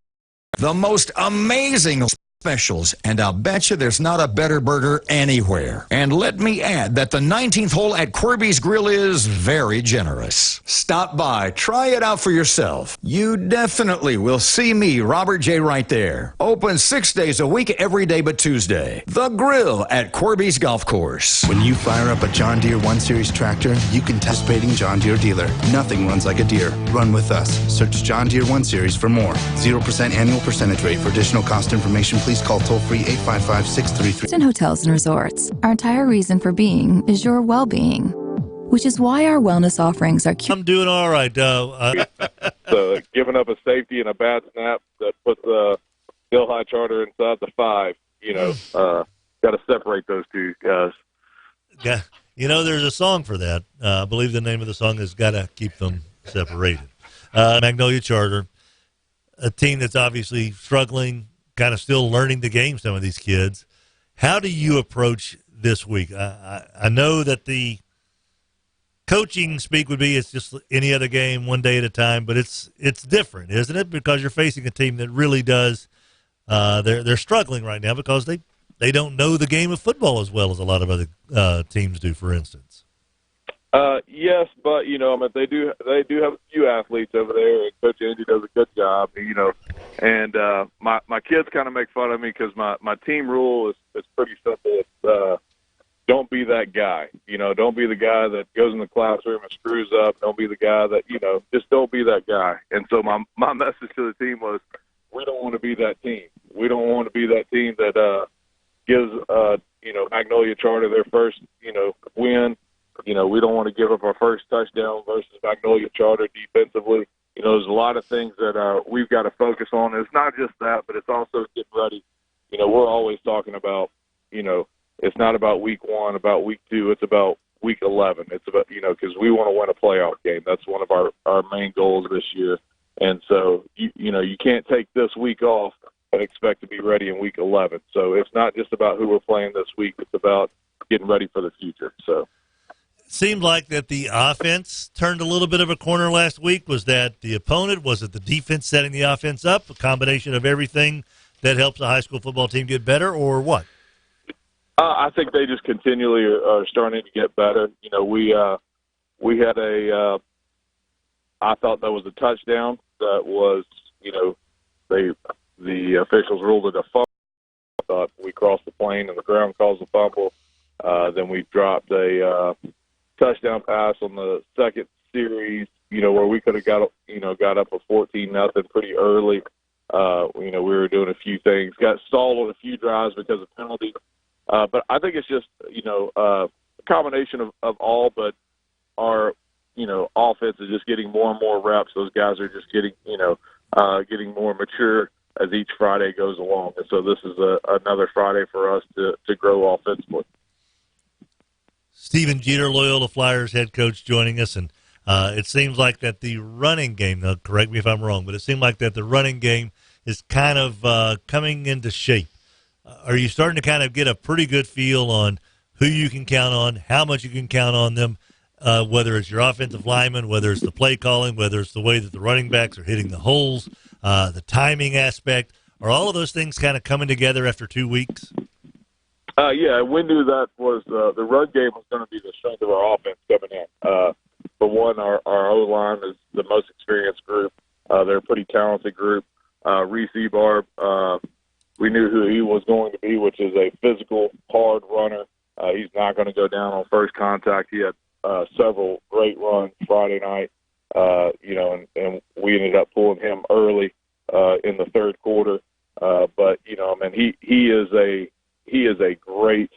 The most amazing specials, and I'll bet you there's not a better burger anywhere. And let me add that the 19th hole at Quirby's Grill is very generous. Stop by, try it out for yourself. You definitely will see me, Robert J. Wright there. Open 6 days a week, every day but Tuesday. The Grill at Quirby's Golf Course. When you fire up a John Deere 1 Series tractor, you can participating John Deere dealer. Nothing runs like a Deere. Run with us. Search John Deere 1 Series for more. 0% annual percentage rate. For additional cost information, please call toll-free 855-633. In hotels and resorts, our entire reason for being is your well-being, which is why our wellness offerings are I'm doing all right. So giving up a safety and a bad snap that puts Still High Charter inside the 5. Got to separate those two guys. Yeah, there's a song for that. I believe the name of the song is "Gotta Keep Them Separated." Magnolia Charter, a team that's obviously struggling, kind of still learning the game. Some of these kids How do you approach this week? I know that the coaching speak would be it's just any other game, one day at a time, but it's different, isn't it? Because you're facing a team that really does. They're struggling right now because they don't know the game of football as well as a lot of other teams do, for instance. Yes, but they do have a few athletes over there, and Coach Andy does a good job. And my kids kind of make fun of me because my team rule is pretty simple. It's don't be that guy. Don't be the guy that goes in the classroom and screws up. Don't be the guy that just don't be that guy. And so my message to the team was, we don't want to be that team. We don't want to be that team that gives Magnolia Charter their first win. We don't want to give up our first touchdown versus Magnolia Charter defensively. There's a lot of things that we've got to focus on. It's not just that, but it's also getting ready. We're always talking about, it's not about week 1, about week 2. It's about week 11. It's about, because we want to win a playoff game. That's one of our main goals this year. And so, you can't take this week off and expect to be ready in week 11. So it's not just about who we're playing this week. It's about getting ready for the future. So. Seemed like that the offense turned a little bit of a corner last week. Was that the opponent? Was it the defense setting the offense up? A combination of everything that helps a high school football team get better, or what? I think they just continually are starting to get better. We had I thought that was a touchdown that was, the officials ruled it a fumble. I thought we crossed the plane and the ground caused a fumble. Then we dropped a touchdown pass on the second series, where we could have got up a 14-0 pretty early. We were doing a few things, got stalled on a few drives because of penalties. But I think it's just, a combination of all, but our, offense is just getting more and more reps. Those guys are just getting, getting more mature as each Friday goes along. And so this is another Friday for us to grow offensively. Stephen Jeter, Loyola Flyers head coach, joining us, and it seems like that the running game, now correct me if I'm wrong, but it seemed like that the running game is kind of coming into shape. Are you starting to kind of get a pretty good feel on who you can count on, how much you can count on them, whether it's your offensive linemen, whether it's the play calling, whether it's the way that the running backs are hitting the holes, the timing aspect? Are all of those things kind of coming together after 2 weeks? Yeah, we knew that was the run game was going to be the strength of our offense coming in. For one, our O-line is the most experienced group. They're a pretty talented group. Reese Ebarb, we knew who he was going to be, which is a physical, hard runner. He's not going to go down on first contact. He had several great runs Friday night, and we ended up pulling him early in the third quarter. But he is a great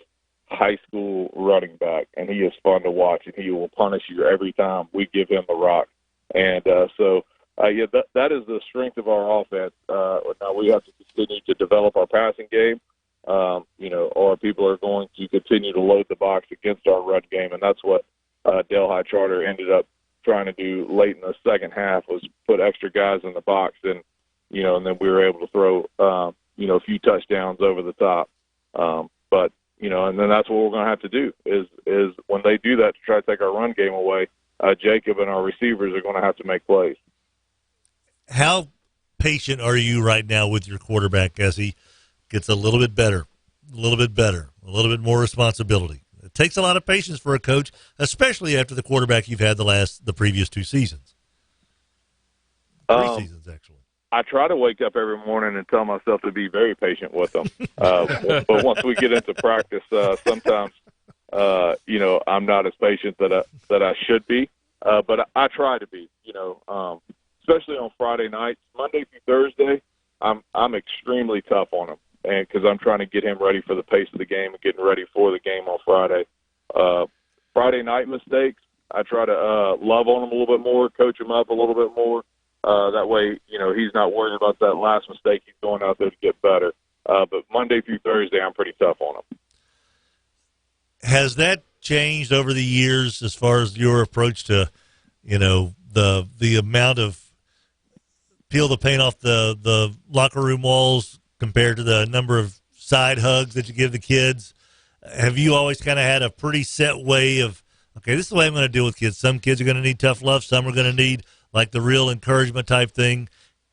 high school running back, and he is fun to watch, and he will punish you every time we give him the rock. And that is the strength of our offense. Now we have to continue to develop our passing game, or people are going to continue to load the box against our run game, and that's what Delhi Charter ended up trying to do late in the second half, was put extra guys in the box, and then we were able to throw a few touchdowns over the top. But and then that's what we're going to have to do is when they do that to try to take our run game away, Jacob and our receivers are going to have to make plays. How patient are you right now with your quarterback as he gets a little bit better, a little bit more responsibility? It takes a lot of patience for a coach, especially after the quarterback you've had the previous 2 seasons. 3 seasons, actually. I try to wake up every morning and tell myself to be very patient with them. But once we get into practice, sometimes, I'm not as patient that I should be. But I try to be, especially on Friday nights. Monday through Thursday, I'm extremely tough on him, and because I'm trying to get him ready for the pace of the game and getting ready for the game on Friday. Friday night mistakes, I try to love on him a little bit more, coach him up a little bit more. That way, he's not worried about that last mistake. He's going out there to get better. But Monday through Thursday, I'm pretty tough on him. Has that changed over the years as far as your approach to, the amount of peel the paint off the locker room walls compared to the number of side hugs that you give the kids? Have you always kind of had a pretty set way of, okay, this is the way I'm going to deal with kids? Some kids are going to need tough love. Some are going to need like the real encouragement type thing.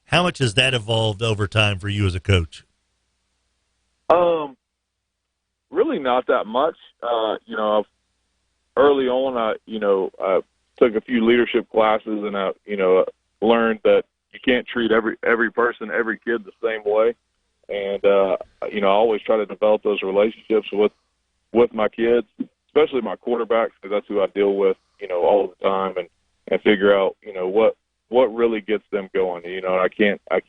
How much has that evolved over time for you as a coach? Really not that much. Early on, I took a few leadership classes, and I learned that you can't treat every person, every kid the same way. And I always try to develop those relationships with my kids, especially my quarterbacks, because that's who I deal with, all the time, and figure out, what really gets them going. And I can't, I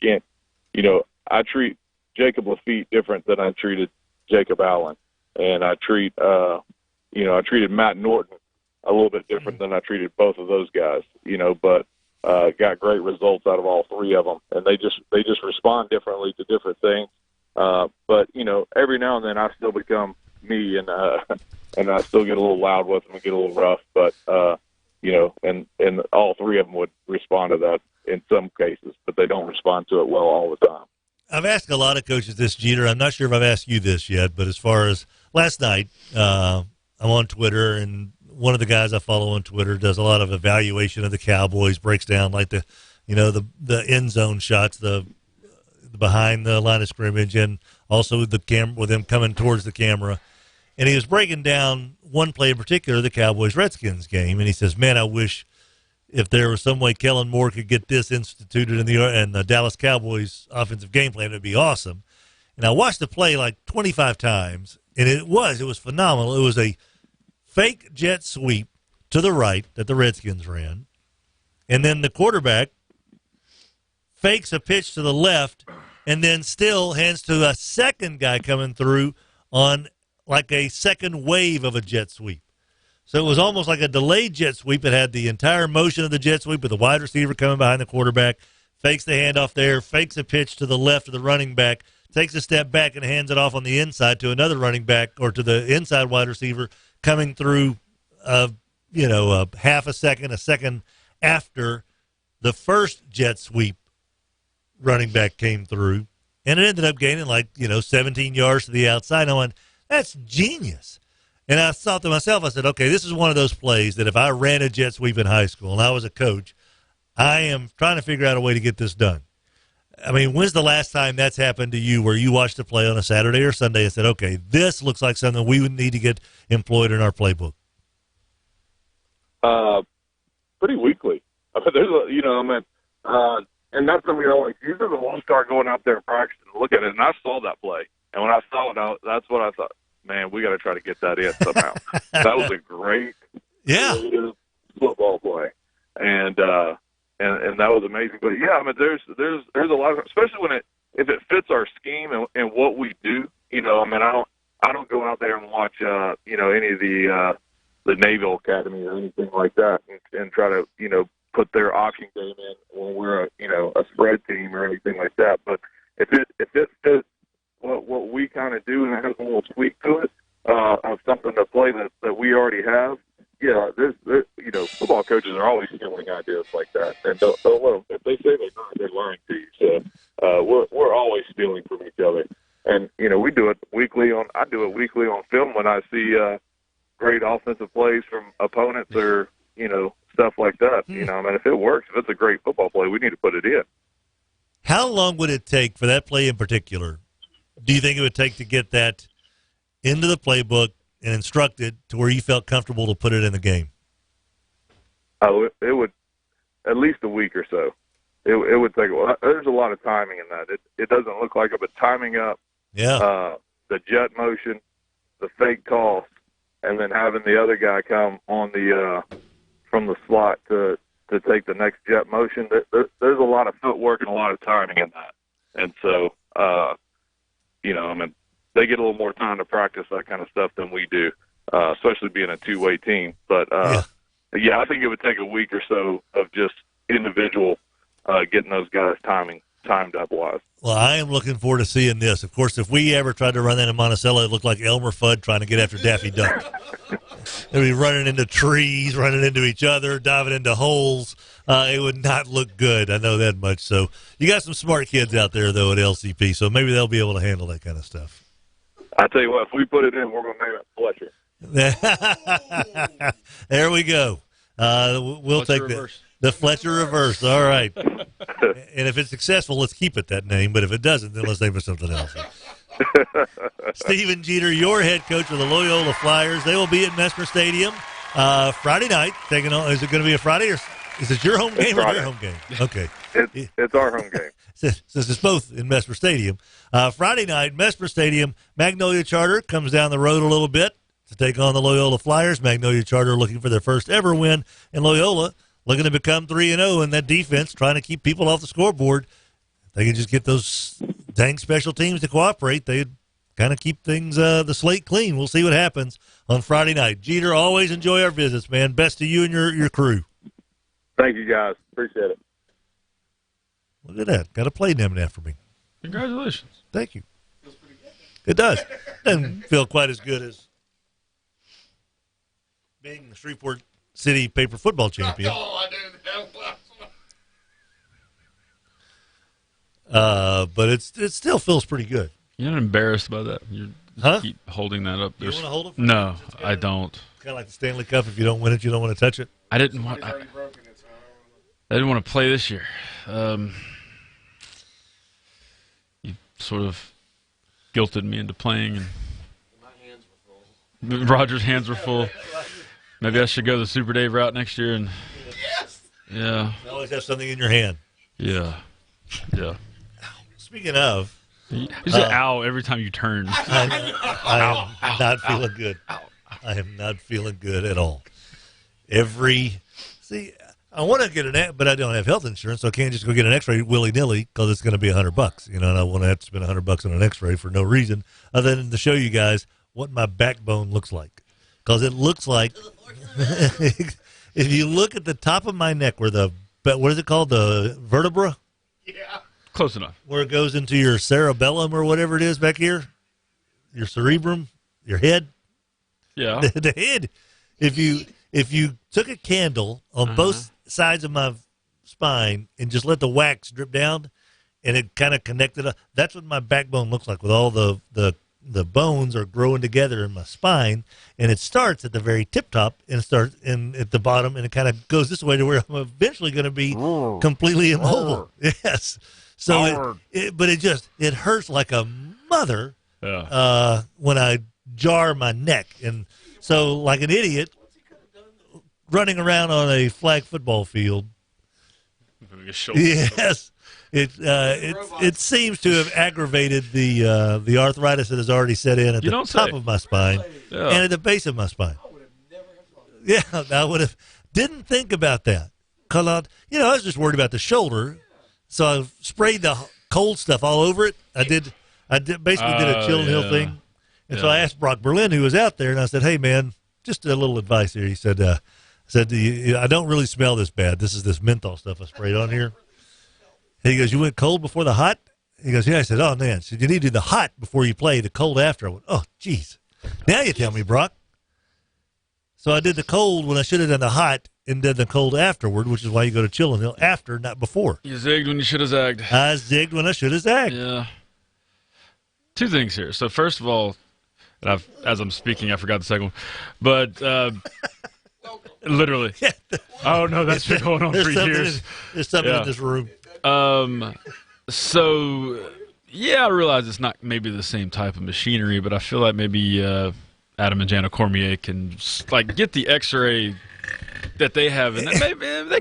treat Jacob Lafitte different than I treated Jacob Allen, and I treated Matt Norton a little bit different than I treated both of those guys, but got great results out of all three of them, and they just respond differently to different things. But every now and then I still become me, and I still get a little loud with them and get a little rough, but and all three of them would respond to that in some cases, but they don't respond to it well all the time. I've asked a lot of coaches this, Jeter. I'm not sure if I've asked you this yet, but as far as last night, I'm on Twitter, and one of the guys I follow on Twitter does a lot of evaluation of the Cowboys, breaks down like the end zone shots, the behind the line of scrimmage, and also the camera with them coming towards the camera. And he was breaking down one play in particular, the Cowboys-Redskins game, and he says, man, I wish if there was some way Kellen Moore could get this instituted in the Dallas Cowboys offensive game plan, it would be awesome. And I watched the play like 25 times, and it was phenomenal. It was a fake jet sweep to the right that the Redskins ran, and then the quarterback fakes a pitch to the left and then still hands to a second guy coming through on like a second wave of a jet sweep. So it was almost like a delayed jet sweep. It had the entire motion of the jet sweep with the wide receiver coming behind the quarterback, fakes the handoff there, fakes a pitch to the left of the running back, takes a step back and hands it off on the inside to another running back or to the inside wide receiver coming through, half a second after the first jet sweep running back came through. And it ended up gaining 17 yards to the outside. And I went, that's genius. And I thought to myself, I said, okay, this is one of those plays that if I ran a jet sweep in high school and I was a coach, I am trying to figure out a way to get this done. I mean, when's the last time that's happened to you where you watched a play on a Saturday or Sunday and said, okay, this looks like something we would need to get employed in our playbook? Pretty weekly. I mean, there's and that's something usually we'll start going out there and practice and look at it. And I saw that play. And when I saw it, that's what I thought, man, we got to try to get that in somehow. That was a great football play. And that was amazing. But yeah, I mean, there's a lot of, especially if it fits our scheme and what we do. I don't go out there and watch any of the Naval Academy or anything like that and try to put their option game in when we're a spread team or anything like that. But if it fits what we kind of do and it has a little tweak to it of something to play that we already have. Yeah, there's football coaches are always stealing ideas like that, and don't let them. If they say they're not, they're lying to you. So we're always stealing from each other, and we do it weekly I do it weekly on film when I see great offensive plays from opponents or stuff like that. If it works, if it's a great football play, we need to put it in. How long would it take for that play in particular? Do you think it would take to get that into the playbook and instructed to where you felt comfortable to put it in the game? Oh, it would at least a week or so. It would take. Well, there's a lot of timing in that. It doesn't look like it, but timing up. Yeah. The jet motion, the fake toss, and then having the other guy come on the from the slot to take the next jet motion. There's a lot of footwork and a lot of timing in that, and so they get a little more time to practice that kind of stuff than we do, especially being a two-way team. But, I think it would take a week or so of just individual getting those guys timed up wise. Well, I am looking forward to seeing this. Of course, if we ever tried to run that in Monticello, it looked like Elmer Fudd trying to get after Daffy Duck. They'd be running into trees, running into each other, diving into holes. It would not look good. I know that much. So you got some smart kids out there, though, at LCP, so maybe they'll be able to handle that kind of stuff. I tell you what, if we put it in, we're going to name it Fletcher. There we go. We'll Fletcher take reverse. the Fletcher reverse. All right. And if it's successful, let's keep it that name. But if it doesn't, then let's name it something else. Steven Jeter, your head coach of the Loyola Flyers. They will be at Mesmer Stadium Friday night. Taking on. Is it going to be a Friday, or is it your home game or their home game? Okay. It's our home game. Since it's both in Mesmer Stadium. Friday night, Mesmer Stadium, Magnolia Charter comes down the road a little bit to take on the Loyola Flyers. Magnolia Charter looking for their first ever win, and Loyola looking to become 3-0 in that defense, trying to keep people off the scoreboard. If they can just get those dang special teams to cooperate, they'd kind of keep things, the slate clean. We'll see what happens on Friday night. Jeter, always enjoy our visits, man. Best to you and your crew. Thank you, guys. Appreciate it. Look at that. Got a play named after me. Congratulations. Thank you. It does. Doesn't feel quite as good as being the Shreveport City paper football champion. But it still feels pretty good. You're not embarrassed by that? You keep holding that up. You want to hold it? No, I don't. Kind of like the Stanley Cup. If you don't win it, you don't want to touch it. I didn't want. I didn't want to play this year. You sort of guilted me into playing, and Roger's hands were full. Maybe I should go the Super Dave route next year. And yeah, you always have something in your hand. Yeah. Speaking of, you say "ow" every time you turn. I am not feeling good. I am not feeling good at all. I want to get but I don't have health insurance, so I can't just go get an X-ray willy nilly because it's going to be $100. And I want to have to spend $100 on an X-ray for no reason other than to show you guys what my backbone looks like. Because it looks like, if you look at the top of my neck, what is it called, the vertebra? Yeah, close enough. Where it goes into your cerebellum or whatever it is back here, your cerebrum, your head. Yeah, the head. If you took a candle on both sides of my spine and just let the wax drip down, and it kind of connected up, that's what my backbone looks like, with all the bones are growing together in my spine, and it starts at the very tip top and starts at the bottom, and it kind of goes this way to where I'm eventually going to be completely immobile. Yes. So, but it hurts like a mother when I jar my neck, and so like an idiot running around on a flag football field. Yes. It seems to have aggravated the arthritis that has already set in at the top of my spine and at the base of my spine. Yeah, I would have didn't think about that. Cause I was just worried about the shoulder, so I sprayed the cold stuff all over it. I basically did a Chilling Hill thing, and so I asked Brock Berlin, who was out there, and I said, "Hey, man, just a little advice here." He said, "I don't really smell this bad. This is this menthol stuff I sprayed on here." And he goes, "You went cold before the hot?" He goes, "Yeah." I said, "Oh, man." So you need to do the hot before you play, the cold after. I went, "Oh, geez. Now you tell me, Brock." So I did the cold when I should have done the hot and did the cold afterward, which is why you go to Chilling Hill after, not before. You zigged when you should have zagged. I zigged when I should have zagged. Yeah. Two things here. So first of all, and as I'm speaking, I forgot the second one. But literally. Oh, no, that's been going on for years. There's something in this room. So, yeah, I realize it's not maybe the same type of machinery, but I feel like maybe Adam and Jana Cormier can get the X-ray that they have, and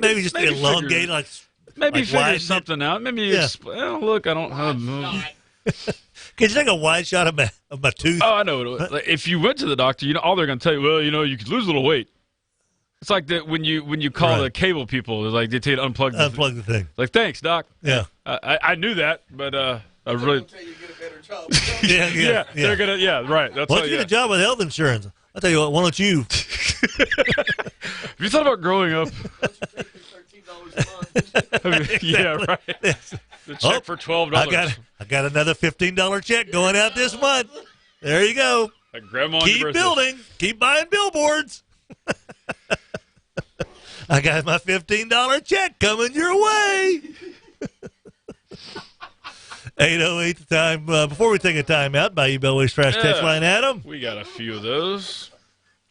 maybe just elongate, figure something out. Maybe look, I don't have. Can you take a wide shot of my tooth? Oh, I know. If you went to the doctor, all they're going to tell you, well, you could lose a little weight. It's like that when you call the cable people, it's like they tell you to unplug the thing. It's like, thanks, doc. Yeah, I knew that, but I really. Until you get a better job. yeah, they're gonna. Yeah, right. That's once you get a job with health insurance, I'll tell you what. Why don't you? Have you thought about growing up? Yeah, right. The check for $12. I got another $15 check going out this month. There you go. Like grandma. Keep building. Keep buying billboards. I got my $15 check coming your way. 8:08 the time. Before we take a timeout, Bayou Bellway's Trash Text Line, Adam. We got a few of those.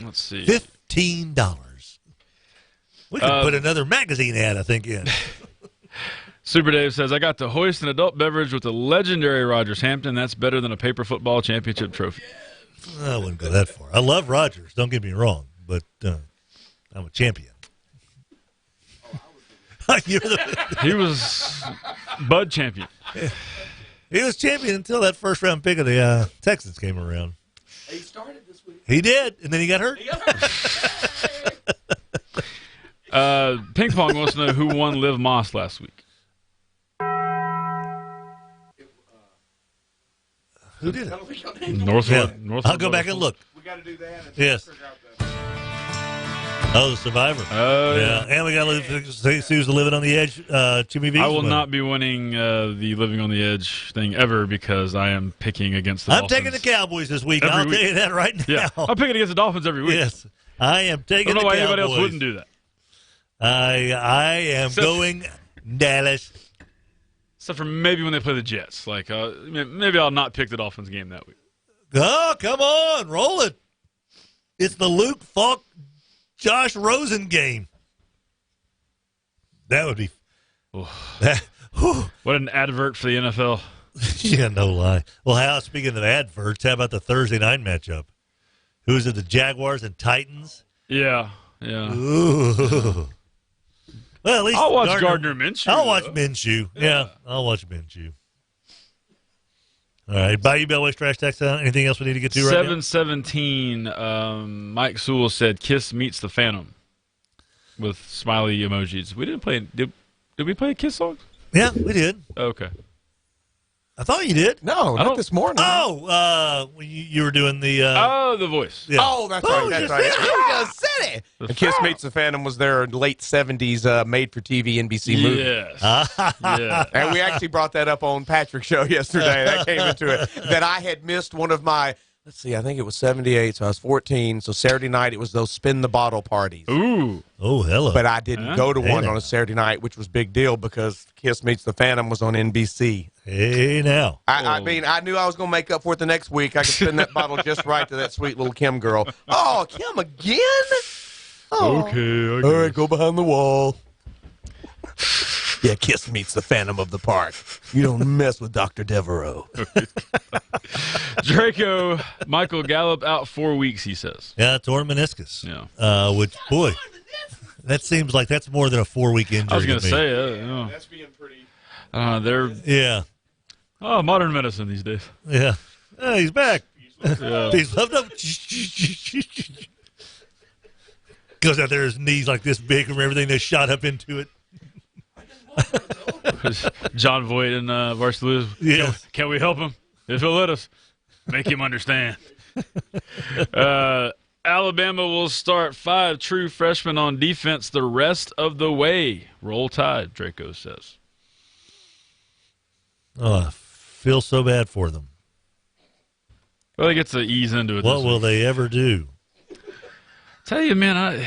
Let's see. $15. We could put another magazine ad, I think, in. Super Dave says, I got to hoist an adult beverage with the legendary Rogers Hampton. That's better than a paper football championship trophy. I wouldn't go that far. I love Rogers, don't get me wrong, but I'm a champion. He was Bud champion. Yeah. He was champion until that first round pick of the Texans came around. He started this week. He did, and then he got hurt. Ping Pong wants to know who won Liv Moss last week. Who did it? Northwood. I'll go back and look. We got to do that. Yes. Oh, the Survivor. Oh, yeah. And we got to see who's living on the edge. Jimmy V. I will not be winning the Living on the Edge thing ever because I am picking against the Dolphins. I'm taking the Cowboys this week. Every I'll week. tell you that right now. Yeah, I'm picking against the Dolphins every week. Yes, I am taking the Cowboys. I don't know why anybody else wouldn't do that. I am going Dallas. Except for maybe when they play the Jets. Like, maybe I'll not pick the Dolphins game that week. Oh, come on. Roll it. It's the Luke Falk, Josh Rosen game. That would be. What an advert for the NFL. Yeah, no lie. Well, speaking of adverts, how about the Thursday night matchup? Who is it, the Jaguars and Titans? Yeah. Ooh. Well, at least I'll watch Gardner Minshew. I'll watch Minshew. Yeah, I'll watch Minshew. All right, Bayou Bellway's Trash Text. Anything else we need to get to right now? 717. Mike Sewell said, "Kiss meets the Phantom," with smiley emojis. We didn't play. Did we play a Kiss song? Yeah, we did. Okay. I thought you did. No, not this morning. Oh, you were doing the. The voice. Yeah. Oh, that's right. That's right. You just said it. And Kiss Meets the Phantom was their late 70s made-for-TV NBC movie. Yes. Yeah. And we actually brought that up on Patrick's show yesterday. That came into it. That I had missed one of my, let's see, I think it was 78, so I was 14. So Saturday night, it was those spin the bottle parties. Ooh. Oh, hello. But I didn't go to one on a Saturday night, which was a big deal because Kiss Meets the Phantom was on NBC. Hey, now. I mean, I knew I was going to make up for it the next week. I could spin that bottle just right to that sweet little Kim girl. Oh, Kim again? Oh. Okay. All right, go behind the wall. Yeah, Kiss Meets the Phantom of the Park. You don't mess with Dr. Devereaux. Draco, Michael Gallup out 4 weeks, he says. Yeah, torn meniscus. Yeah. Which, boy, that seems like that's more than a 4-week injury. I was going to say, That's being pretty. they're modern medicine these days. Yeah. He's back. Yeah. He's left up. Goes out there, his knees like this big from everything they shot up into it. John Voight and Varsity Blues. Yeah. Can we help him? If he'll let us. Make him understand. Alabama will start 5 true freshmen on defense the rest of the way. Roll Tide, Draco says. Oh, I feel so bad for them. Well, they get to ease into it. What will they ever do? Tell you, man,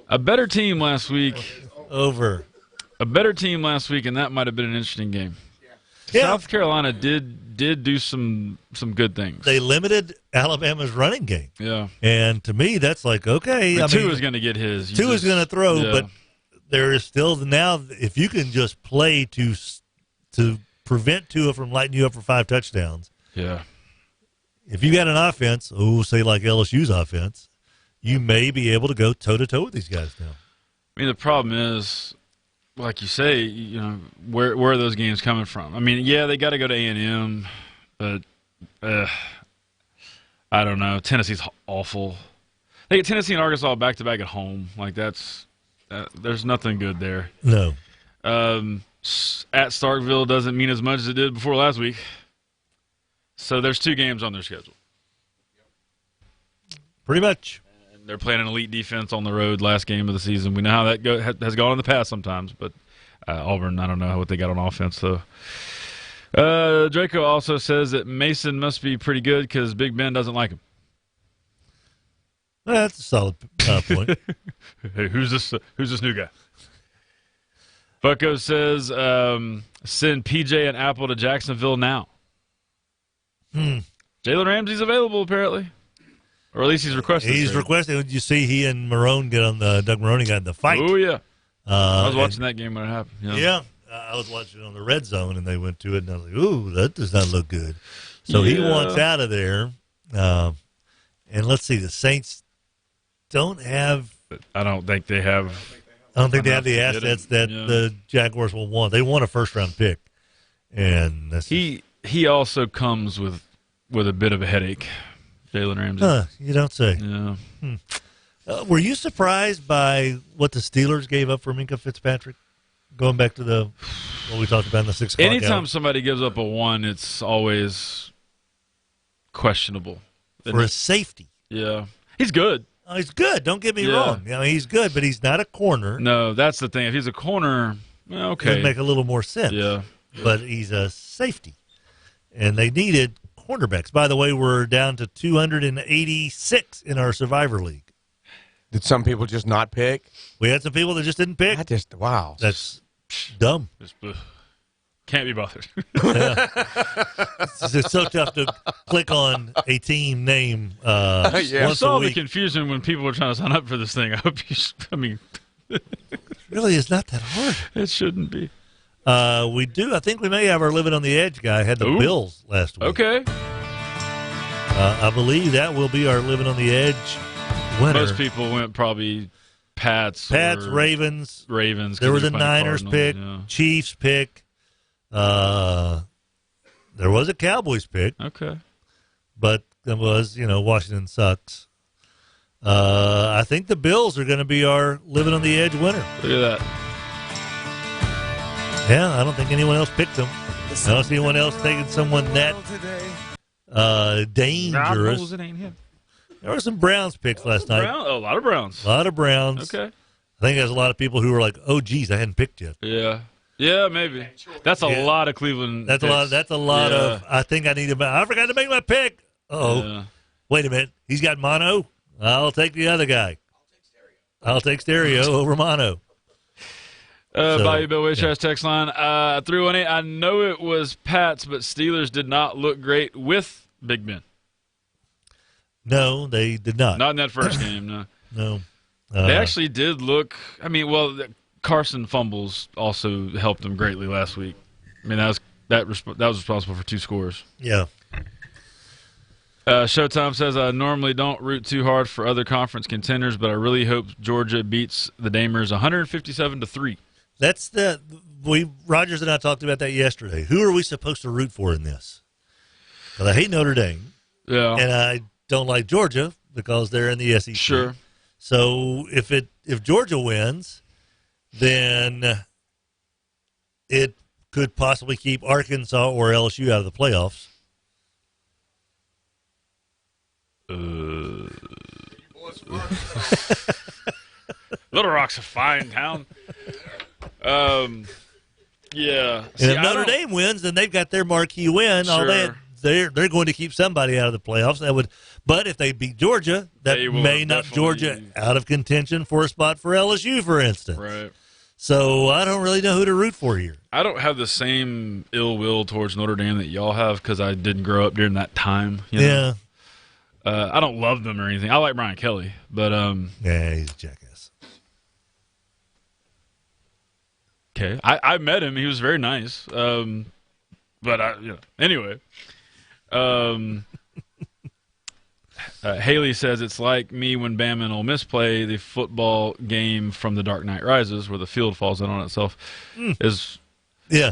a better team last week. A better team last week, and that might have been an interesting game. Yeah. South Carolina did do some good things. They limited Alabama's running game. Yeah. And to me, that's like, okay. Tua is going to get his. Tua is going to throw, but there is still now, if you can just play to prevent Tua from lighting you up for 5 touchdowns. Yeah. If you got an offense, say like LSU's offense, you may be able to go toe-to-toe with these guys now. I mean, the problem is, like you say, where are those games coming from? I mean, yeah, they got to go to A&M, but I don't know. Tennessee's awful. They get Tennessee and Arkansas back-to-back at home. Like, there's nothing good there. No. At Starkville doesn't mean as much as it did before last week. So there's 2 games on their schedule. Pretty much. And they're playing an elite defense on the road last game of the season. We know how that has gone in the past sometimes, but Auburn, I don't know what they got on offense, though. Draco also says that Mason must be pretty good because Big Ben doesn't like him. That's a solid point. Hey, who's this new guy? Bucko says, send PJ and Apple to Jacksonville now. Jalen Ramsey's available, apparently. Or at least he's requested. He's requested. Did you see he and Marone get on Doug Maroney got in the fight? Oh, yeah. I was watching that game when it happened. Yeah. I was watching it on the red zone, and they went to it, and I was like, ooh, that does not look good. So he wants out of there. And let's see, the Saints don't have. I don't think they have. I don't think they have the assets that the Jaguars will want. They want a first-round pick. And that's he also comes with a bit of a headache, Jalen Ramsey. You don't say. Yeah. Were you surprised by what the Steelers gave up for Minkah Fitzpatrick? Going back to what we talked about in the 6 o'clock Anytime hour. somebody gives up a 1, it's always questionable. For his safety. Yeah. He's good. Oh, he's good. Don't get me wrong. I mean, he's good, but he's not a corner. No, that's the thing. If he's a corner, okay. It would make a little more sense. Yeah. But he's a safety. And they needed cornerbacks. By the way, we're down to 286 in our Survivor League. Did some people just not pick? We had some people that just didn't pick. Wow. That's dumb. Can't be bothered. It's so tough to click on a team name I saw the confusion when people were trying to sign up for this thing. I hope it really is not that hard. It shouldn't be. We do. I think we may have our Living on the Edge guy. Had the Bills last week. Okay. I believe that will be our Living on the Edge winner. Most people went probably Pats, Ravens. There was a Niners pick, Chiefs pick. There was a Cowboys pick. Okay. But it was, Washington sucks. I think the Bills are going to be our Living on the Edge winner. Look at that. Yeah, I don't think anyone else picked them. I don't see anyone else taking someone that dangerous. It ain't him. There were some Browns picks last night. A lot of Browns. A lot of Browns. Okay. I think there's a lot of people who were like, "Oh, geez, I hadn't picked yet." Yeah. Yeah, maybe. That's a lot of Cleveland. That's picks. a lot. That's a lot of. I think I need to. I forgot to make my pick. Yeah. Wait a minute. He's got mono. I'll take the other guy. I'll take stereo over mono. Bayou Bill Waychar's text line 318. I know it was Pats, but Steelers did not look great with Big Ben. No, they did not. Not in that first game. No. No. They actually did look. I mean, Carson fumbles also helped them greatly last week. I mean, that was responsible for 2 scores. Yeah. Showtime says, I normally don't root too hard for other conference contenders, but I really hope Georgia beats the Damers 157-3. That's Rogers and I talked about that yesterday. Who are we supposed to root for in this? Because I hate Notre Dame. Yeah. And I don't like Georgia because they're in the SEC. Sure. So if Georgia wins, then it could possibly keep Arkansas or LSU out of the playoffs. Little Rock's a fine town. Yeah. And if Notre Dame wins, then they've got their marquee win. Sure. They're going to keep somebody out of the playoffs. But if they beat Georgia, that may knock Georgia out of contention for a spot for LSU, for instance. Right. So I don't really know who to root for here. I don't have the same ill will towards Notre Dame that y'all have because I didn't grow up during that time. Yeah. I don't love them or anything. I like Brian Kelly, but yeah, he's a jackass. Okay, I met him. He was very nice. But anyway. Haley says it's like me when Bama and Ole Miss play the football game from The Dark Knight Rises, where the field falls in on itself. Is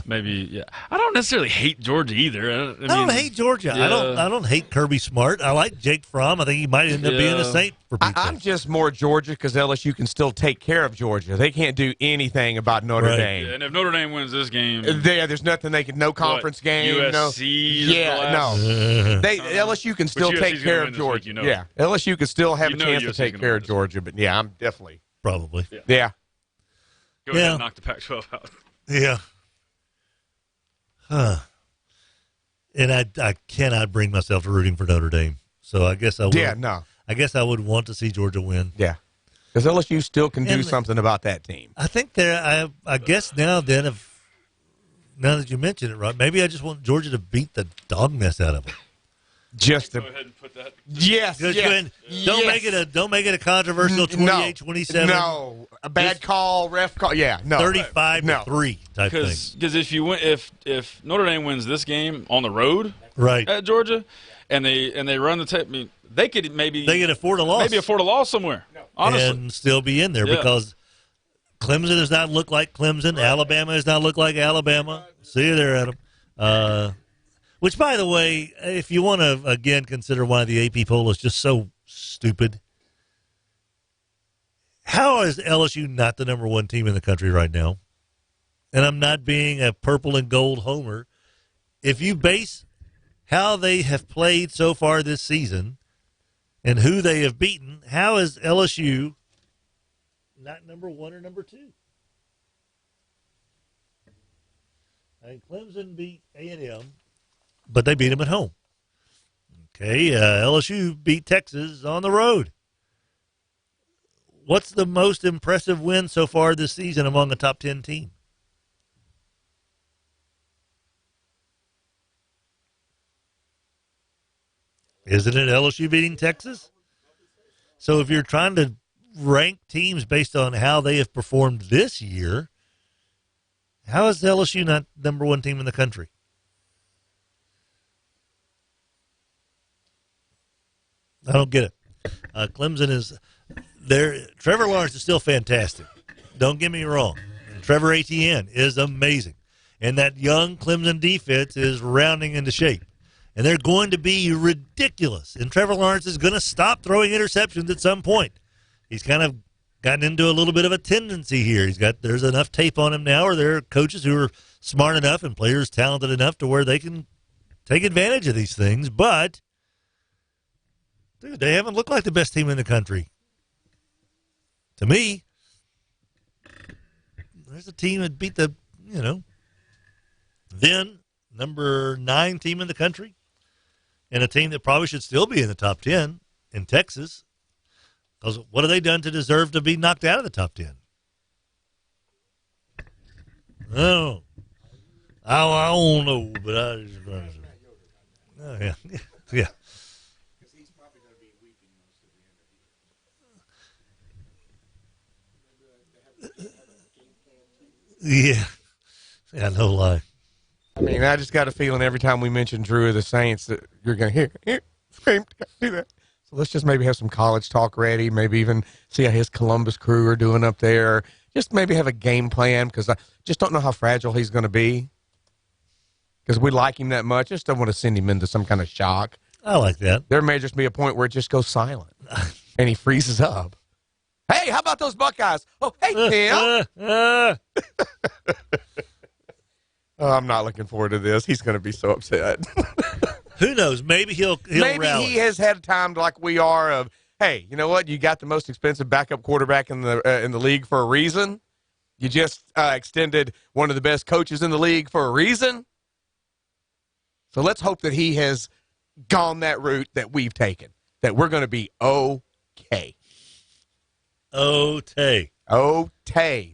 maybe I don't necessarily hate Georgia either. I don't hate Georgia. Yeah. I don't hate Kirby Smart. I like Jake Fromm. I think he might end up being a Saint for people. I'm just more Georgia because LSU can still take care of Georgia. They can't do anything about Notre Dame. Yeah, and if Notre Dame wins this game, there's nothing they can. No conference game. USC. No. LSU can still take care of Georgia. LSU can still have a chance to take care of Georgia. But I'm definitely probably. Yeah. Go ahead and knock the Pac-12 out. Yeah. Huh. And I cannot bring myself to rooting for Notre Dame. So I guess I would. Yeah, no. I guess I would want to see Georgia win. Yeah. Because LSU still can do And something about that team. I think I guess now that you mention it, Rod, maybe I just want Georgia to beat the dog mess out of them. Just to go ahead and put that. Yes. Don't make it a controversial 28-27. No, a bad call, ref call. Yeah, no. 35-3 type thing. Because if you win, if Notre Dame wins this game on the road, right, at Georgia, and they run the tape, I mean, they could could afford a loss, maybe afford a loss somewhere, honestly, and still be in there because Clemson does not look like Clemson. Right. Alabama does not look like Alabama. See you there, Adam. Which, by the way, if you want to, again, consider why the AP poll is just so stupid, how is LSU not the number one team in the country right now? And I'm not being a purple and gold homer. If you base how they have played so far this season and who they have beaten, how is LSU not number one or number two? I mean, Clemson beat A&M. But they beat them at home. Okay, LSU beat Texas on the road. What's the most impressive win so far this season among a top 10 team? Isn't it LSU beating Texas? So if you're trying to rank teams based on how they have performed this year, how is LSU not number one team in the country? I don't get it. Clemson is there. Trevor Lawrence is still fantastic. Don't get me wrong. And Trevor Etienne is amazing. And that young Clemson defense is rounding into shape. And they're going to be ridiculous. And Trevor Lawrence is going to stop throwing interceptions at some point. He's kind of gotten into a little bit of a tendency here. There's enough tape on him now, or there are coaches who are smart enough and players talented enough to where they can take advantage of these things. But dude, they haven't looked like the best team in the country. To me, there's a team that beat the, then number 9 team in the country, and a team that probably should still be in the top 10 in Texas. Because what have they done to deserve to be knocked out of the top 10? Oh, I don't know, but I just yeah. Yeah, no lie. I mean, I just got a feeling every time we mention Drew of the Saints that you're going to hear, do that. So let's just maybe have some college talk ready, maybe even see how his Columbus crew are doing up there. Just maybe have a game plan, because I just don't know how fragile he's going to be, because we like him that much. I just don't want to send him into some kind of shock. I like that. There may just be a point where it just goes silent, and he freezes up. Hey, how about those Buckeyes? Oh, hey, Tim. I'm not looking forward to this. He's going to be so upset. Who knows? Maybe he'll rally. He has had time like we are of, hey, you know what? You got the most expensive backup quarterback in the league for a reason. You just extended one of the best coaches in the league for a reason. So let's hope that he has gone that route that we've taken, that we're going to be okay. Okay.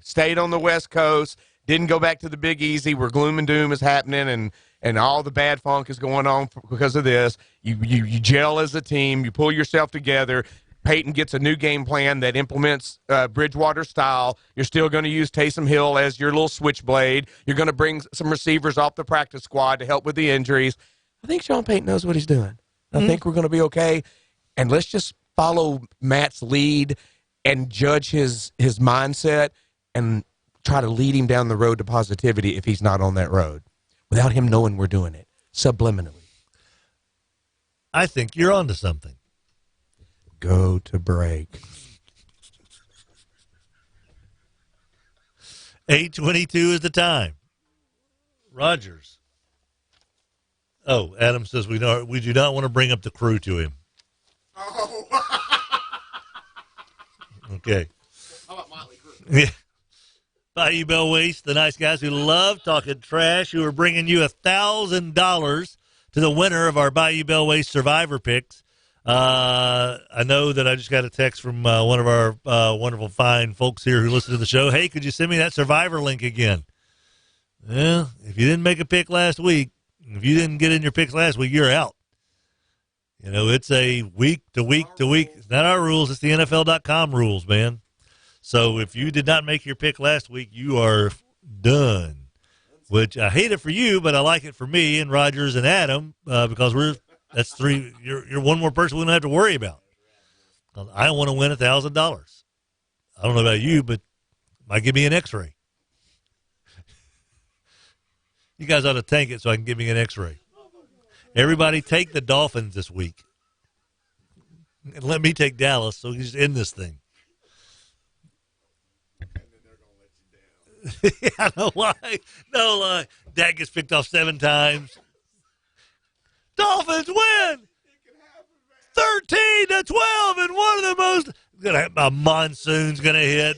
Stayed on the West Coast. Didn't go back to the Big Easy where gloom and doom is happening and all the bad funk is going on because of this. You gel as a team. You pull yourself together. Peyton gets a new game plan that implements Bridgewater style. You're still going to use Taysom Hill as your little switchblade. You're going to bring some receivers off the practice squad to help with the injuries. I think Sean Payton knows what he's doing. I think we're going to be okay. And let's just follow Matt's lead and judge his mindset and try to lead him down the road to positivity if he's not on that road, without him knowing we're doing it, subliminally. I think you're onto something. Go to break. 8:22 is the time. Rogers. Oh, Adam says we do not want to bring up the crew to him. Oh. Okay. How about Motley Crue? Yeah. Bayou Bell Waste, the nice guys who love talking trash, who are bringing you $1,000 to the winner of our Bayou Bell Waste Survivor picks. I know that I just got a text from one of our wonderful, fine folks here who listen to the show. Hey, could you send me that Survivor link again? Well, if you didn't make a pick last week, if you didn't get in your picks last week, you're out. You know, it's a week to week to week. It's not our rules. It's the NFL.com rules, man. So if you did not make your pick last week, you are done. Which I hate it for you, but I like it for me and Rogers and Adam because that's three. You're one more person we don't have to worry about. I want to win $1,000. I don't know about you, but might give me an X-ray. You guys ought to tank it so I can give me an X-ray. Everybody take the Dolphins this week. And let me take Dallas so we can just end this thing. Yeah, no lie. No lie. Dak gets picked off 7 times. Dolphins win 13-12 and one of the most. A monsoon's going to hit.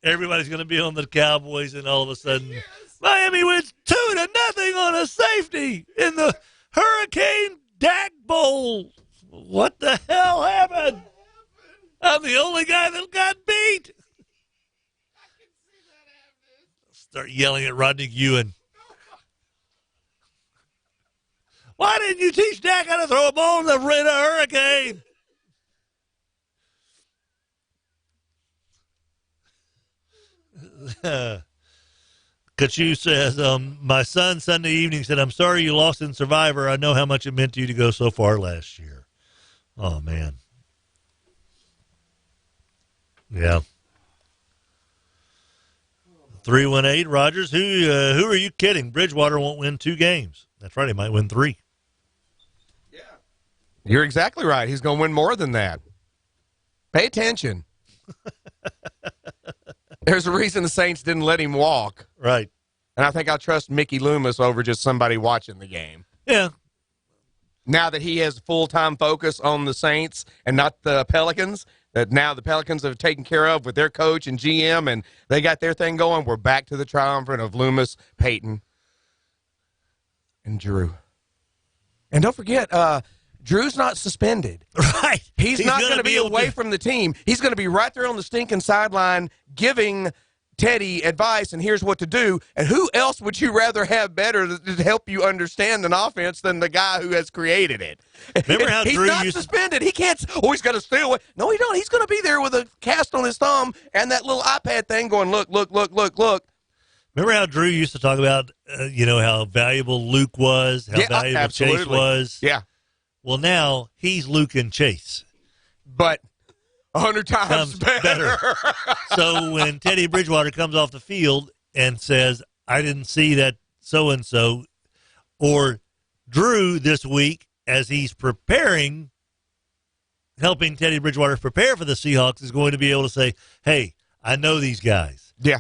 Everybody's going to be on the Cowboys, and all of a sudden, Miami wins 2-0 on a safety in the Hurricane Dak Bowl. What the hell happened? I'm the only guy that got beat. Start yelling at Rodney Ewan. Why didn't you teach Dak how to throw a ball in a hurricane? Kachu says, my son Sunday evening said, I'm sorry you lost in Survivor. I know how much it meant to you to go so far last year. Oh, man. Yeah. 318, Rogers, who are you kidding? Bridgewater won't win 2 games. That's right, he might win 3. Yeah. You're exactly right. He's going to win more than that. Pay attention. There's a reason the Saints didn't let him walk. Right. And I think I'll trust Mickey Loomis over just somebody watching the game. Yeah. Now that he has full-time focus on the Saints and not the Pelicans, that now the Pelicans are taken care of with their coach and GM, and they got their thing going, we're back to the triumvirate of Loomis, Peyton, and Drew. And don't forget, Drew's not suspended. Right. He's not going to be away from the team. He's going to be right there on the stinking sideline giving Teddy advice, and here's what to do. And who else would you rather have better to help you understand an offense than the guy who has created it? Remember how he's Drew not used suspended. He can't. Oh, he's got to stay away. No, he don't. He's going to be there with a cast on his thumb and that little iPad thing going, look, look, look, look, look. Remember how Drew used to talk about, how valuable Luke was, how valuable absolutely. Chase was? Yeah. Well, now he's Luke and Chase. But 100 times better. So when Teddy Bridgewater comes off the field and says, I didn't see that so-and-so, or Drew this week as he's preparing, helping Teddy Bridgewater prepare for the Seahawks, is going to be able to say, hey, I know these guys. Yeah.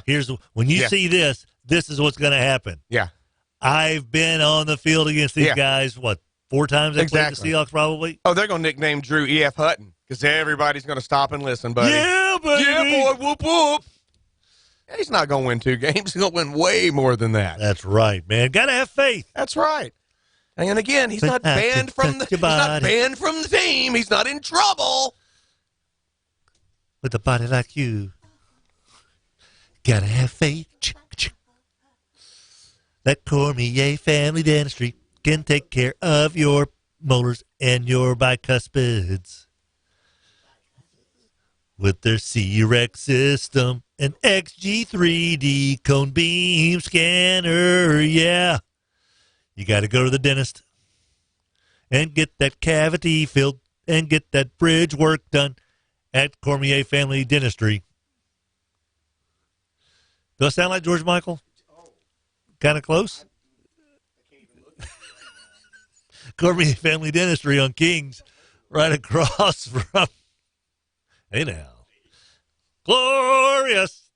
When you see this is what's going to happen. Yeah. I've been on the field against these guys, 4 times they played the Seahawks probably? Oh, they're going to nickname Drew E.F. Hutton because everybody's going to stop and listen, buddy. Yeah, buddy. Yeah, boy, whoop, whoop. And he's not going to win 2 games. He's going to win way more than that. That's right, man. Got to have faith. That's right. And again, he's not banned from the team. He's not in trouble. With a body like you, got to have faith. That Cormier Family Dentistry can take care of your molars and your bicuspids with their C-Rex system and XG3D cone beam scanner. Yeah, you got to go to the dentist and get that cavity filled and get that bridge work done at Cormier Family Dentistry. Do I sound like George Michael? Kind of close? Cormier Family Dentistry on Kings, right across from, hey now, glorious,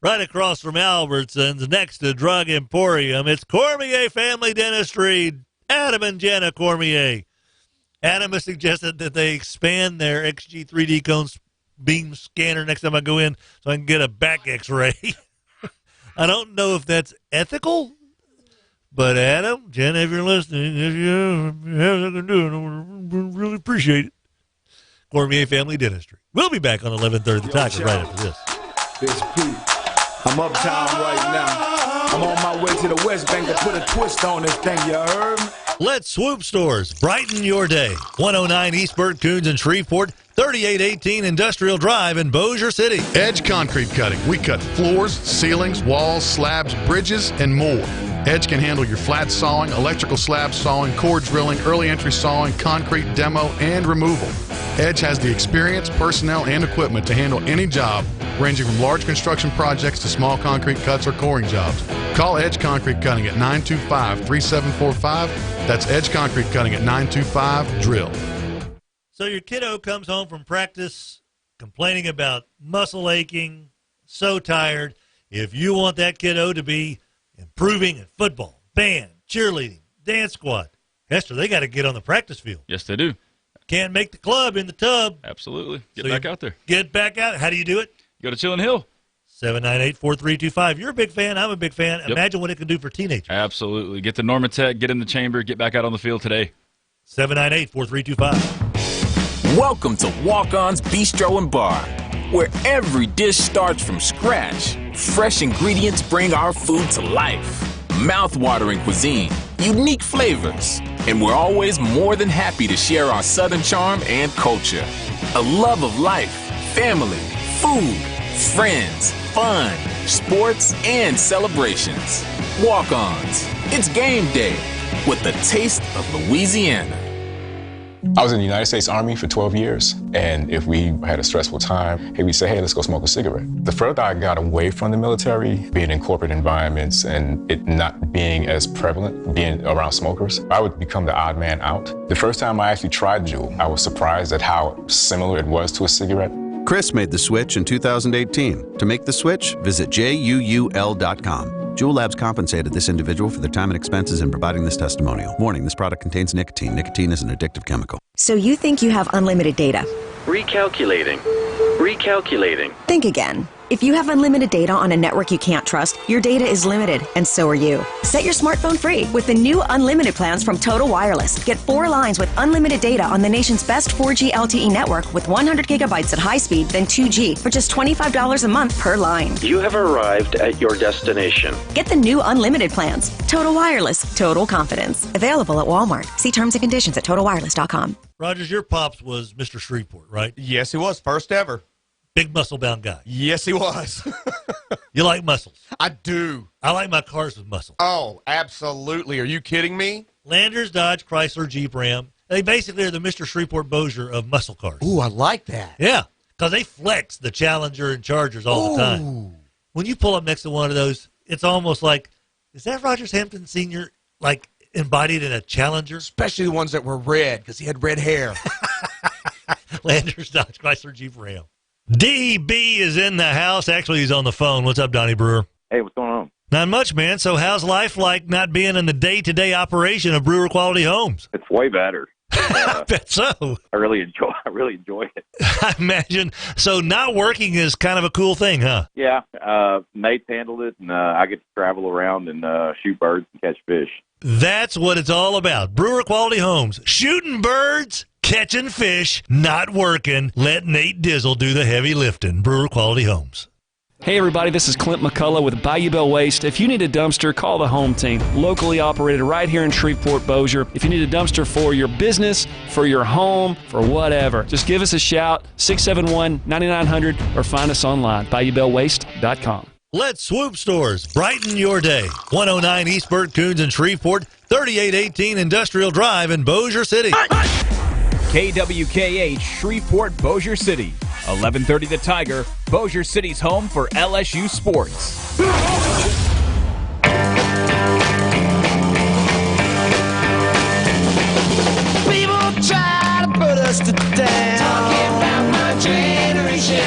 right across from Albertsons, next to Drug Emporium. It's Cormier Family Dentistry, Adam and Jenna Cormier. Adam has suggested that they expand their XG3D cone beam scanner next time I go in so I can get a back x-ray. I don't know if that's ethical, But Adam, Jen, if you're listening, if you have something to do, I really appreciate it. Cormier Family Dentistry. We'll be back on 11:30 The Tiger right after this. This Pete. I'm uptown right now. I'm on my way to the West Bank to put a twist on this thing, you heard me? Let Swoop Stores brighten your day. 109 East Burt Coons in Shreveport, 3818 Industrial Drive in Bossier City. Edge Concrete Cutting. We cut floors, ceilings, walls, slabs, bridges, and more. Edge can handle your flat sawing, electrical slab sawing, core drilling, early entry sawing, concrete demo, and removal. Edge has the experience, personnel, and equipment to handle any job, ranging from large construction projects to small concrete cuts or coring jobs. Call Edge Concrete Cutting at 925-3745. That's Edge Concrete Cutting at 925-DRILL. So your kiddo comes home from practice complaining about muscle aching, so tired. If you want that kiddo to be improving in football, band, cheerleading, dance squad, Hester, they got to get on the practice field. Yes, they do. Can't make the club in the tub. Absolutely. Get So back you out there. Get back out. How do you do it? Go to Chillin' Hill. 798-4325. You're a big fan. I'm a big fan. Yep. Imagine what it can do for teenagers. Absolutely. Get to Normatech, get in the chamber, get back out on the field today. 798-4325. Welcome to Walk-On's Bistro and Bar, where every dish starts from scratch. Fresh ingredients bring our food to life. Mouth-watering cuisine, unique flavors, and we're always more than happy to share our Southern charm and culture. A love of life, family, food, friends, fun, sports, and celebrations. Walk-Ons. It's game day with the taste of Louisiana. I was in the United States Army for 12 years, and if we had a stressful time, we'd say, hey, let's go smoke a cigarette. The further I got away from the military, being in corporate environments and it not being as prevalent, being around smokers, I would become the odd man out. The first time I actually tried Juul, I was surprised at how similar it was to a cigarette. Chris made the switch in 2018. To make the switch, visit JUUL.com. Juul Labs compensated this individual for their time and expenses in providing this testimonial. Warning, this product contains nicotine. Nicotine is an addictive chemical. So you think you have unlimited data. Recalculating. Think again. If you have unlimited data on a network you can't trust, your data is limited, and so are you. Set your smartphone free with the new unlimited plans from Total Wireless. Get 4 lines with unlimited data on the nation's best 4G LTE network with 100 gigabytes at high speed, then 2G for just $25 a month per line. You have arrived at your destination. Get the new unlimited plans. Total Wireless. Total confidence. Available at Walmart. See terms and conditions at TotalWireless.com. Rogers, your pops was Mr. Shreveport, right? Yes, he was. First ever. Big muscle-bound guy. Yes, he was. You like muscles? I do. I like my cars with muscle. Oh, absolutely. Are you kidding me? Landers, Dodge, Chrysler, Jeep, Ram. They basically are the Mr. Shreveport Bossier of muscle cars. Ooh, I like that. Yeah, because they flex the Challenger and Chargers all the time. When you pull up next to one of those, it's almost like, is that Rogers Hampton Sr., like, embodied in a Challenger? Especially the ones that were red, because he had red hair. Landers, Dodge, Chrysler, Jeep, Ram. DB is in the house. Actually, he's on the phone. What's up, Donnie Brewer? Hey, what's going on? Not much, man. So how's life like not being in the day-to-day operation of Brewer Quality Homes? It's way better. I bet so. I really enjoy it. I imagine. So not working is kind of a cool thing, huh? Yeah, Nate's handled it, and I get to travel around and shoot birds and catch fish. That's what it's all about. Brewer Quality Homes. Shooting birds, catching fish, not working. Let Nate Dizzle do the heavy lifting. Brewer Quality Homes. Hey everybody, this is Clint McCullough with Bayou Bell Waste. If you need a dumpster, call the home team. Locally operated right here in Shreveport, Bossier. If you need a dumpster for your business, for your home, for whatever, just give us a shout, 671-9900, or find us online, BayouBellWaste.com. Let Swoop Stores brighten your day. 109 East Burt Coons in Shreveport, 3818 Industrial Drive in Bossier City. KWKH, Shreveport, Bossier City. 1130 The Tiger, Bossier City's home for LSU sports. People try to put us to down. Talking about my generation.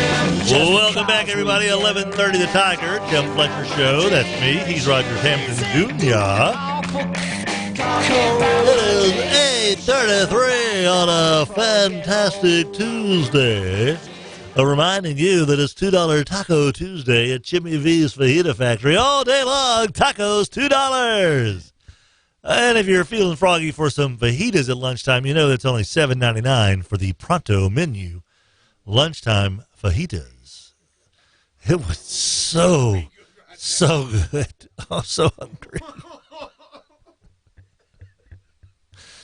Well, welcome back, everybody. 1130 The Tiger, Tim Fletcher Show. That's me. He's Rogers Hampton Jr. It is 8:33 on a fantastic Tuesday. Reminding you that it's $2 Taco Tuesday at Jimmy V's Fajita Factory. All day long, tacos, $2. And if you're feeling froggy for some fajitas at lunchtime, you know that's only $7.99 for the Pronto menu. Lunchtime fajitas. It was so good. I'm so hungry.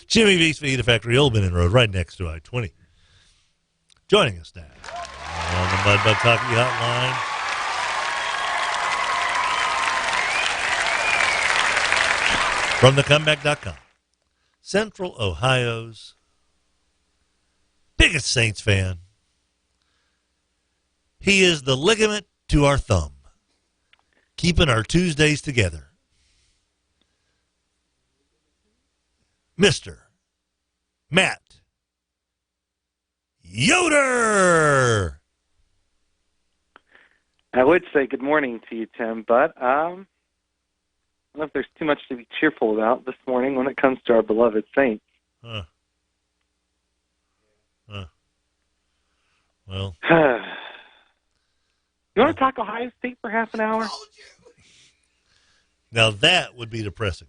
Jimmy V's Fajita Factory, Old Benton Road, right next to I-20. Joining us now on the Mud Bug Hockey Hotline. From thecomeback.com, Central Ohio's biggest Saints fan. He is the ligament to our thumb, keeping our Tuesdays together. Mr. Matt Yoder. I would say good morning to you, Tim, but I don't know if there's too much to be cheerful about this morning when it comes to our beloved Saints. Well. You want to talk Ohio State for half an hour? Now that would be depressing.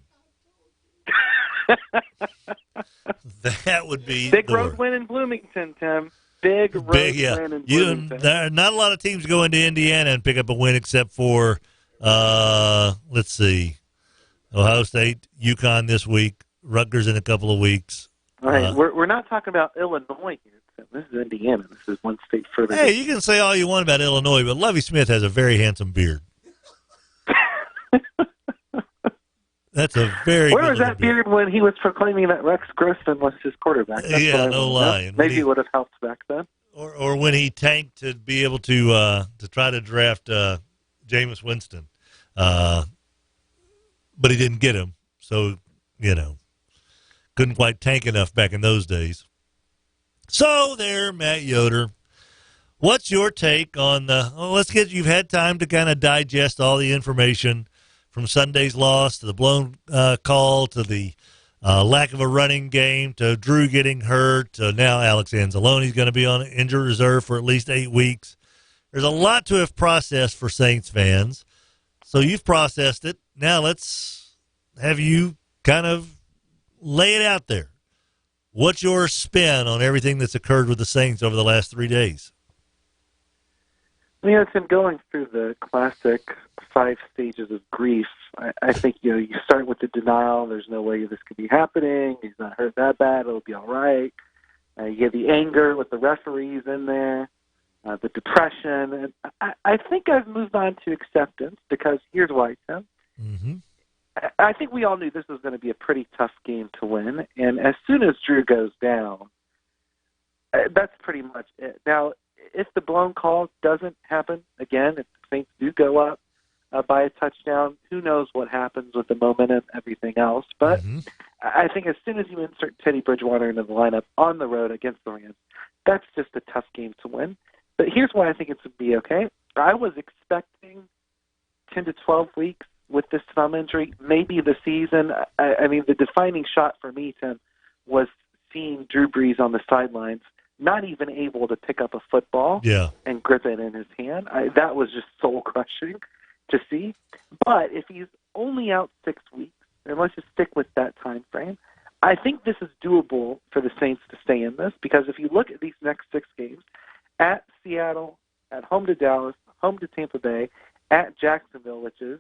That would be big road win in Bloomington, Tim. Big road win in Bloomington. There are not a lot of teams go into Indiana and pick up a win except for, let's see, Ohio State, UConn this week, Rutgers in a couple of weeks. All right, we're not talking about Illinois here. Tim. This is Indiana. This is one state further. Hey, you can say all you want about Illinois, but Lovie Smith has a very handsome beard. That's a very Where was that beard when he was proclaiming that Rex Grossman was his quarterback? That's no lie. Maybe it would have helped back then. Or when he tanked to be able to try to draft Jameis Winston. But he didn't get him. So, couldn't quite tank enough back in those days. So there, Matt Yoder. What's your take on you've had time to kind of digest all the information from Sunday's loss to the blown call to the lack of a running game to Drew getting hurt to now Alex Anzalone's going to be on injured reserve for at least 8 weeks. There's a lot to have processed for Saints fans. So you've processed it. Now let's have you kind of lay it out there. What's your spin on everything that's occurred with the Saints over the last 3 days? It's been going through the classic 5 stages of grief. I think, you start with the denial. There's no way this could be happening. He's not hurt that bad. It'll be all right. You get the anger with the referees in there, the depression. And I think I've moved on to acceptance because here's why, Tim. Mm-hmm. I think we all knew this was going to be a pretty tough game to win. And as soon as Drew goes down, that's pretty much it. Now, if the blown call doesn't happen again, if the Saints do go up by a touchdown, who knows what happens with the momentum and everything else. But I think as soon as you insert Teddy Bridgewater into the lineup on the road against the Rams, that's just a tough game to win. But here's why I think it's going to be okay. I was expecting 10 to 12 weeks with this thumb injury, maybe the season. I mean, the defining shot for me, Tim, was seeing Drew Brees on the sidelines, not even able to pick up a football and grip it in his hand. That was just soul-crushing to see. But if he's only out 6 weeks, and let's just stick with that time frame, I think this is doable for the Saints to stay in this, because if you look at these next 6 games, at Seattle, at home to Dallas, home to Tampa Bay, at Jacksonville, which is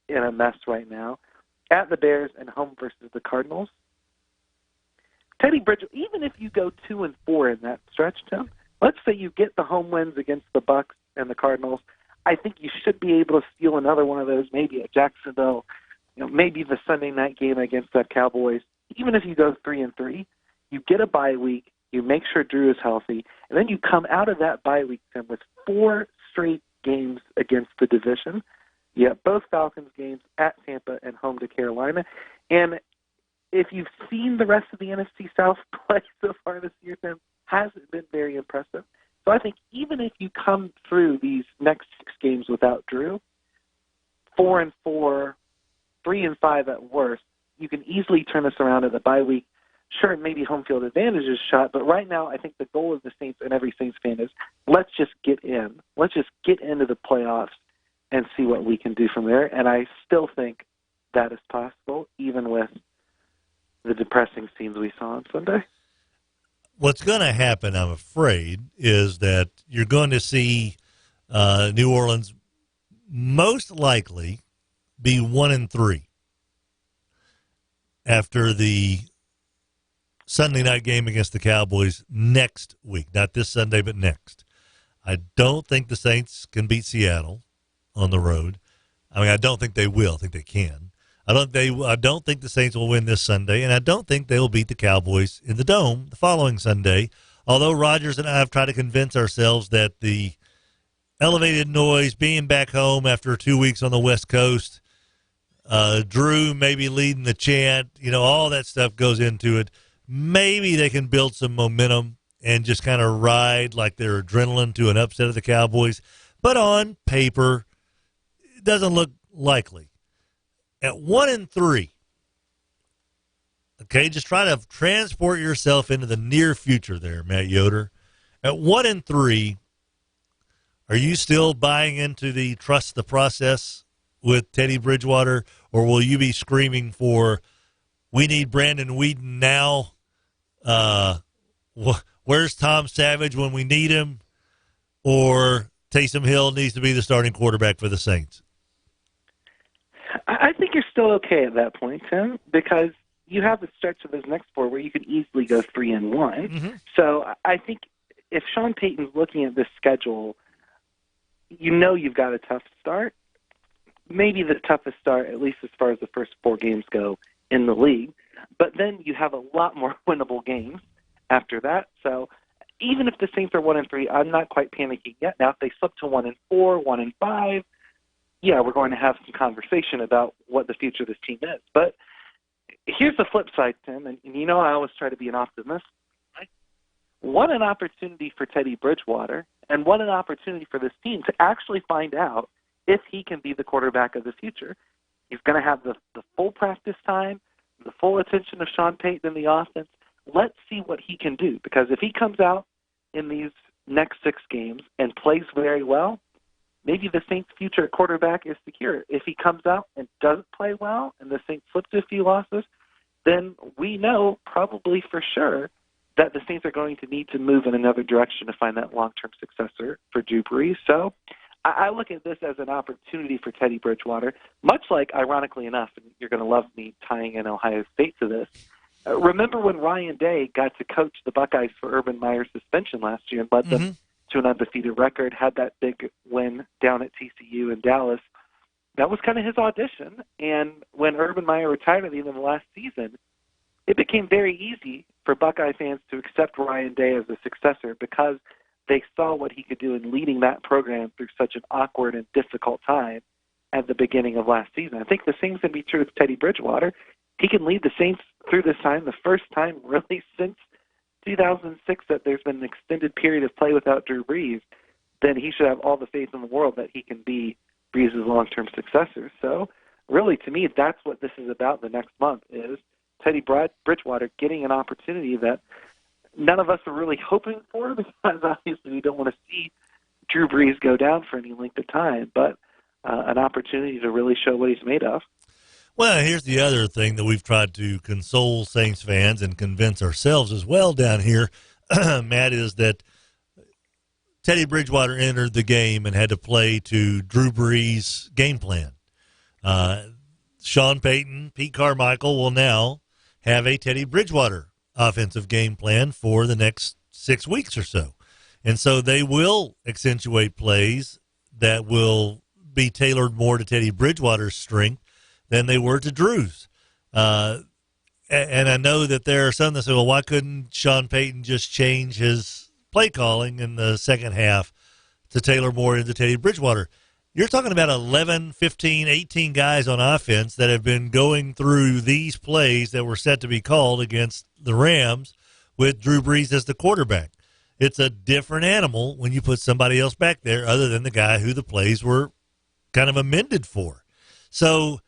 in a mess right now, at the Bears, and home versus the Cardinals, Teddy Bridgewater, even if you go 2-4 in that stretch, Tim, let's say you get the home wins against the Bucs and the Cardinals, I think you should be able to steal another one of those, maybe at Jacksonville, maybe the Sunday night game against the Cowboys. Even if you go 3-3, you get a bye week, you make sure Drew is healthy, and then you come out of that bye week, Tim, with 4 straight games against the division. You have both Falcons games at Tampa and home to Carolina. And if you've seen the rest of the NFC South play so far this year, Tim, hasn't been very impressive. So I think even if you come through these next 6 games without Drew, 4-4, 3-5 at worst, you can easily turn this around at the bye week. Sure, maybe home field advantage is shot, but right now I think the goal of the Saints and every Saints fan is let's just get in. Let's just get into the playoffs and see what we can do from there. And I still think that is possible, even with the depressing scenes we saw on Sunday. What's going to happen, I'm afraid, is that you're going to see New Orleans most likely be 1-3 after the Sunday night game against the Cowboys next week. Not this Sunday, but next. I don't think the Saints can beat Seattle on the road. I mean, I don't think they will. I think they can. I don't think the Saints will win this Sunday, and I don't think they will beat the Cowboys in the Dome the following Sunday. Although Rogers and I have tried to convince ourselves that the elevated noise, being back home after 2 weeks on the West Coast, Drew maybe leading the chant, all that stuff goes into it. Maybe they can build some momentum and just kind of ride like their adrenaline to an upset of the Cowboys. But on paper, it doesn't look likely. At 1-3, okay, just try to transport yourself into the near future there, Matt Yoder. At 1-3, are you still buying into the trust the process with Teddy Bridgewater, or will you be screaming for, we need Brandon Whedon now? Where's Tom Savage when we need him? Or Taysom Hill needs to be the starting quarterback for the Saints? I think you're still okay at that point, Tim, because you have the stretch of those next four where you can easily go 3-1. Mm-hmm. So I think if Sean Payton's looking at this schedule, you've got a tough start. Maybe the toughest start, at least as far as the first 4 games go in the league. But then you have a lot more winnable games after that. So even if the Saints are 1-3, I'm not quite panicking yet. Now, if they slip to 1-4, 1-5, yeah, we're going to have some conversation about what the future of this team is. But here's the flip side, Tim, and I always try to be an optimist. What an opportunity for Teddy Bridgewater, and what an opportunity for this team to actually find out if he can be the quarterback of the future. He's going to have the full practice time, the full attention of Sean Payton in the offense. Let's see what he can do, because if he comes out in these next 6 games and plays very well, maybe the Saints' future quarterback is secure. If he comes out and doesn't play well and the Saints slip to a few losses, then we know probably for sure that the Saints are going to need to move in another direction to find that long-term successor for Drew Brees. So I look at this as an opportunity for Teddy Bridgewater, much like, ironically enough, and you're going to love me tying in Ohio State to this, remember when Ryan Day got to coach the Buckeyes for Urban Meyer's suspension last year and led them to an undefeated record, had that big win down at TCU in Dallas? That was kind of his audition. And when Urban Meyer retired at the end of the last season, it became very easy for Buckeye fans to accept Ryan Day as a successor because they saw what he could do in leading that program through such an awkward and difficult time at the beginning of last season. I think the same can be true with Teddy Bridgewater. He can lead the Saints through this time, the first time really since 2006 that there's been an extended period of play without Drew Brees. Then he should have all the faith in the world that he can be Brees' long-term successor. So really, to me, that's what this is about the next month, is Teddy Bridgewater getting an opportunity that none of us are really hoping for, because obviously we don't want to see Drew Brees go down for any length of time, but an opportunity to really show what he's made of. Well, here's the other thing that we've tried to console Saints fans and convince ourselves as well down here, Matt, is that Teddy Bridgewater entered the game and had to play to Drew Brees' game plan. Sean Payton, Pete Carmichael will now have a Teddy Bridgewater offensive game plan for the next 6 weeks or so. And so they will accentuate plays that will be tailored more to Teddy Bridgewater's strength than they were to Drew's. And I know that there are some that say, well, why couldn't Sean Payton just change his play calling in the second half to tailor more into Teddy Bridgewater? You're talking about 11, 15, 18 guys on offense that have been going through these plays that were set to be called against the Rams with Drew Brees as the quarterback. It's a different animal when you put somebody else back there other than the guy who the plays were kind of amended for. So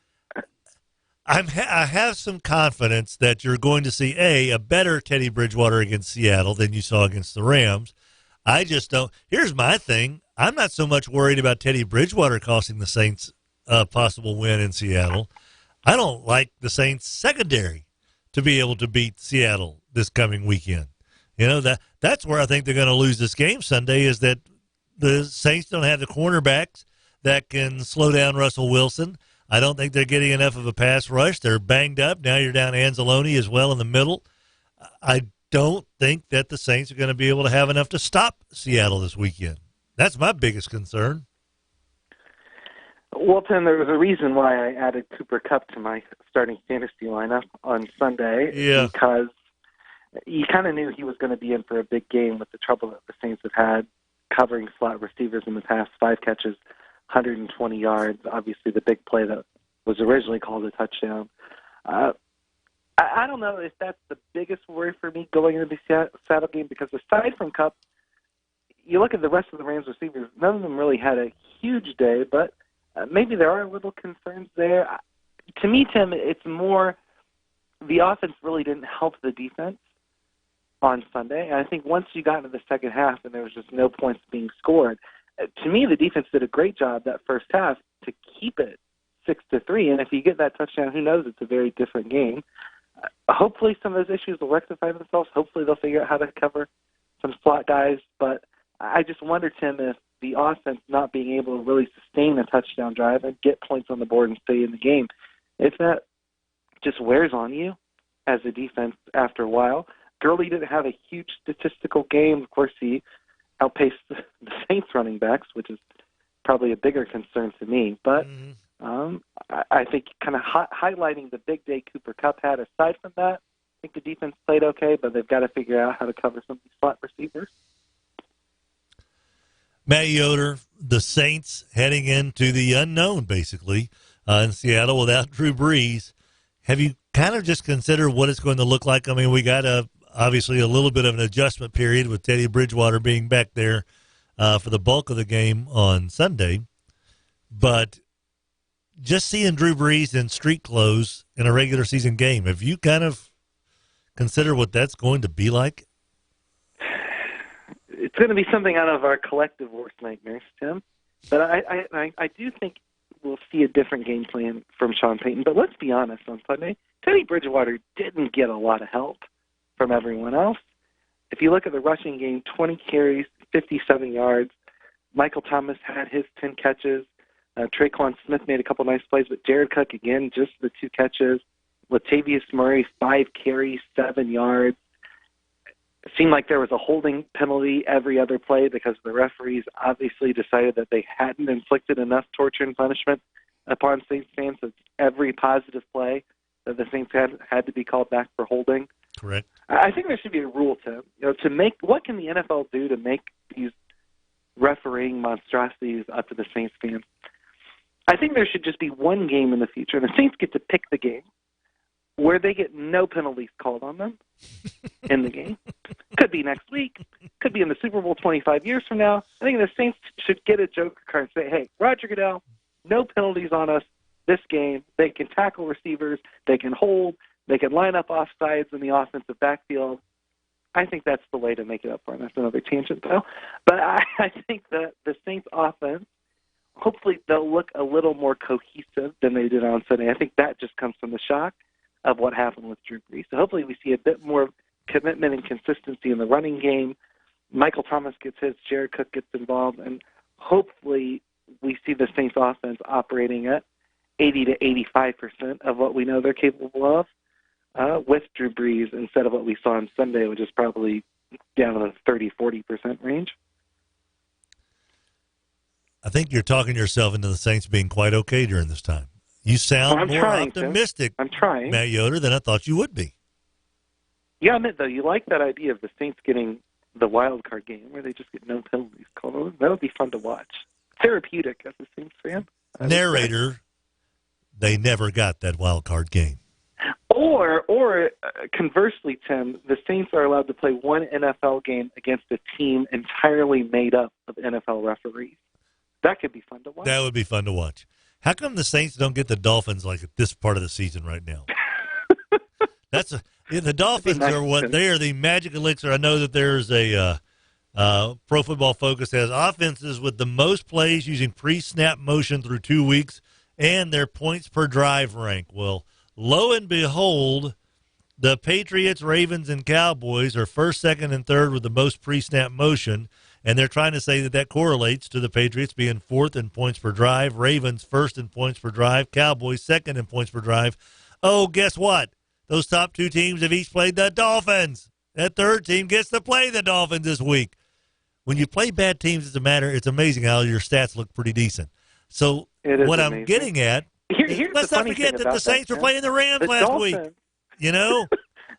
I have some confidence that you're going to see, a better Teddy Bridgewater against Seattle than you saw against the Rams. I just don't. Here's my thing. I'm not so much worried about Teddy Bridgewater costing the Saints a possible win in Seattle. I don't like the Saints' secondary to be able to beat Seattle this coming weekend. You know, that's where I think they're going to lose this game Sunday, is that the Saints don't have the cornerbacks that can slow down Russell Wilson. I don't think they're getting enough of a pass rush. They're banged up. Now you're down Anzalone as well in the middle. I don't think that the Saints are going to be able to have enough to stop Seattle this weekend. That's my biggest concern. Well, Tim, there was a reason why I added Cooper Kupp to my starting fantasy lineup on Sunday. Yeah. Because you kind of knew he was going to be in for a big game with the trouble that the Saints have had covering slot receivers in the past. 5 catches, 120 yards. Obviously, the big play that was originally called a touchdown. I don't know if that's the biggest worry for me going into the Seattle game, because aside from Kupp, you look at the rest of the Rams receivers, none of them really had a huge day, but maybe there are little concerns there. To me, Tim, it's more the offense really didn't help the defense on Sunday. And I think once you got into the second half and there was just no points being scored, to me, the defense did a great job that first half to keep it 6-3. And if you get that touchdown, who knows? It's a very different game. Hopefully some of those issues will rectify themselves. Hopefully they'll figure out how to cover some slot guys. But I just wonder, Tim, if the offense not being able to really sustain a touchdown drive and get points on the board and stay in the game, if that just wears on you as a defense after a while. Gurley didn't have a huge statistical game. Of course, he outpaced the Saints running backs, which is probably a bigger concern to me. But I think kind of highlighting the big day Cooper Kupp had, aside from that, I think the defense played okay, but they've got to figure out how to cover some of these slot receivers. Matt Yoder, the Saints heading into the unknown, basically, in Seattle without Drew Brees. Have you kind of just considered what it's going to look like? I mean, we got obviously a little bit of an adjustment period with Teddy Bridgewater being back there for the bulk of the game on Sunday. But just seeing Drew Brees in street clothes in a regular season game, have you kind of considered what that's going to be like? It's going to be something out of our collective worst nightmares, Tim. But I do think we'll see a different game plan from Sean Payton. But let's be honest, on Sunday, Teddy Bridgewater didn't get a lot of help from everyone else. If you look at the rushing game, 20 carries, 57 yards. Michael Thomas had his 10 catches. Traquan Smith made a couple nice plays, but Jared Cook, again, just the 2 catches. Latavius Murray, 5 carries, 7 yards. It seemed like there was a holding penalty every other play because the referees obviously decided that they hadn't inflicted enough torture and punishment upon Saints fans. So every positive play that the Saints had to be called back for holding. Correct. I think there should be a rule, Tim. To make, what can the NFL do to make these refereeing monstrosities up to the Saints fans? I think there should just be one game in the future, and the Saints get to pick the game where they get no penalties called on them in the game. Could be next week. Could be in the Super Bowl 25 years from now. I think the Saints should get a joker card and say, hey, Roger Goodell, no penalties on us this game. They can tackle receivers. They can hold. They can line up offsides in the offensive backfield. I think that's the way to make it up for them. That's another tangent, though. But I think that the Saints offense, hopefully they'll look a little more cohesive than they did on Sunday. I think that just comes from the shock of what happened with Drew Brees. So hopefully we see a bit more commitment and consistency in the running game. Michael Thomas gets his, Jared Cook gets involved, and hopefully we see the Saints offense operating at 80 to 85% of what we know they're capable of with Drew Brees instead of what we saw on Sunday, which is probably down in the 30-40% range. I think you're talking yourself into the Saints being quite okay during this time. You sound more optimistic, Matt Yoder, than I thought you would be. Yeah, I admit, though, you like that idea of the Saints getting the wild card game where they just get no penalties called on. That would be fun to watch. Therapeutic as a Saints fan. Narrator, they never got that wild card game. Or conversely, Tim, the Saints are allowed to play one NFL game against a team entirely made up of NFL referees. That could be fun to watch. That would be fun to watch. How come the Saints don't get the Dolphins like at this part of the season right now? The Dolphins are what they are, the magic elixir. I know that there's a Pro Football Focus has offenses with the most plays using pre-snap motion through 2 weeks and their points per drive rank. Well, lo and behold, The Patriots, Ravens, and Cowboys are first, second, and third with the most pre-snap motion, and they're trying to say that correlates to the Patriots being fourth in points per drive, Ravens first in points per drive, Cowboys second in points per drive. Oh, guess what? Those top two teams have each played the Dolphins. That third team gets to play the Dolphins this week. When you play bad teams, it's amazing how your stats look pretty decent. So what amazing. I'm getting at, let's not forget that the Saints were playing the Rams last week. You know,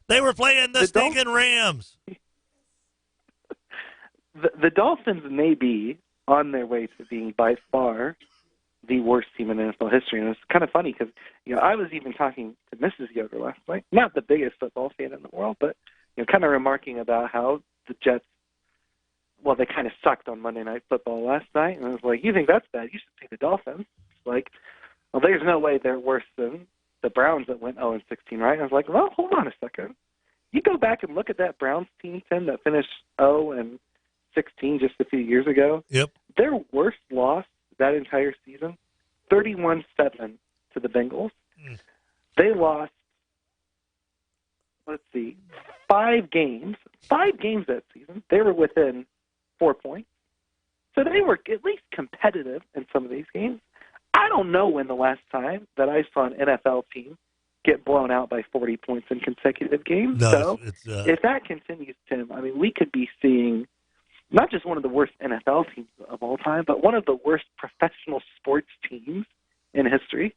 they were playing the stinking Rams. The Dolphins may be on their way to being by far the worst team in NFL history, and it's kind of funny because I was even talking to Mrs. Yoder last night. Not the biggest football fan in the world, but kind of remarking about how the Jets, well, they kind of sucked on Monday Night Football last night, and I was like, "You think that's bad? You should see the Dolphins." It's like, well, there's no way they're worse than the Browns that went 0-16, right? And I was like, well, hold on a second. You go back and look at that Browns team, Tim, that finished 0-16 just a few years ago. Yep. Their worst loss that entire season, 31-7 to the Bengals. They lost, 5 games that season. They were within 4 points. So they were at least competitive in some of these games. I don't know when the last time that I saw an NFL team get blown out by 40 points in consecutive games. No, so if that continues, Tim, I mean, we could be seeing not just one of the worst NFL teams of all time, but one of the worst professional sports teams in history.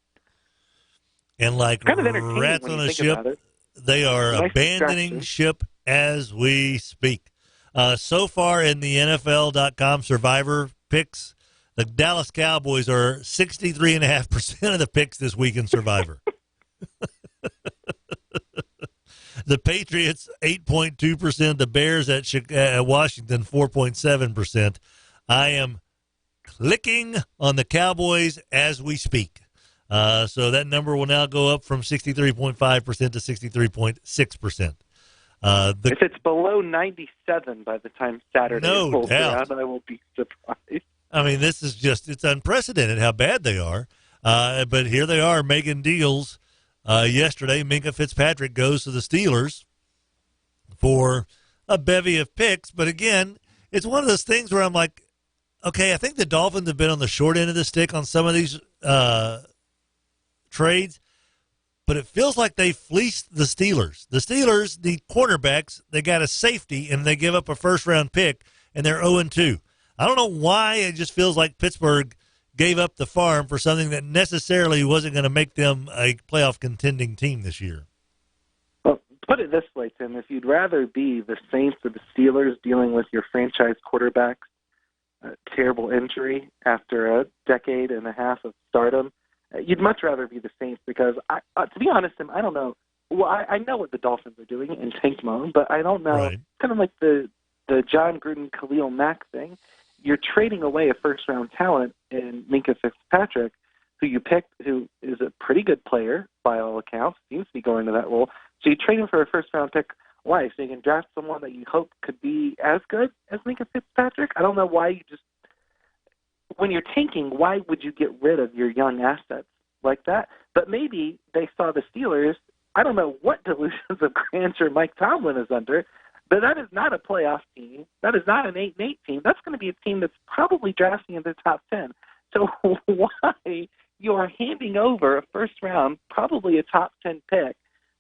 And like kind of rats on a ship, they are abandoning ship as we speak. So far in the NFL.com Survivor picks, the Dallas Cowboys are 63.5% of the picks this week in Survivor. The Patriots, 8.2%. The Bears at Washington, 4.7%. I am clicking on the Cowboys as we speak. So that number will now go up from 63.5% to 63.6%. If it's below 97 by the time Saturday rolls around, I will be surprised. I mean, this is it's unprecedented how bad they are. But here they are making deals. Yesterday, Minkah Fitzpatrick goes to the Steelers for a bevy of picks. But again, it's one of those things where I'm like, okay, I think the Dolphins have been on the short end of the stick on some of these trades. But it feels like they fleeced the Steelers. The Steelers, the cornerbacks, they got a safety, and they give up a first-round pick, and they're 0-2. I don't know why it just feels like Pittsburgh gave up the farm for something that necessarily wasn't going to make them a playoff contending team this year. Well, put it this way, Tim. If you'd rather be the Saints or the Steelers dealing with your franchise quarterback's terrible injury after a decade and a half of stardom, you'd much rather be the Saints because, to be honest, Tim, I don't know. Well, I know what the Dolphins are doing in tank mode, but I don't know. Right. Kind of like the John Gruden, Khalil Mack thing. You're trading away a first-round talent in Minkah Fitzpatrick, who you picked, who is a pretty good player by all accounts, seems to be going to that role. So you trade him for a first-round pick. Why? So you can draft someone that you hope could be as good as Minkah Fitzpatrick? I don't know why you just – when you're tanking, why would you get rid of your young assets like that? But maybe they saw the Steelers. I don't know what delusions of grandeur Mike Tomlin is under, but that is not a playoff team. That is not an 8-8 team. That's going to be a team that's probably drafting in the top 10. So why you are handing over a first round, probably a top 10 pick,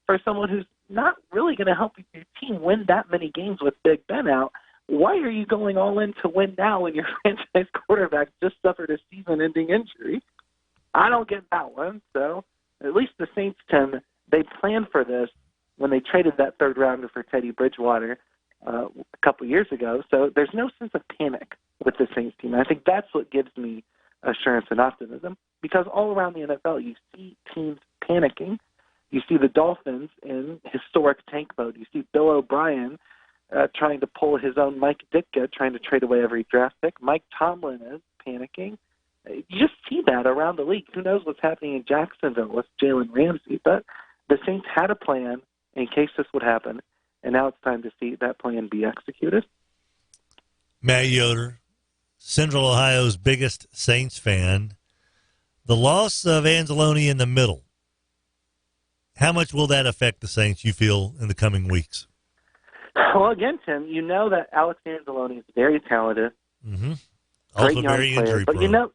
for someone who's not really going to help your team win that many games with Big Ben out? Why are you going all in to win now when your franchise quarterback just suffered a season-ending injury? I don't get that one. So at least the Saints, Tim, they planned for this when they traded that third rounder for Teddy Bridgewater a couple years ago. So there's no sense of panic with the Saints team. And I think that's what gives me assurance and optimism, because all around the NFL you see teams panicking. You see the Dolphins in historic tank mode. You see Bill O'Brien trying to pull his own Mike Ditka, trying to trade away every draft pick. Mike Tomlin is panicking. You just see that around the league. Who knows what's happening in Jacksonville with Jalen Ramsey? But the Saints had a plan in case this would happen, and now it's time to see that plan be executed. Matt Yoder, Central Ohio's biggest Saints fan. The loss of Anzalone in the middle, How much will that affect the Saints, you feel, in the coming weeks? Well, again, Tim, you know that Alex Anzalone is very talented. Mm-hmm. Great Also young very player, injury but prone.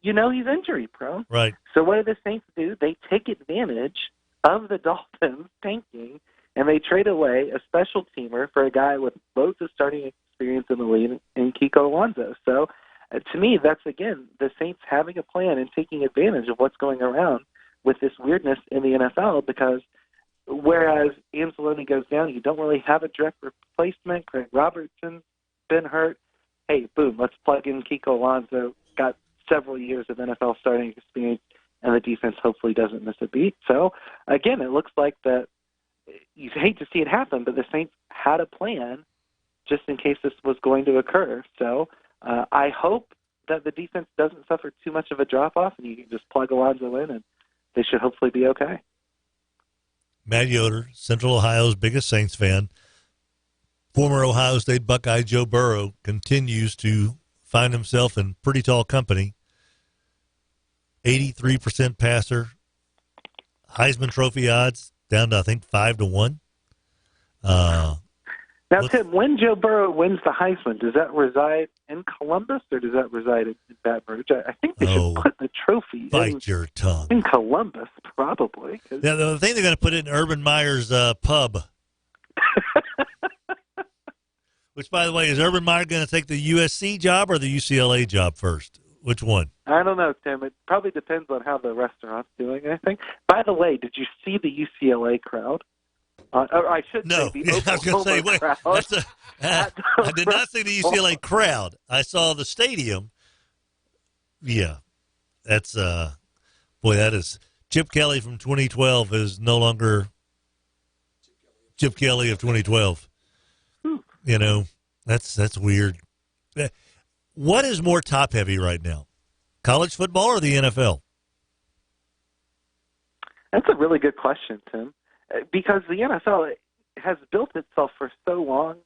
you know he's injury prone. Right. So what do the Saints do? They take advantage of the Dolphins tanking, and they trade away a special teamer for a guy with loads of starting experience in the league in Kiko Alonso. So to me, that's, again, the Saints having a plan and taking advantage of what's going around with this weirdness in the NFL, because whereas Anzalone goes down, you don't really have a direct replacement. Craig Robertson's been hurt. Hey, boom, let's plug in Kiko Alonso. Got several years of NFL starting experience, and the defense hopefully doesn't miss a beat. So, again, it looks like that you hate to see it happen, but the Saints had a plan just in case this was going to occur. So I hope that the defense doesn't suffer too much of a drop-off, and you can just plug Alonso in, and they should hopefully be okay. Matt Yoder, Central Ohio's biggest Saints fan. Former Ohio State Buckeye Joe Burrow continues to find himself in pretty tall company. 83% passer. Heisman Trophy odds down to, I think, 5-1. Now, Tim, when Joe Burrow wins the Heisman, does that reside in Columbus or does that reside in Baton Rouge? I think they should put the trophy your tongue. in Columbus, probably. Yeah, the thing they're going to put it in Urban Meyer's pub. Which, by the way, is Urban Meyer going to take the USC job or the UCLA job first? Which one? I don't know, Tim. It probably depends on how the restaurant's doing, I think. By the way, did you see the UCLA crowd? Or I should say the Oklahoma I was going to say, wait, crowd. I did not see the UCLA crowd. I saw the stadium. Yeah, that's that is Chip Kelly from 2012 is no longer Chip Kelly of 2012. You know, that's weird. What is more top heavy right now, college football or the NFL? That's a really good question, Tim. Because the NFL has built itself for so long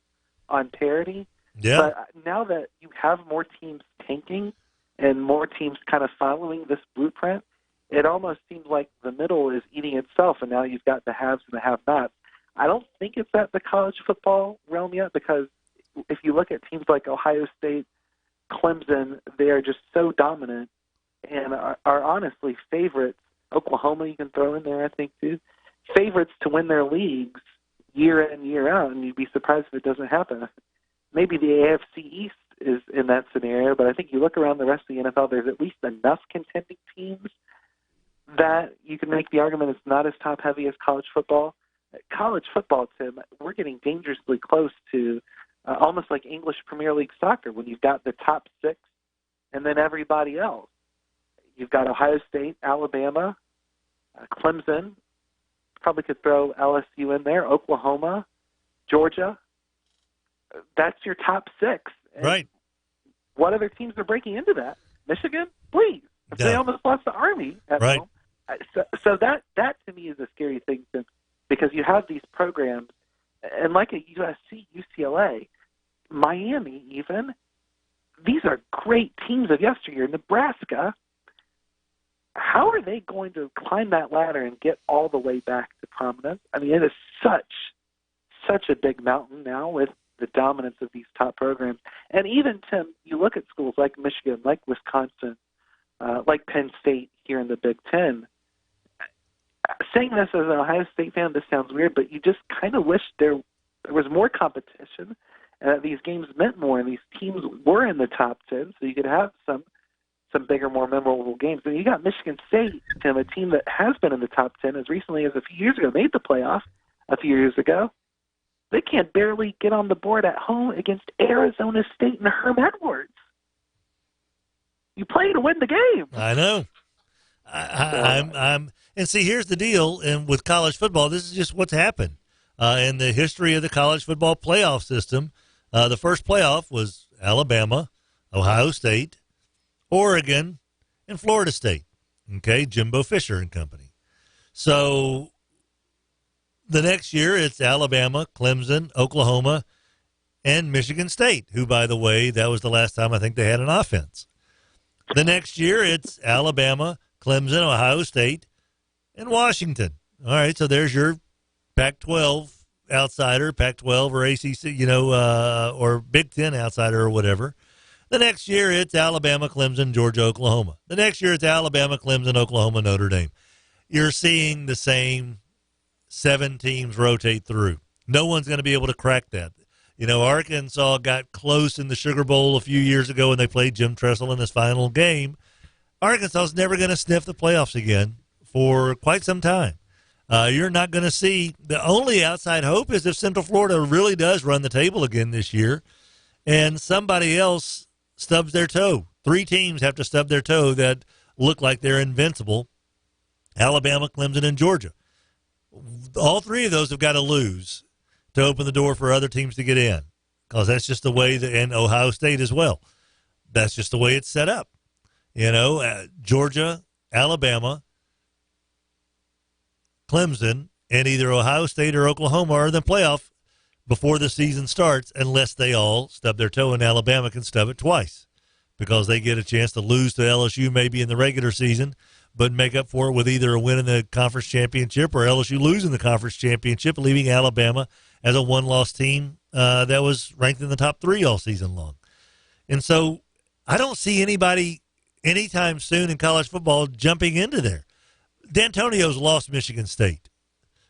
on parity. Yeah. But now that you have more teams tanking and more teams kind of following this blueprint, it almost seems like the middle is eating itself, and now you've got the haves and the have-nots. I don't think it's at the college football realm yet, because if you look at teams like Ohio State, Clemson, they are just so dominant and are honestly favorites. Oklahoma you can throw in there, I think, too. Favorites to win their leagues year in, year out, and you'd be surprised if it doesn't happen. Maybe the AFC East is in that scenario, but I think you look around the rest of the NFL, there's at least enough contending teams that you can make the argument it's not as top-heavy as college football. College football, Tim, we're getting dangerously close to almost like English Premier League soccer when you've got the top six and then everybody else. You've got Ohio State, Alabama, Clemson, probably could throw LSU in there, Oklahoma, Georgia. That's your top six. And right. What other teams are breaking into that? Michigan? Please. No. They almost lost the Army at right. home. So that to me is a scary thing, because you have these programs, and like at USC, UCLA, Miami even, these are great teams of yesteryear. Nebraska, how are they going to climb that ladder and get all the way back to prominence? I mean, it is such a big mountain now with the dominance of these top programs. And even, Tim, you look at schools like Michigan, like Wisconsin, like Penn State here in the Big Ten. Saying this as an Ohio State fan, this sounds weird, but you just kind of wish there was more competition and that these games meant more and these teams were in the top 10 so you could have some bigger, more memorable games. And you got Michigan State, Tim, a team that has been in the top 10 as recently as a few years ago, made the playoff a few years ago. They can't barely get on the board at home against Arizona State and Herm Edwards. You play to win the game. I know. I'm and see, here's the deal. And with college football, this is just what's happened in the history of the college football playoff system. The first playoff was Alabama, Ohio State, Oregon, and Florida State. Okay, Jimbo Fisher and company. So the next year, it's Alabama, Clemson, Oklahoma, and Michigan State, who, by the way, that was the last time I think they had an offense. The next year, it's Alabama, Clemson, Ohio State, and Washington. All right, so there's your Pac-12 outsider, Pac-12 or ACC, or Big Ten outsider or whatever. The next year, it's Alabama, Clemson, Georgia, Oklahoma. The next year, it's Alabama, Clemson, Oklahoma, Notre Dame. You're seeing the same 7 teams rotate through. No one's going to be able to crack that. Arkansas got close in the Sugar Bowl a few years ago when they played Jim Tressel in his final game. Arkansas's never going to sniff the playoffs again for quite some time. You're not going to see – the only outside hope is if Central Florida really does run the table again this year and somebody else stubs their toe. 3 teams have to stub their toe that look like they're invincible: Alabama, Clemson, and Georgia. All 3 of those have got to lose to open the door for other teams to get in, because that's just the way and Ohio State as well. That's just the way it's set up. Georgia, Alabama, Clemson, and either Ohio State or Oklahoma are in the playoff before the season starts, unless they all stub their toe, and Alabama can stub it twice because they get a chance to lose to LSU maybe in the regular season, but make up for it with either a win in the conference championship or LSU losing the conference championship, leaving Alabama as a one-loss team that was ranked in the top 3 all season long. And so I don't see anybody anytime soon in college football jumping into there. D'Antonio's lost Michigan State.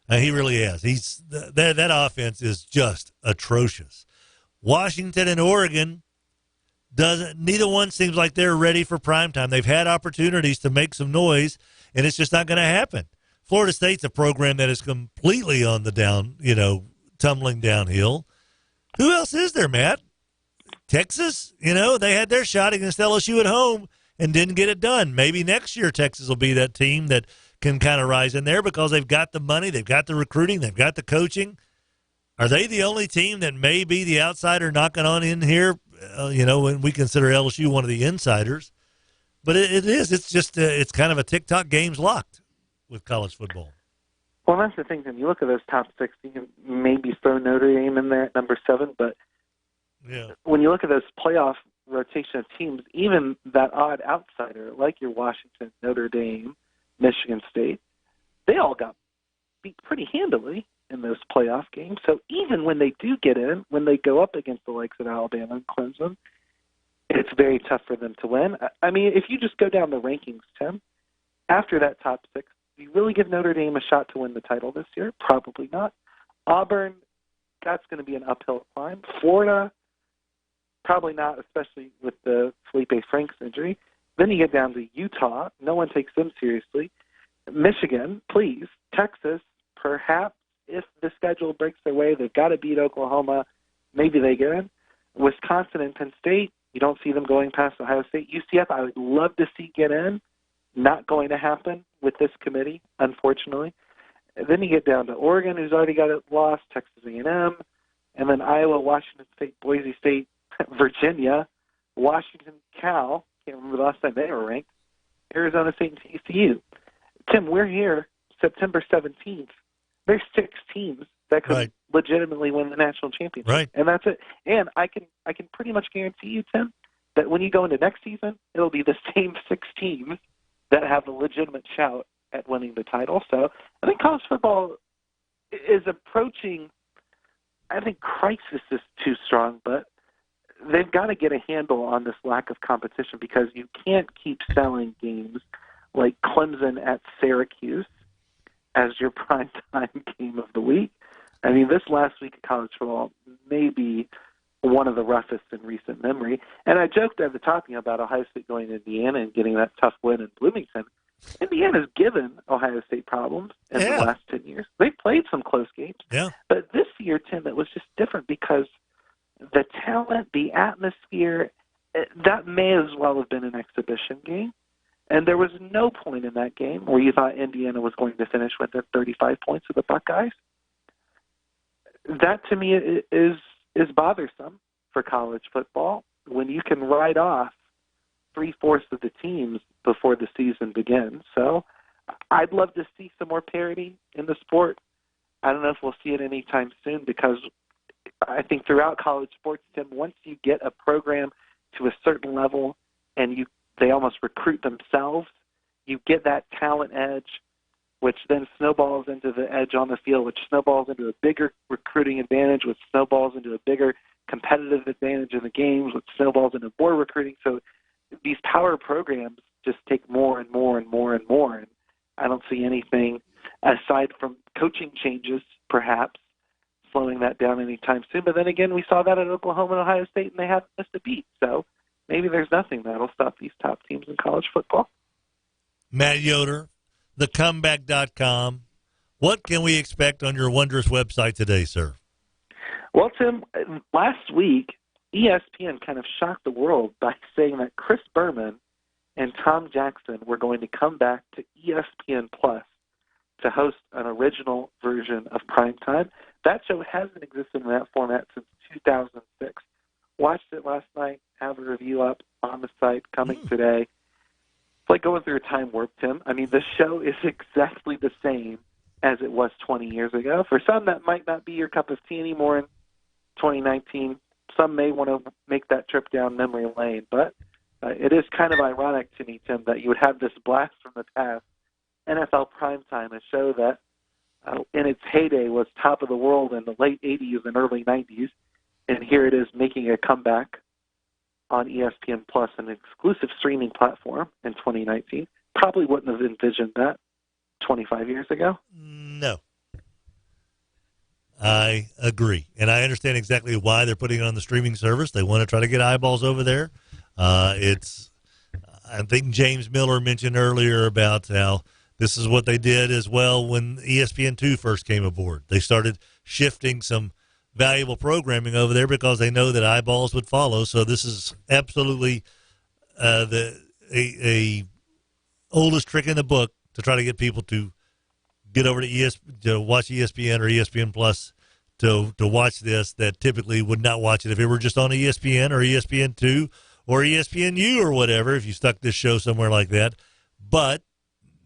He really has. That offense is just atrocious. Washington and Oregon, neither one seems like they're ready for prime time. They've had opportunities to make some noise, and it's just not going to happen. Florida State's a program that is completely on the tumbling downhill. Who else is there, Matt? Texas? They had their shot against LSU at home and didn't get it done. Maybe next year Texas will be that team that can kind of rise in there because they've got the money, they've got the recruiting, they've got the coaching. Are they the only team that may be the outsider knocking on in here? When we consider LSU one of the insiders. But it is. It's just it's kind of a TikTok game's locked with college football. Well, that's the thing. When you look at those top 6, you can maybe throw Notre Dame in there at number 7. But when you look at those playoff rotation of teams, even that odd outsider like your Washington, Notre Dame, Michigan State, they all got beat pretty handily in those playoff games. So even when they do get in, when they go up against the likes of Alabama and Clemson, it's very tough for them to win. I mean, if you just go down the rankings, Tim, after that top 6, do you really give Notre Dame a shot to win the title this year? Probably not. Auburn, that's going to be an uphill climb. Florida, probably not, especially with the Felipe Franks injury. Then you get down to Utah. No one takes them seriously. Michigan, please. Texas, perhaps. If the schedule breaks their way, they've got to beat Oklahoma. Maybe they get in. Wisconsin and Penn State, you don't see them going past Ohio State. UCF, I would love to see get in. Not going to happen with this committee, unfortunately. And then you get down to Oregon, who's already got it lost, Texas A&M, and then Iowa, Washington State, Boise State, Virginia, Washington, Cal. Can't remember the last time they were ranked. Arizona State and TCU. Tim, we're here September 17th. There's 6 teams that could legitimately win the national championship. Right. And that's it. And I can pretty much guarantee you, Tim, that when you go into next season, it'll be the same 6 teams that have a legitimate shout at winning the title. So I think college football is approaching, I think crisis is too strong, but they've got to get a handle on this lack of competition, because you can't keep selling games like Clemson at Syracuse as your primetime game of the week. I mean, this last week of college football may be one of the roughest in recent memory. And I joked at the top about Ohio State going to Indiana and getting that tough win in Bloomington. Indiana's given Ohio State problems in the last 10 years. They've played some close games. Yeah. But this year, Tim, it was just different because the talent, the atmosphere, that may as well have been an exhibition game. And there was no point in that game where you thought Indiana was going to finish with their 35 points of the Buckeyes. That, to me, is bothersome for college football when you can write off 3/4 of the teams before the season begins. So I'd love to see some more parity in the sport. I don't know if we'll see it anytime soon, because I think throughout college sports, Tim, once you get a program to a certain level and they almost recruit themselves, you get that talent edge. which then snowballs into the edge on the field, which snowballs into a bigger recruiting advantage, which snowballs into a bigger competitive advantage in the games, which snowballs into more recruiting. So these power programs just take more and more and more and more. And I don't see anything aside from coaching changes, perhaps, slowing that down anytime soon. But then again, we saw that at Oklahoma and Ohio State, and they haven't missed a beat. So maybe there's nothing that'll stop these top teams in college football. Matt Yoder, thecomeback.com. What can we expect on your wondrous website today, sir? Well, Tim, last week, ESPN kind of shocked the world by saying that Chris Berman and Tom Jackson were going to come back to ESPN Plus to host an original version of Primetime. That show hasn't existed in that format since 2006. Watched it last night, have a review up on the site coming today. It's like going through a time warp, Tim. I mean, the show is exactly the same as it was 20 years ago. For some, that might not be your cup of tea anymore in 2019. Some may want to make that trip down memory lane, but it is kind of ironic to me, Tim, that you would have this blast from the past, NFL Primetime, a show that in its heyday was top of the world in the late 80s and early 90s, and here it is making a comeback on ESPN Plus, an exclusive streaming platform in 2019. Probably wouldn't have envisioned that 25 years ago. No. I agree. And I understand exactly why they're putting it on the streaming service. They want to try to get eyeballs over there. I think James Miller mentioned earlier about how this is what they did as well when ESPN2 first came aboard. They started shifting some valuable programming over there because they know that eyeballs would follow. So this is absolutely a oldest trick in the book to try to get people to get over to watch ESPN or ESPN Plus to watch this that typically would not watch it if it were just on ESPN or ESPN2 or ESPNU or whatever, if you stuck this show somewhere like that. But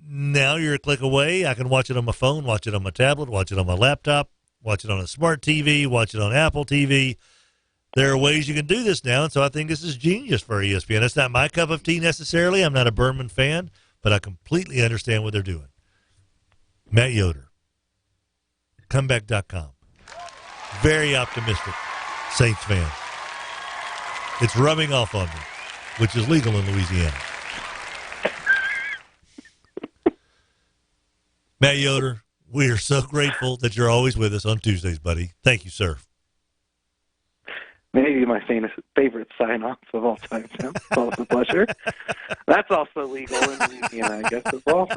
now you're a click away. I can watch it on my phone, watch it on my tablet, watch it on my laptop, watch it on a smart TV, watch it on Apple TV. There are ways you can do this now, and so I think this is genius for ESPN. It's not my cup of tea necessarily. I'm not a Berman fan, but I completely understand what they're doing. Matt Yoder, comeback.com. Very optimistic Saints fan. It's rubbing off on me, which is legal in Louisiana. Matt Yoder, we are so grateful that you're always with us on Tuesdays, buddy. Thank you, sir. Maybe my favorite sign-off of all time, Tim. It's always a pleasure. That's also legal in Louisiana, I guess, as well.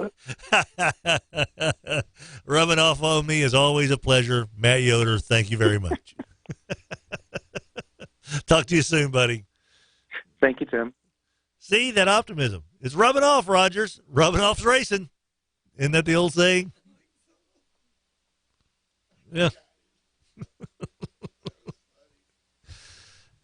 Rubbing off on me is always a pleasure. Matt Yoder, thank you very much. Talk to you soon, buddy. Thank you, Tim. See, that optimism. It's rubbing off, Rogers. Rubbing off's racing. Isn't that the old saying? Yeah.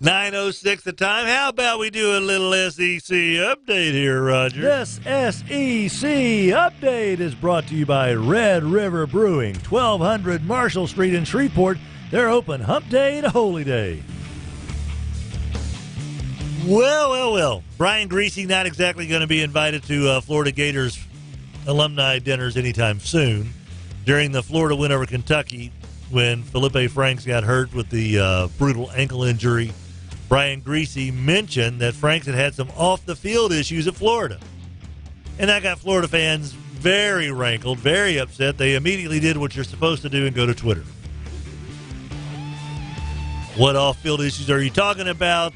9:06 the time. How about we do a little SEC update here, Roger? This SEC update is brought to you by Red River Brewing, 1200 Marshall Street in Shreveport. They're open hump day to holy day. Well. Brian Griese not exactly going to be invited to Florida Gators alumni dinners anytime soon. During the Florida win over Kentucky, when Felipe Franks got hurt with the brutal ankle injury, Brian Griese mentioned that Franks had some off-the-field issues at Florida. And that got Florida fans very rankled, very upset. They immediately did what you're supposed to do and go to Twitter. What off-field issues are you talking about?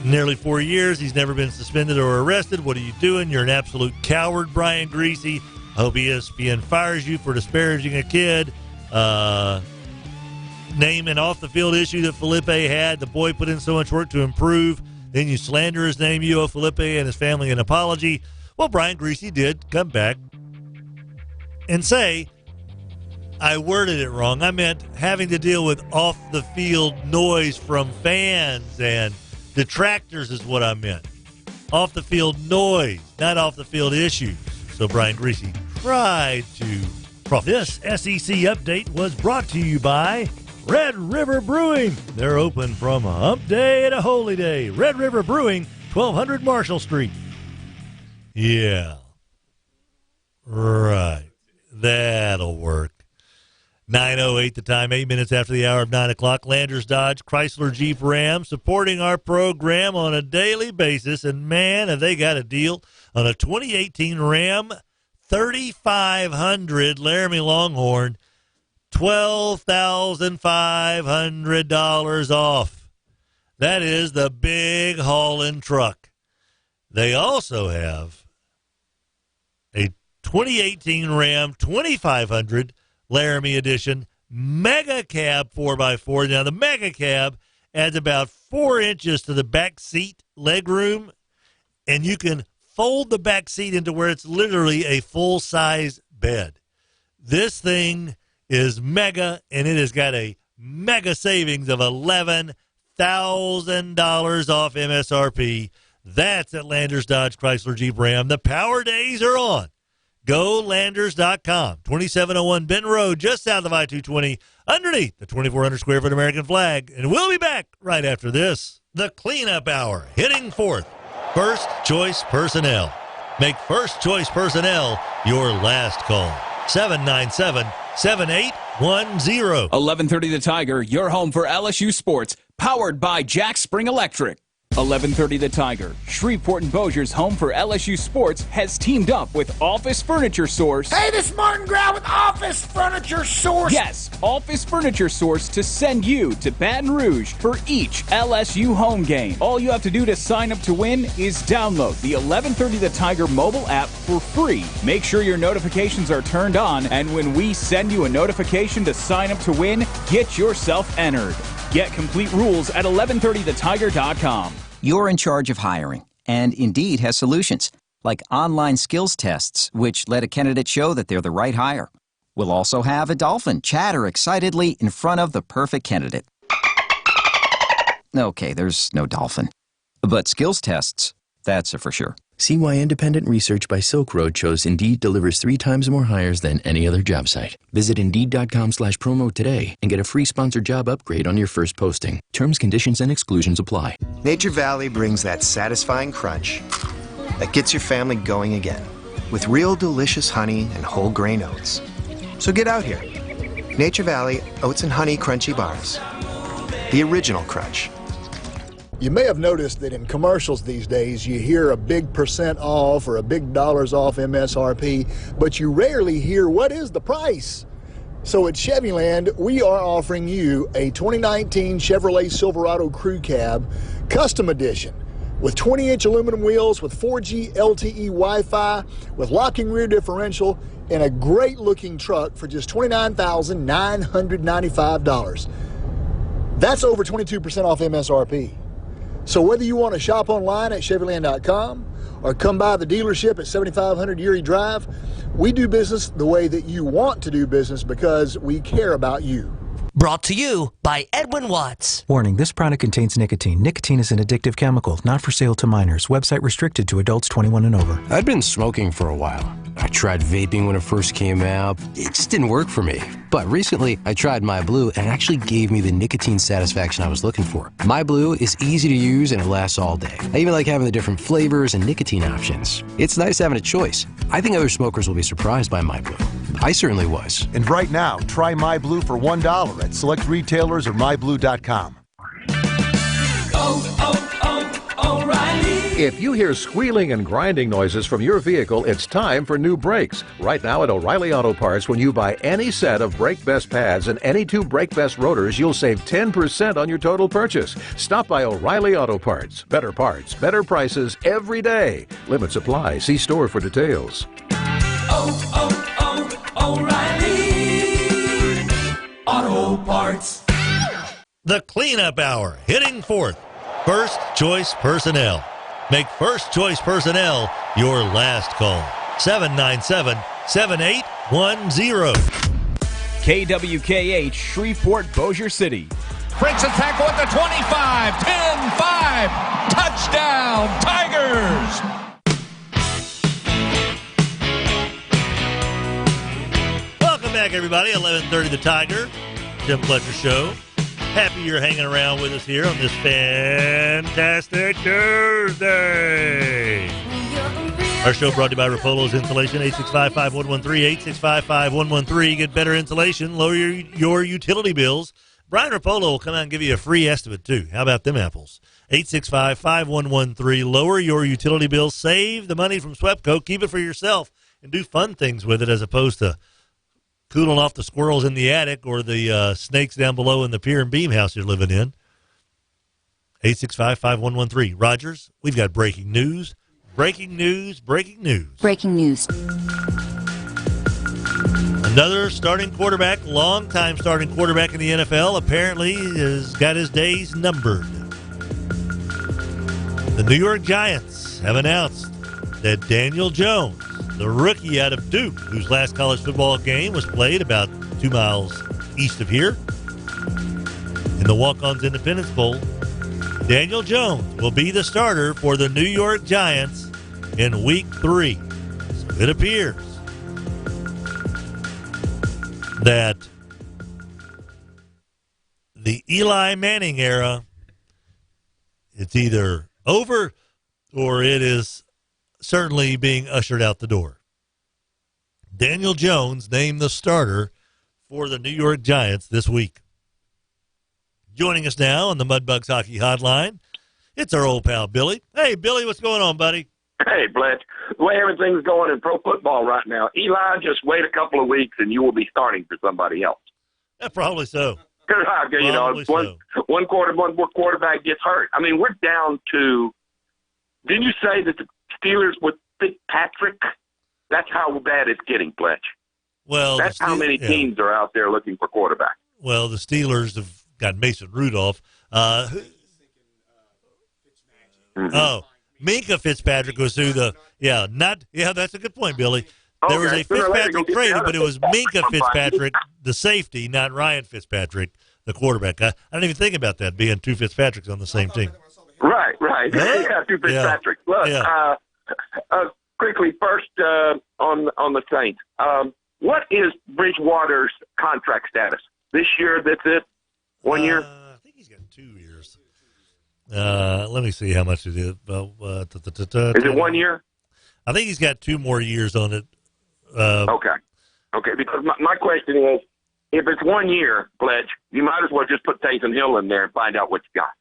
Nearly 4 years. He's never been suspended or arrested. What are you doing? You're an absolute coward, Brian Griese. I hope ESPN fires you for disparaging a kid. Name an off-the-field issue that Felipe had. The boy put in so much work to improve. Then you slander his name. You owe Felipe and his family an apology. Well, Brian Griese did come back and say, I worded it wrong. I meant having to deal with off-the-field noise from fans and detractors is what I meant. Off-the-field noise, not off-the-field issues. So Brian Griese tried to profit. This SEC update was brought to you by Red River Brewing. They're open from hump day to holy day. Red River Brewing, 1200 Marshall Street. Yeah. Right. That'll work. 9:08 the time, 8 minutes after the hour of 9 o'clock. Landers Dodge, Chrysler Jeep Ram, supporting our program on a daily basis. And, man, have they got a deal on a 2018 Ram 3500 Laramie Longhorn, $12,500 off. That is the big haulin' truck. They also have a 2018 Ram 2500 Laramie Edition Mega Cab 4x4. Now, the Mega Cab adds about 4 inches to the back seat legroom, and you can fold the back seat into where it's literally a full-size bed. This thing is mega, and it has got a mega savings of $11,000 off MSRP. That's at Landers Dodge Chrysler Jeep Ram. The power days are on. GoLanders.com, 2701 Benton Road, just south of I-220, underneath the 2,400 square foot American flag. And we'll be back right after this. The Cleanup Hour, hitting fourth. First Choice Personnel. Make First Choice Personnel your last call. 797-7810. 1130 The Tiger, your home for LSU sports, powered by Jack Spring Electric. 1130 The Tiger, Shreveport and Bossier's home for LSU sports, has teamed up with Office Furniture Source. Hey, this is Martin Grau with Office Furniture Source. Yes, Office Furniture Source to send you to Baton Rouge for each LSU home game. All you have to do to sign up to win is download the 1130 The Tiger mobile app for free. Make sure your notifications are turned on, and when we send you a notification to sign up to win, get yourself entered. Get complete rules at 1130thetiger.com. You're in charge of hiring, and Indeed has solutions, like online skills tests, which let a candidate show that they're the right hire. We'll also have a dolphin chatter excitedly in front of the perfect candidate. Okay, there's no dolphin. But skills tests, that's a for sure. See why independent research by Silk Road shows Indeed delivers 3 times more hires than any other job site. Visit Indeed.com/promo today and get a free sponsored job upgrade on your first posting. Terms, conditions, and exclusions apply. Nature Valley brings that satisfying crunch that gets your family going again with real delicious honey and whole grain oats. So get out here. Nature Valley Oats and Honey Crunchy Bars. The original crunch. You may have noticed that in commercials these days you hear a big % off or a big dollars off MSRP, but you rarely hear what is the price. So at Chevyland, we are offering you a 2019 Chevrolet Silverado Crew Cab Custom Edition with 20-inch aluminum wheels with 4G LTE Wi-Fi with locking rear differential and a great-looking truck for just $29,995. That's over 22% off MSRP. So whether you want to shop online at Chevyland.com or come by the dealership at 7500 Erie Drive, we do business the way that you want to do business because we care about you. Brought to you by Edwin Watts. Warning, this product contains nicotine. Nicotine is an addictive chemical, not for sale to minors. Website restricted to adults 21 and over. I'd been smoking for a while. I tried vaping when it first came out. It just didn't work for me. But recently, I tried My Blue, and it actually gave me the nicotine satisfaction I was looking for. My Blue is easy to use, and it lasts all day. I even like having the different flavors and nicotine options. It's nice having a choice. I think other smokers will be surprised by My Blue. I certainly was. And right now, try My Blue for $1 at select retailers or myblue.com. O'Reilly. If you hear squealing and grinding noises from your vehicle, it's time for new brakes. Right now at O'Reilly Auto Parts, when you buy any set of Brake Best pads and any 2 Brake Best rotors, you'll save 10% on your total purchase. Stop by O'Reilly Auto Parts. Better parts, better prices every day. Limits apply. See store for details. O'Reilly Auto Parts. The Cleanup Hour, hitting fourth. First Choice Personnel. Make First Choice Personnel your last call. 797-7810. KWKH, Shreveport, Bossier City. Breaks a tackle at the 25, 10-5. Touchdown, Tigers! Welcome back, everybody. 11:30 The Tiger. Tim Fletcher Show. Happy you're hanging around with us here on this fantastic Tuesday. Our show brought to you by Rapolo's Insulation, 865-5113, 865-5113. Get better insulation, lower your utility bills. Brian Rapolo will come out and give you a free estimate, too. How about them apples? 865-5113. Lower your utility bills. Save the money from SWEPCO. Keep it for yourself and do fun things with it as opposed to cooling off the squirrels in the attic or the snakes down below in the pier and beam house you're living in. 865-5113. Rogers, we've got breaking news. Breaking news, breaking news. Breaking news. Another starting quarterback, longtime starting quarterback in the NFL, apparently has got his days numbered. The New York Giants have announced that Daniel Jones, the rookie out of Duke, whose last college football game was played about 2 miles east of here, in the Walk-Ons Independence Bowl, Daniel Jones will be the starter for the New York Giants in Week 3. So it appears that the Eli Manning era, it's either over or it is certainly being ushered out the door. Daniel Jones named the starter for the New York Giants this week. Joining us now on the Mudbugs Hockey Hotline, it's our old pal Billy. Hey, Billy, what's going on, buddy? Hey, Bletch. The way everything's going in pro football right now, Eli, just wait a couple of weeks and you will be starting for somebody else. Yeah, probably so. You know, one quarterback gets hurt. I mean, we're down to – didn't you say that the Steelers with Fitzpatrick? That's how bad it's getting, Bletch. Well, that's how many teams are out there looking for quarterback. Well, the Steelers have got Mason Rudolph. Oh, Minka Fitzpatrick was who that's a good point, Billy. There was a Fitzpatrick traded, but it was Minka Fitzpatrick, the safety, not Ryan Fitzpatrick, the quarterback. I don't even think about that, being two Fitzpatricks on the same team. Right. Yeah, two Fitzpatricks. Yeah. Look, quickly, first on the Saints. What is Bridgewater's contract status? This year, that's it? 1 year? I think he's got 2 years. Let me see how much it is. Is it 1 year? I think he's got 2 more years on it. Okay, because my question is, if it's 1 year, Pledge, you might as well just put Taysom Hill in there and find out what you got.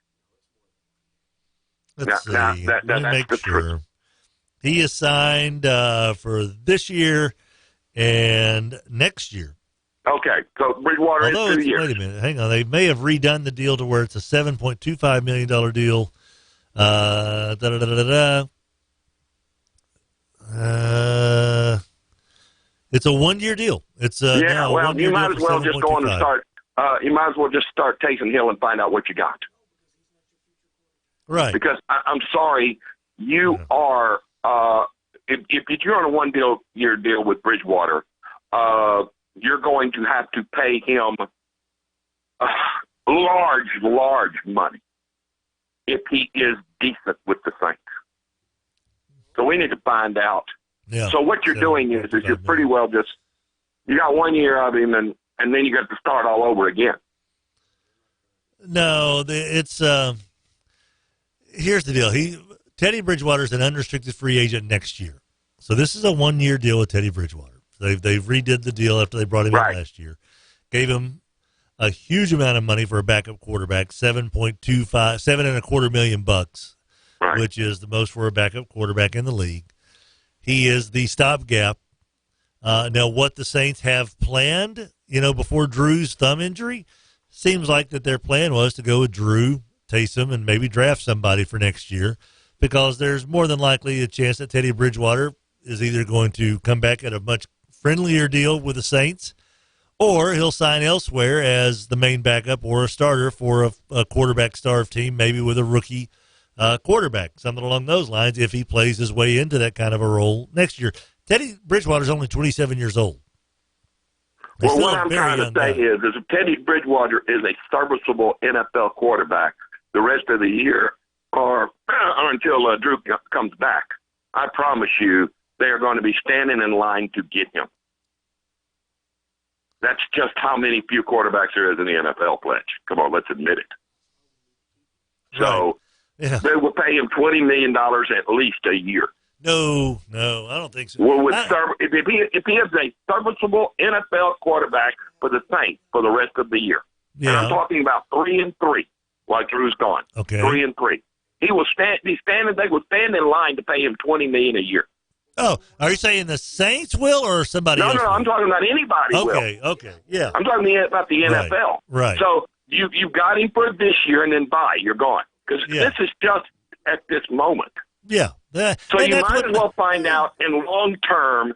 Let's see. Let me make sure. He is signed for this year and next year. Okay, so Bridgewater is 2 years. Wait a minute. Hang on. They may have redone the deal to where it's a $7.25 million deal. It's a 1 year deal. It's you might as well just go on and start. You might as well just start Taysom Hill and find out what you got. Right. Because I'm sorry, you are. If you're on a 1 year deal with Bridgewater, you're going to have to pay him large money if he is decent with the Saints. So we need to find out. Yeah. So what you're doing is you're pretty well just you got 1 year of him and then you got to start all over again. No, it's here's the deal. Teddy Bridgewater's an unrestricted free agent next year. So this is a 1 year deal with Teddy Bridgewater. They've redid the deal after they brought him in last year. Gave him a huge amount of money for a backup quarterback, $7.25 million, which is the most for a backup quarterback in the league. He is the stopgap. Now, what the Saints have planned, before Drew's thumb injury, seems like that their plan was to go with Drew, Taysom, and maybe draft somebody for next year, because there's more than likely a chance that Teddy Bridgewater is either going to come back at a much friendlier deal with the Saints, or he'll sign elsewhere as the main backup or a starter for a quarterback-starved team, maybe with a rookie quarterback, something along those lines, if he plays his way into that kind of a role next year. Teddy Bridgewater's only 27 years old. Well, what I'm trying to say is if Teddy Bridgewater is a serviceable NFL quarterback the rest of the year or until Drew comes back, I promise you they are going to be standing in line to get him. That's just how many few quarterbacks there is in the NFL, Pledge. Come on, let's admit it. So they will pay him $20 million at least a year. No, I don't think so. Well, if he is a serviceable NFL quarterback for the Saints for the rest of the year, and I'm talking about 3-3 while Drew's gone. Okay, 3-3. He will stand. They will stand in line to pay him $20 million a year. Oh, are you saying the Saints will or somebody else? No, I'm talking about anybody. Okay, yeah. I'm talking about the NFL. Right. So you got him for this year, and then bye. You're gone because this is just at this moment. Yeah. So you might as well find out in long term,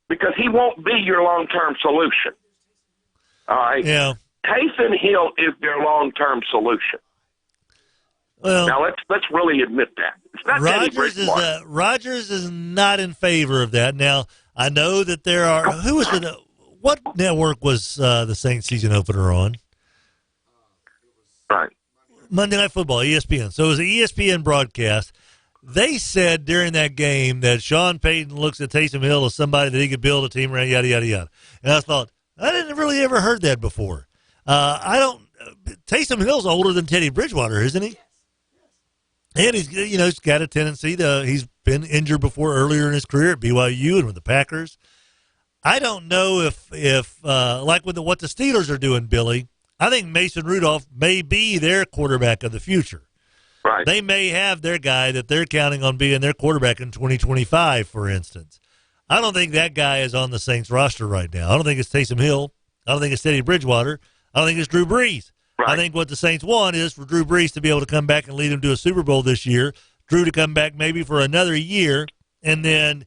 because he won't be your long term solution. All right. Yeah. Taysom Hill is their long term solution. Well, now let's really admit that. It's not Rodgers is not in favor of that. Now I know that there are. Who was the? What network was the Saints season opener on? Right. Monday Night Football, ESPN. So it was an ESPN broadcast. They said during that game that Sean Payton looks at Taysom Hill as somebody that he could build a team around, yada, yada, yada. And I thought, I didn't really ever heard that before. Taysom Hill's older than Teddy Bridgewater, isn't he? And he's got a tendency he's been injured before earlier in his career at BYU and with the Packers. I don't know if like with what the Steelers are doing, Billy, I think Mason Rudolph may be their quarterback of the future. Right. They may have their guy that they're counting on being their quarterback in 2025, for instance. I don't think that guy is on the Saints roster right now. I don't think it's Taysom Hill. I don't think it's Teddy Bridgewater. I don't think it's Drew Brees. Right. I think what the Saints want is for Drew Brees to be able to come back and lead them to a Super Bowl this year, Drew to come back maybe for another year, and then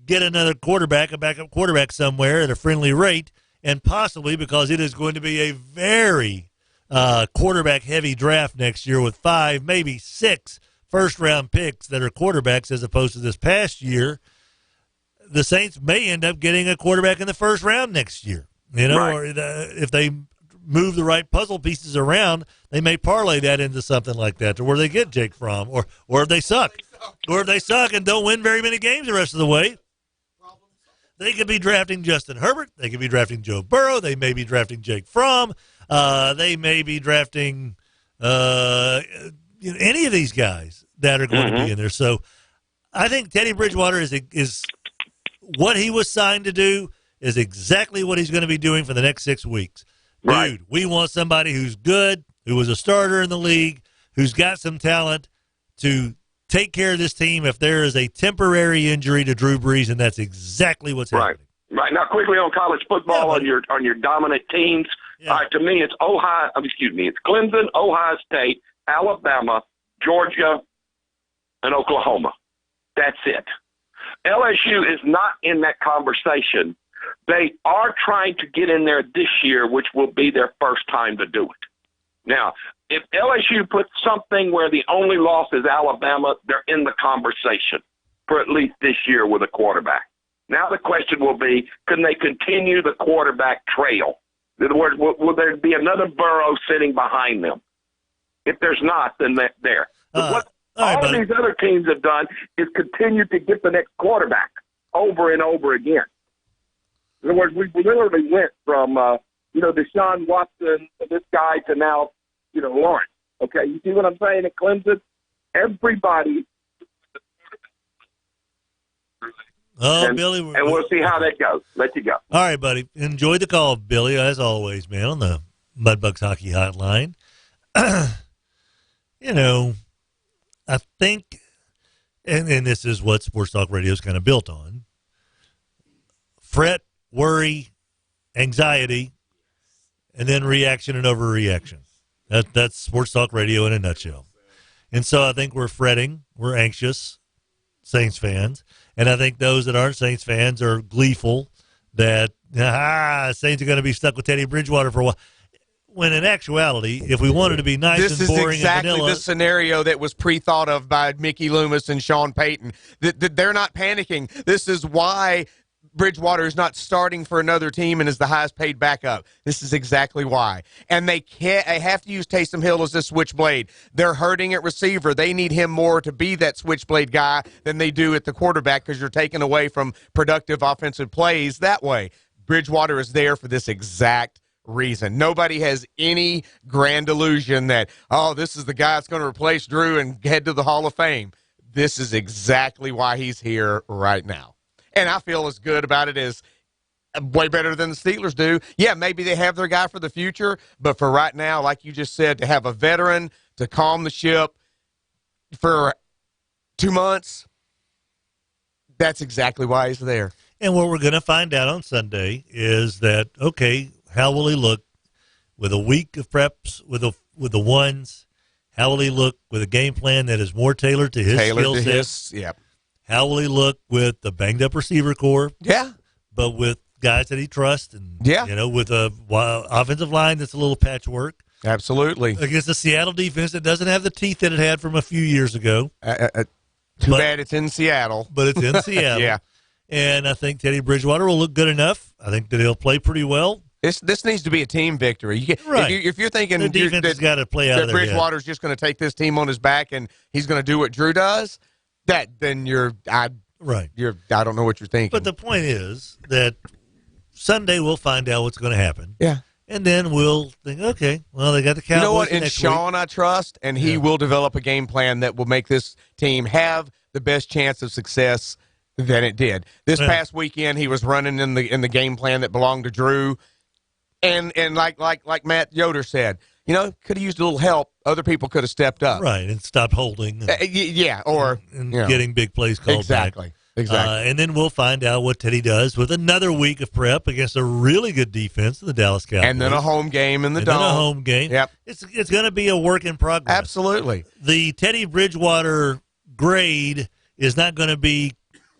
get another quarterback, a backup quarterback somewhere at a friendly rate, and possibly, because it is going to be a very quarterback-heavy draft next year with 5, maybe 6 first-round picks that are quarterbacks as opposed to this past year, the Saints may end up getting a quarterback in the first round next year. Or if they move the right puzzle pieces around, they may parlay that into something like that to where they get Jake Fromm, or if they suck. Or if they suck and don't win very many games the rest of the way, they could be drafting Justin Herbert. They could be drafting Joe Burrow. They may be drafting Jake Fromm. They may be drafting any of these guys that are going to be in there. So I think Teddy Bridgewater is what he was signed to do is exactly what he's going to be doing for the next 6 weeks. Right. Dude, we want somebody who's good, who was a starter in the league, who's got some talent to take care of this team if there is a temporary injury to Drew Brees, and that's exactly what's happening. Right. Now, quickly on college football, on your dominant teams, to me, it's it's Clemson, Ohio State, Alabama, Georgia, and Oklahoma. That's it. LSU is not in that conversation. They are trying to get in there this year, which will be their first time to do it. Now, if LSU puts something where the only loss is Alabama, they're in the conversation for at least this year with a quarterback. Now the question will be, can they continue the quarterback trail? In other words, will there be another Burrow sitting behind them? If there's not, then they're there. What all of these other teams have done is continue to get the next quarterback over and over again. In other words, we literally went from, Deshaun Watson, this guy, to now, Lawrence. Okay, you see what I'm saying at Clemson? Everybody. Billy. And we'll see how that goes. Let you go. All right, buddy. Enjoy the call, Billy, as always, man, on the Mudbugs Hockey Hotline. I think, and this is what Sports Talk Radio is kind of built on, fret, worry, anxiety, and then reaction and overreaction. That's Sports Talk Radio in a nutshell. And so I think we're fretting, we're anxious, Saints fans, and I think those that aren't Saints fans are gleeful that Saints are going to be stuck with Teddy Bridgewater for a while. When in actuality, if we wanted to be nice and boring and vanilla. This is exactly the scenario that was pre-thought of by Mickey Loomis and Sean Payton. They're not panicking. This is why Bridgewater is not starting for another team and is the highest paid backup. This is exactly why. And they have to use Taysom Hill as a switchblade. They're hurting at receiver. They need him more to be that switchblade guy than they do at the quarterback because you're taking away from productive offensive plays that way. Bridgewater is there for this exact reason. Nobody has any grand illusion that, this is the guy that's going to replace Drew and head to the Hall of Fame. this is exactly why he's here right now. And I feel as good about it as way better than the Steelers do. Yeah, maybe they have their guy for the future, but for right now, like you just said, to have a veteran to calm the ship for 2 months, that's exactly why he's there. And what we're going to find out on Sunday is that, okay, how will he look with a week of preps with the ones? How will he look with a game plan that is more tailored to his skill set? Yep. How will he look with the banged-up receiver core? Yeah. But with guys that he trusts and, with a offensive line that's a little patchwork. Absolutely. Against the Seattle defense that doesn't have the teeth that it had from a few years ago. Too bad it's in Seattle. But it's in Seattle. Yeah. And I think Teddy Bridgewater will look good enough. I think that he'll play pretty well. This needs to be a team victory. Right. If you're thinking the defense has got to play out of their head. Bridgewater's just going to take this team on his back and he's going to do what Drew does, then I don't know what you're thinking. But the point is that Sunday we'll find out what's going to happen. Yeah. And then we'll think, okay, well, they got the Cowboys. You know what? In next Sean, week. I trust, and he will develop a game plan that will make this team have the best chance of success than it did. This past weekend, he was running in the game plan that belonged to Drew, and like Matt Yoder said, could have used a little help. Other people could have stepped up, right, and stopped holding. And getting big plays called exactly. back. Exactly. And then we'll find out what Teddy does with another week of prep against a really good defense, the Dallas Cowboys. And then a home game in the Dome. And then a home game. Yep. It's going to be a work in progress. Absolutely. The Teddy Bridgewater grade is not going to be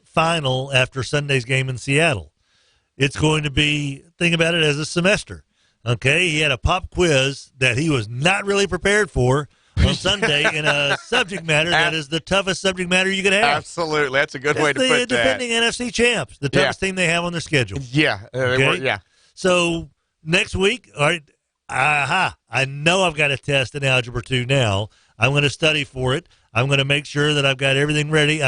final after Sunday's game in Seattle. It's going to be, think about it as a semester. Okay? He had a pop quiz that he was not really prepared for on Sunday in a subject matter that is the toughest subject matter you could have. Absolutely. That's a good way to put that. The defending NFC champs, the toughest team they have on their schedule. Yeah. Okay? So next week, all right, I know I've got a test in Algebra 2 now. I'm going to study for it. I'm going to make sure that I've got everything ready.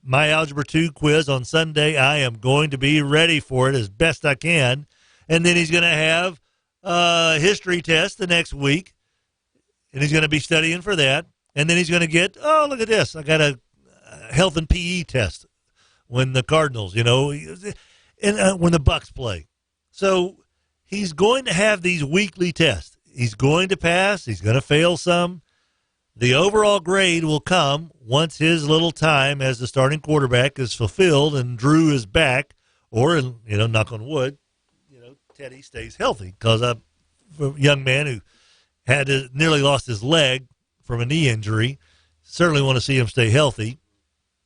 My Algebra 2 quiz on Sunday, I am going to be ready for it as best I can. And then he's going to have a history test the next week. And he's going to be studying for that. And then he's going to get, look at this. I got a health and PE test when the Cardinals, and when the Bucks play. So he's going to have these weekly tests. He's going to pass. He's going to fail some. The overall grade will come once his little time as the starting quarterback is fulfilled and Drew is back, or, knock on wood, Teddy stays healthy, because I'm a young man who nearly lost his leg from a knee injury. Certainly want to see him stay healthy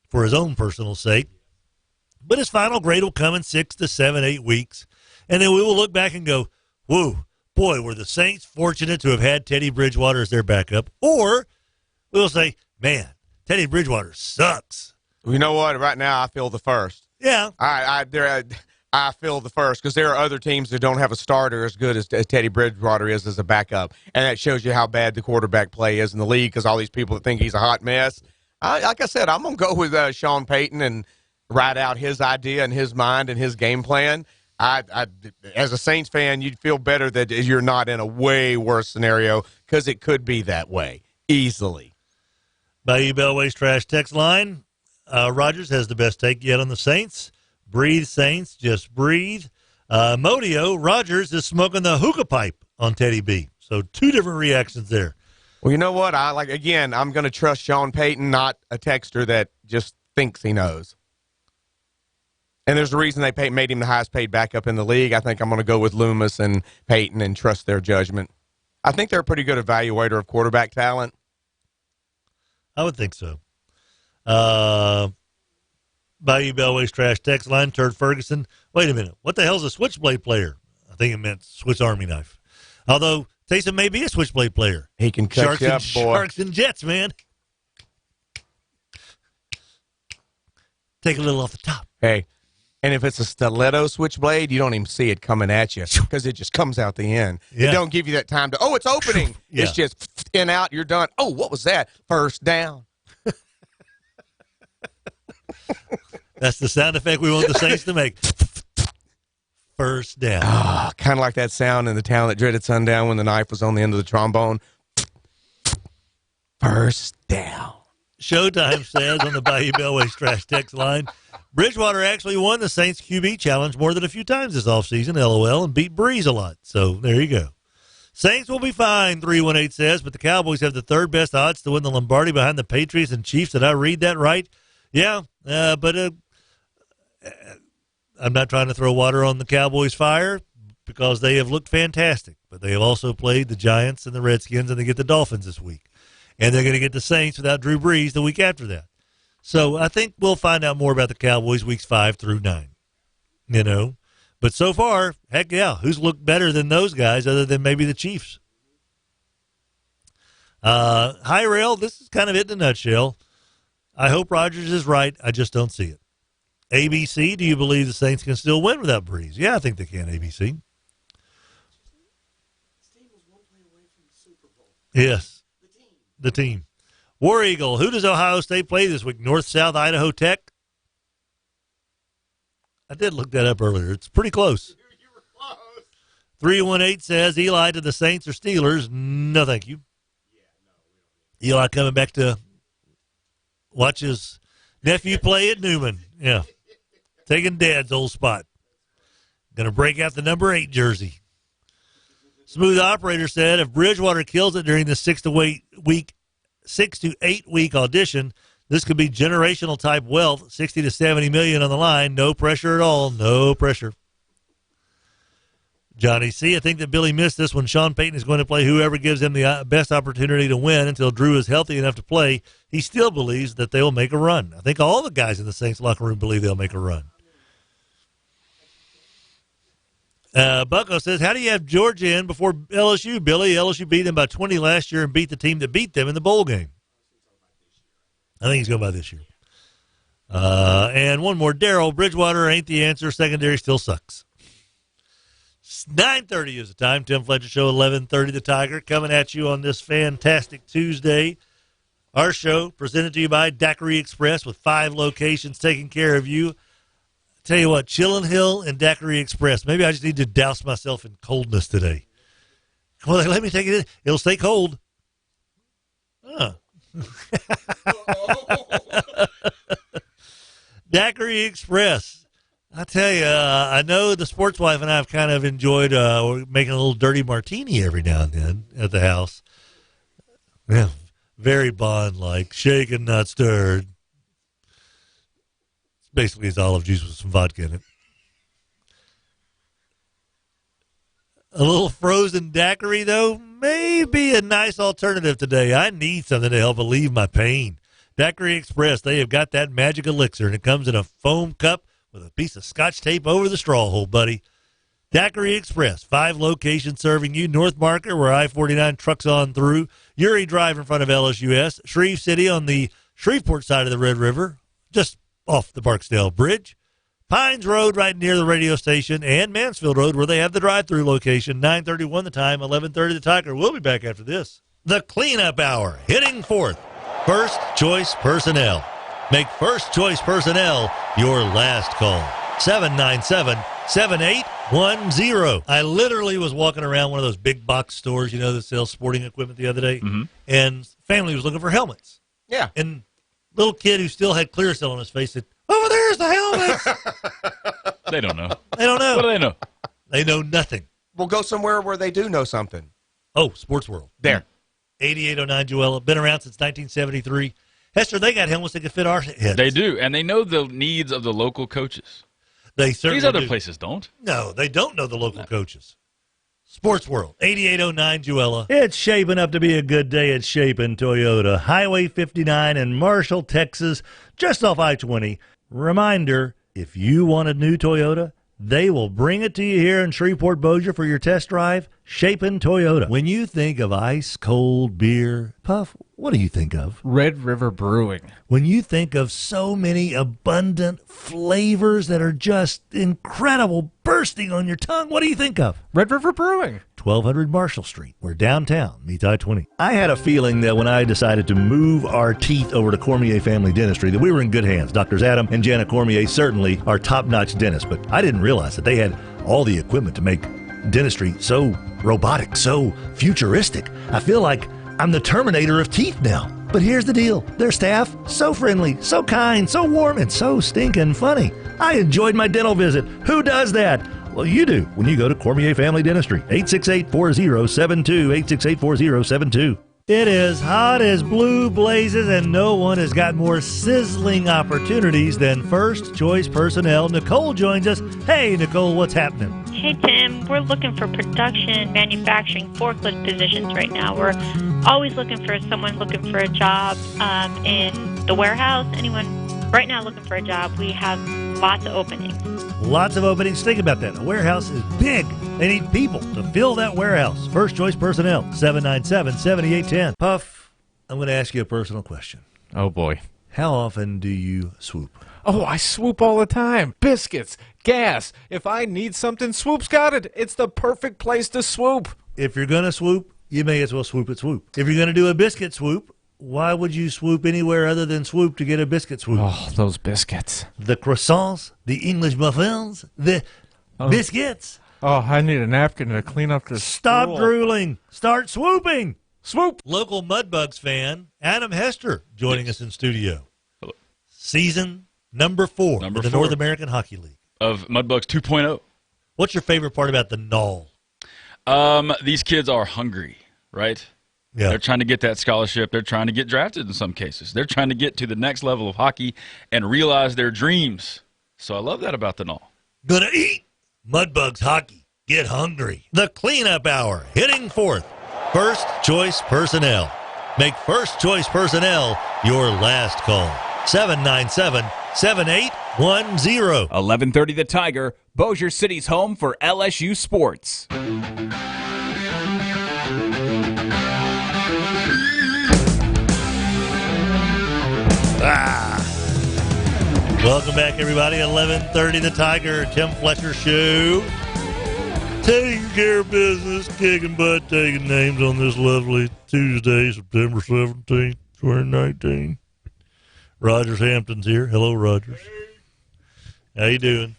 for his own personal sake. But his final grade will come in 6 to 7, 8 weeks. And then we will look back and go, whoa, boy, were the Saints fortunate to have had Teddy Bridgewater as their backup. Or we'll say, man, Teddy Bridgewater sucks. You know what? Right now I feel the first. Yeah. I feel the first, because there are other teams that don't have a starter as good as Teddy Bridgewater is as a backup, and that shows you how bad the quarterback play is in the league, because all these people that think he's a hot mess. Like I said, I'm going to go with Sean Payton and write out his idea and his mind and his game plan. As a Saints fan, you'd feel better that you're not in a way worse scenario, because it could be that way easily. Bayou Bellway's Trash Text line. Rogers has the best take yet on the Saints. Breathe, Saints, just breathe. Modio, Rogers is smoking the hookah pipe on Teddy B. So 2 different reactions there. Well, you know what? I'm going to trust Sean Payton, not a texter that just thinks he knows. And there's a reason they made him the highest paid backup in the league. I think I'm going to go with Loomis and Payton and trust their judgment. I think they're a pretty good evaluator of quarterback talent. I would think so. Bayou Bellway's Trash Text line, Turd Ferguson. Wait a minute. What the hell's a switchblade player? I think it meant Swiss Army knife. Although Taysom may be a switchblade player. He can cut you up, boy. Sharks and Jets, man. Take a little off the top. Hey, and if it's a stiletto switchblade, you don't even see it coming at you, because it just comes out the end. Yeah. It don't give you that time to, it's opening. Yeah. It's just in, out, you're done. Oh, what was that? First down. That's the sound effect we want the Saints to make. First down. Kind of like that sound in The Town That Dreaded Sundown when the knife was on the end of the trombone. First down. Showtime says on the Bayou Bellways Trash text line, Bridgewater actually won the Saints QB challenge more than a few times this offseason, LOL, and beat Breeze a lot. So there you go. Saints will be fine, 318 says, but the Cowboys have the third best odds to win the Lombardi behind the Patriots and Chiefs. Did I read that right? Yeah, but I'm not trying to throw water on the Cowboys' fire because they have looked fantastic, but they have also played the Giants and the Redskins, and they get the Dolphins this week. And they're going to get the Saints without Drew Brees the week after that. So I think we'll find out more about the Cowboys weeks 5 through 9, you know. But so far, heck yeah, who's looked better than those guys other than maybe the Chiefs? Hi, Rail, this is kind of it in a nutshell. I hope Rodgers is right. I just don't see it. ABC, do you believe the Saints can still win without Brees? Yeah, I think they can, ABC. Yes. The team. War Eagle, who does Ohio State play this week? North, South, Idaho Tech? I did look that up earlier. It's pretty close. 318 says Eli to the Saints or Steelers. No, thank you. Eli coming back to watch his nephew play at Newman. Yeah. Taking Dad's old spot. Going to break out the number 8 jersey. Smooth Operator said if Bridgewater kills it during the 6 to 8 week audition, this could be generational type wealth, 60 to 70 million on the line. No pressure at all. No pressure. Johnny C., I think that Billy missed this one. Sean Payton is going to play whoever gives him the best opportunity to win until Drew is healthy enough to play. He still believes that they will make a run. I think all the guys in the Saints locker room believe they'll make a run. Bucko says, how do you have Georgia in before LSU, Billy? LSU beat them by 20 last year and beat the team that beat them in the bowl game. I think he's going by this year. And one more, Darryl, Bridgewater ain't the answer. Secondary still sucks. 9:30 is the time. Tim Fletcher Show, 11:30 The Tiger, coming at you on this fantastic Tuesday. Our show presented to you by Daiquiri Express with 5 locations taking care of you. Tell you what, Chillin' Hill and Daiquiri Express. Maybe I just need to douse myself in coldness today. Well, let me take it in. It'll stay cold. Huh. Daiquiri Express. I tell you, I know the sports wife and I have kind of enjoyed making a little dirty martini every now and then at the house. Yeah, very Bond-like, shaken, not stirred. Basically, it's olive juice with some vodka in it. A little frozen daiquiri, though, may be a nice alternative today. I need something to help relieve my pain. Daiquiri Express, they have got that magic elixir, and it comes in a foam cup with a piece of Scotch tape over the straw hole, buddy. Daiquiri Express, 5 locations serving you. North Market, where I-49 trucks on through. Uri Drive in front of LSUS. Shreve City on the Shreveport side of the Red River, just off the Barksdale Bridge. Pines Road right near the radio station, and Mansfield Road where they have the drive-through location. 9:31 the time, 11:30 the Tiger. We'll be back after this. The Cleanup Hour, hitting fourth. First Choice Personnel. Make First Choice Personnel your last call. 797-7810. I literally was walking around one of those big box stores, you know, that sells sporting equipment the other day, and family was looking for helmets. Yeah. And little kid who still had Clearasil on his face said, over there's the helmets. They don't know. They don't know. What do they know? They know nothing. We'll go somewhere where they do know something. Oh, Sports World. There. 8809 Joella. Been around since 1973. Hester, they got helmets that can fit our heads. They do, and they know the needs of the local coaches. They certainly These other do. places don't. No, they don't know the local coaches. Sports World, 8809 Joella. It's shaping up to be a good day at Shapin' Toyota. Highway 59 in Marshall, Texas, just off I-20. Reminder, if you want a new Toyota, they will bring it to you here in Shreveport, Bossier for your test drive. Shapin' Toyota. When you think of ice-cold beer, Puff, what do you think of? Red River Brewing. When you think of so many abundant flavors that are just incredible, bursting on your tongue, what do you think of? Red River Brewing. 1200 Marshall Street, where downtown meets I-20. I had a feeling that when I decided to move our teeth over to Cormier Family Dentistry, that we were in good hands. Doctors Adam and Jana Cormier certainly are top-notch dentists, but I didn't realize that they had all the equipment to make dentistry so robotic, so futuristic. I feel like I'm the Terminator of teeth now. But here's the deal. Their staff, so friendly, so kind, so warm, and so stinking funny. I enjoyed my dental visit. Who does that? Well, you do when you go to Cormier Family Dentistry. 868-4072, 868-4072. It is hot as blue blazes, and no one has got more sizzling opportunities than First Choice Personnel. Nicole joins us. Hey, Nicole, what's happening? Hey, Tim. We're looking for production, manufacturing, forklift positions right now. We're always looking for someone looking for a job in the warehouse. Anyone right now looking for a job. We have lots of openings. Lots of openings. Think about that. A warehouse is big. They need people to fill that warehouse. First Choice Personnel, 797-7810. Puff, I'm going to ask you a personal question. Oh, boy. How often do you swoop? Oh, I swoop all the time. Biscuits, gas. If I need something, Swoop's got it. It's the perfect place to swoop. If you're going to swoop, you may as well swoop at Swoop. If you're going to do a biscuit swoop, why would you swoop anywhere other than Swoop to get a biscuit swoop? Oh, those biscuits. The croissants, the English muffins, the biscuits. Oh, I need a napkin to clean up this. Stop drooling. Start swooping. Swoop. Local Mudbugs fan, Adam Hester, joining us in studio. Hello. Season number 4 of the North American Hockey League. Of Mudbugs 2.0. What's your favorite part about the Knoll? These kids are hungry, right? Yeah. They're trying to get that scholarship. They're trying to get drafted in some cases. They're trying to get to the next level of hockey and realize their dreams. So I love that about the Knoll. Gonna eat Mudbugs hockey. Get hungry. The cleanup hour, hitting fourth. First Choice Personnel. Make First Choice Personnel your last call. 797-7810. 11:30 The Tiger, Bossier City's home for LSU sports. Welcome back, everybody. 11:30 The Tiger, Tim Fletcher Show. Taking care of business, kicking butt, taking names on this lovely Tuesday, September 17th, 2019. Rogers Hampton's here. Hello, Rogers. How you doing?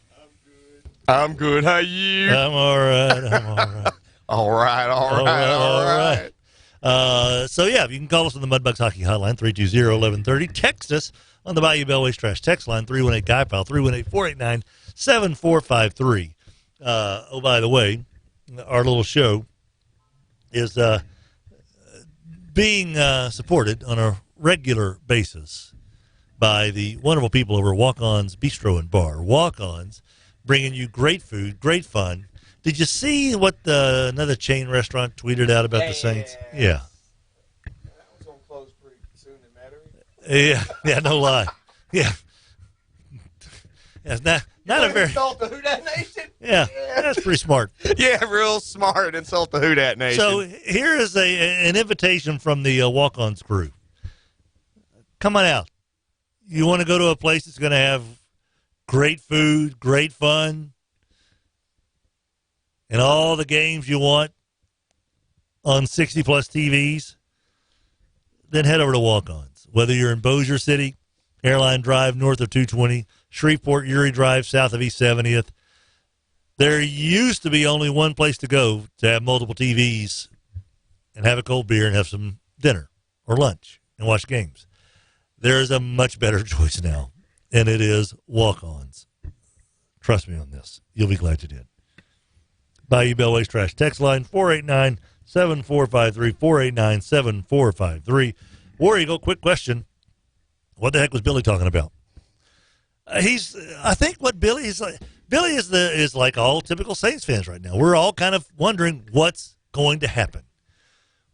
I'm good. How you? I'm all right. All right. So, yeah, you can call us on the Mudbugs Hockey Hotline, 320-1130. Text us on the Bayou Bellways Trash text line, 318-GUY-PAL, 318-489-7453. Oh, by the way, our little show is being supported on a regular basis by the wonderful people over at Walk-On's Bistro and Bar. Walk-On's bringing you great food, great fun. Did you see what another chain restaurant tweeted out about the Saints? Yeah. That was going to close pretty soon in Metairie. Yeah, no lie. Yeah. It's not a very... Insult the Who Dat Nation? Yeah, that's pretty smart. Yeah, real smart. Insult the Who Dat Nation. So here is an invitation from the Walk-On's crew. Come on out. You want to go to a place that's going to have great food, great fun, and all the games you want on 60-plus TVs? Then head over to Walk-On's. Whether you're in Bossier City, Airline Drive north of 220, Shreveport, Erie Drive south of East 70th, there used to be only one place to go to have multiple TVs and have a cold beer and have some dinner or lunch and watch games. There is a much better choice now, and it is Walk-On's. Trust me on this. You'll be glad you did. Bayou Bellways Trash text line, 489-7453, 489-7453. War Eagle, quick question. What the heck was Billy talking about? I think what Billy is like. Billy is like all typical Saints fans right now. We're all kind of wondering what's going to happen.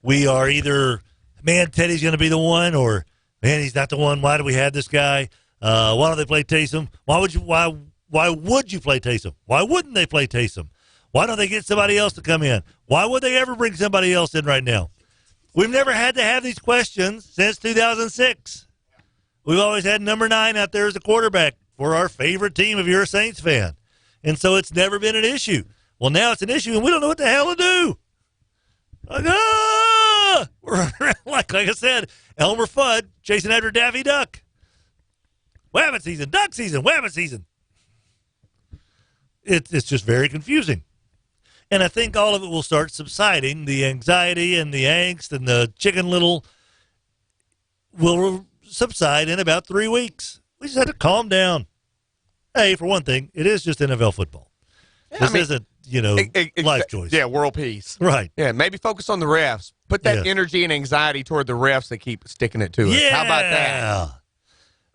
We are either, man, Teddy's going to be the one, or man, he's not the one. Why do we have this guy? Why don't they play Taysom? Why would you play Taysom? Why wouldn't they play Taysom? Why don't they get somebody else to come in? Why would they ever bring somebody else in right now? We've never had to have these questions since 2006. We've always had number 9 out there as a quarterback for our favorite team if you're a Saints fan. And so it's never been an issue. Well, now it's an issue, and we don't know what the hell to do. We're running around like I said, Elmer Fudd chasing after Daffy Duck. Wabbit season, duck season, wabbit season. It's just very confusing. And I think all of it will start subsiding, the anxiety and the angst and the Chicken Little, will subside in about 3 weeks. We just had to calm down. Hey, for one thing, it is just NFL football. This isn't, life choice. Yeah, world peace. Right. Yeah, maybe focus on the refs. Put that energy and anxiety toward the refs that keep sticking it to us. Yeah. How about that?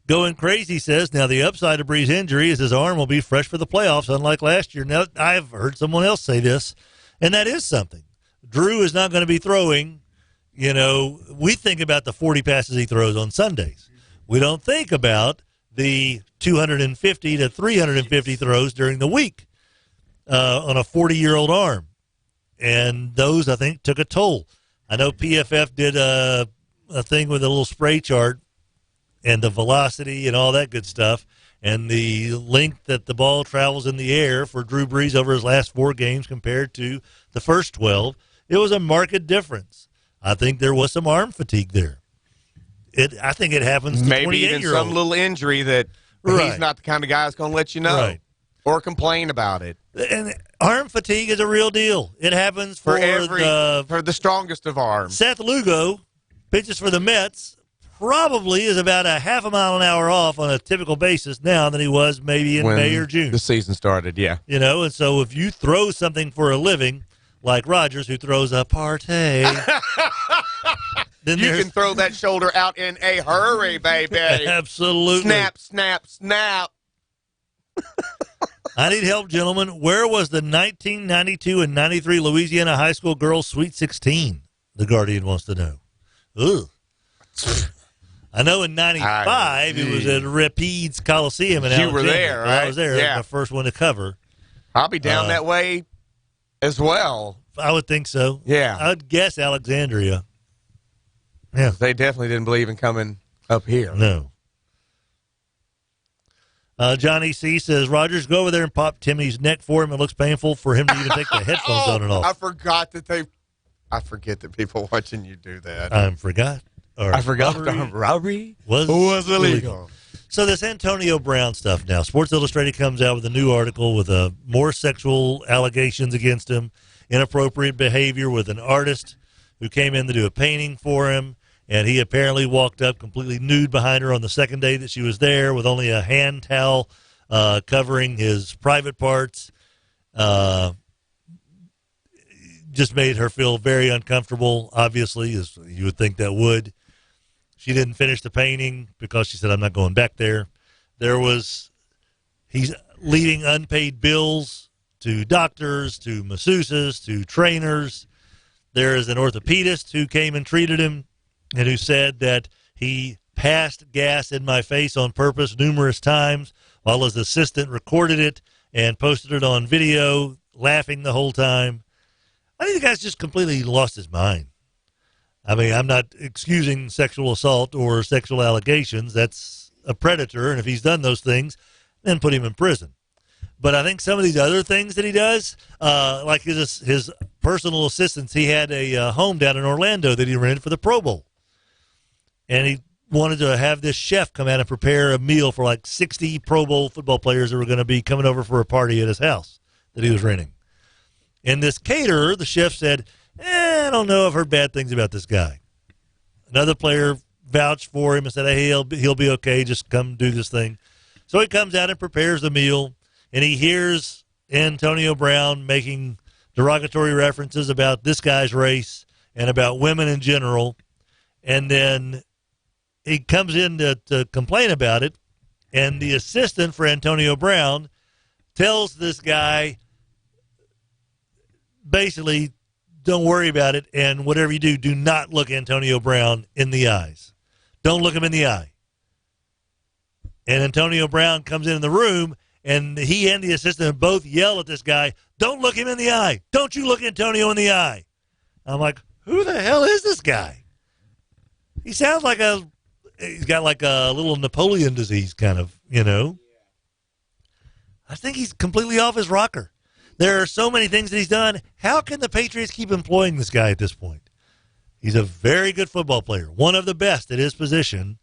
Going Crazy says, now the upside of Brees' injury is his arm will be fresh for the playoffs, unlike last year. Now, I've heard someone else say this, and that is something. Drew is not going to be throwing, we think about the 40 passes he throws on Sundays. We don't think about the 250 to 350 throws during the week on a 40-year-old arm. And those, I think, took a toll. I know PFF did a thing with a little spray chart and the velocity and all that good stuff and the length that the ball travels in the air for Drew Brees over his last 4 games compared to the first 12. It was a marked difference. I think there was some arm fatigue there. I think it happens to maybe even some little injury that he's not the kind of guy that's going to let you know or complain about it. And arm fatigue is a real deal. It happens for the strongest of arms. Seth Lugo pitches for the Mets. Probably is about a half a mile an hour off on a typical basis now than he was maybe in May or June. The season started, yeah. And so if you throw something for a living, like Rogers, who throws a partay, then you can throw that shoulder out in a hurry, baby. Absolutely. Snap, snap, snap. I need help, gentlemen. Where was the 1992 and 93 Louisiana High School Girls Sweet 16? The Guardian wants to know. Ugh. I know in 95 it was at Rapides Coliseum in Alexandria. You were there, right? I was there. Yeah. The first one to cover. I'll be down that way as well. I would think so. Yeah. I would guess Alexandria. Yeah. They definitely didn't believe in coming up here. No. Johnny C. says, Rogers, go over there and pop Timmy's neck for him. It looks painful for him to even take the headphones on and off. I forget that people watching you do that. I forgot the robbery was illegal. So this Antonio Brown stuff now. Sports Illustrated comes out with a new article with more sexual allegations against him, inappropriate behavior with an artist who came in to do a painting for him, and he apparently walked up completely nude behind her on the second day that she was there with only a hand towel covering his private parts. Just made her feel very uncomfortable, obviously, as you would think that would. She didn't finish the painting because she said, I'm not going back there. He's leaving unpaid bills to doctors, to masseuses, to trainers. There is an orthopedist who came and treated him and who said that he passed gas in my face on purpose numerous times while his assistant recorded it and posted it on video, laughing the whole time. I think the guy's just completely lost his mind. I mean, I'm not excusing sexual assault or sexual allegations. That's a predator, and if he's done those things, then put him in prison. But I think some of these other things that he does, like his personal assistants, he had a home down in Orlando that he rented for the Pro Bowl. And he wanted to have this chef come out and prepare a meal for like 60 Pro Bowl football players that were going to be coming over for a party at his house that he was renting. And this caterer, the chef, said, I don't know. I've heard bad things about this guy. Another player vouched for him and said, hey, he'll be okay. Just come do this thing. So he comes out and prepares the meal, and he hears Antonio Brown making derogatory references about this guy's race and about women in general. And then he comes in to complain about it, and the assistant for Antonio Brown tells this guy, basically, don't worry about it, and whatever you do, do not look Antonio Brown in the eyes. Don't look him in the eye. And Antonio Brown comes in the room, and he and the assistant both yell at this guy, don't look him in the eye. Don't you look Antonio in the eye. I'm like, who the hell is this guy? He sounds like he's got like a little Napoleon disease kind of, I think he's completely off his rocker. There are so many things that he's done. How can the Patriots keep employing this guy at this point? He's a very good football player, one of the best at his position.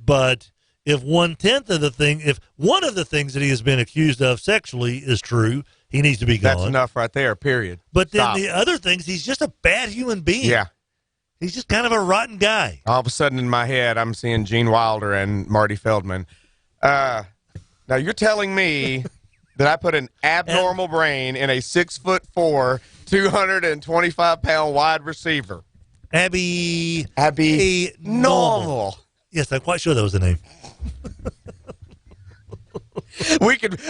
But if one of the things that he has been accused of sexually is true, he needs to be gone. That's enough right there, period. But then the other things, he's just a bad human being. Yeah. He's just kind of a rotten guy. All of a sudden in my head, I'm seeing Gene Wilder and Marty Feldman. Now, you're telling me that I put an abnormal brain in a 6'4", 225-pound wide receiver. Abby Normal. Yes, I'm quite sure that was the name.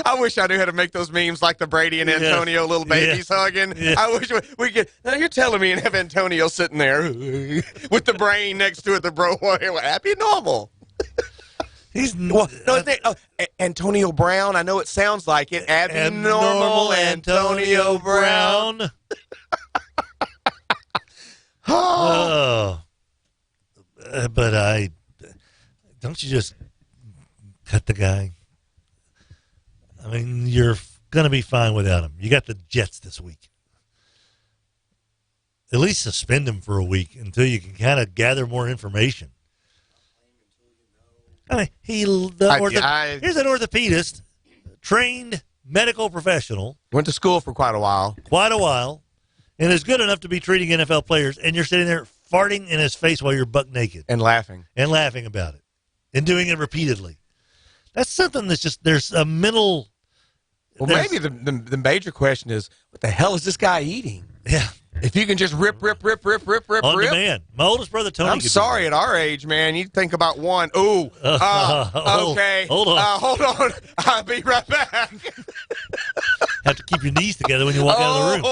I wish I knew how to make those memes like the Brady and Antonio little babies hugging. Yeah. I wish we could. Now you're telling me and have Antonio sitting there with the brain next to it, the bro. Happy normal. He's Antonio Brown. I know it sounds like it. Abnormal Antonio Brown. But don't you just cut the guy? I mean, you're going to be fine without him. You got the Jets this week. At least suspend him for a week until you can kind of gather more information. I mean, here's an orthopedist, trained medical professional. Went to school for quite a while. And is good enough to be treating NFL players, and you're sitting there farting in his face while you're buck naked. And laughing. About it. And doing it repeatedly. That's something that's just, there's a mental... Well, maybe the major question is, what the hell is this guy eating? Yeah. If you can just rip. On demand. My oldest brother, Tony. I'm sorry, at our age, man, you think about one. Ooh. Okay. Hold on. I'll be right back. Have to keep your knees together when you walk out of the room.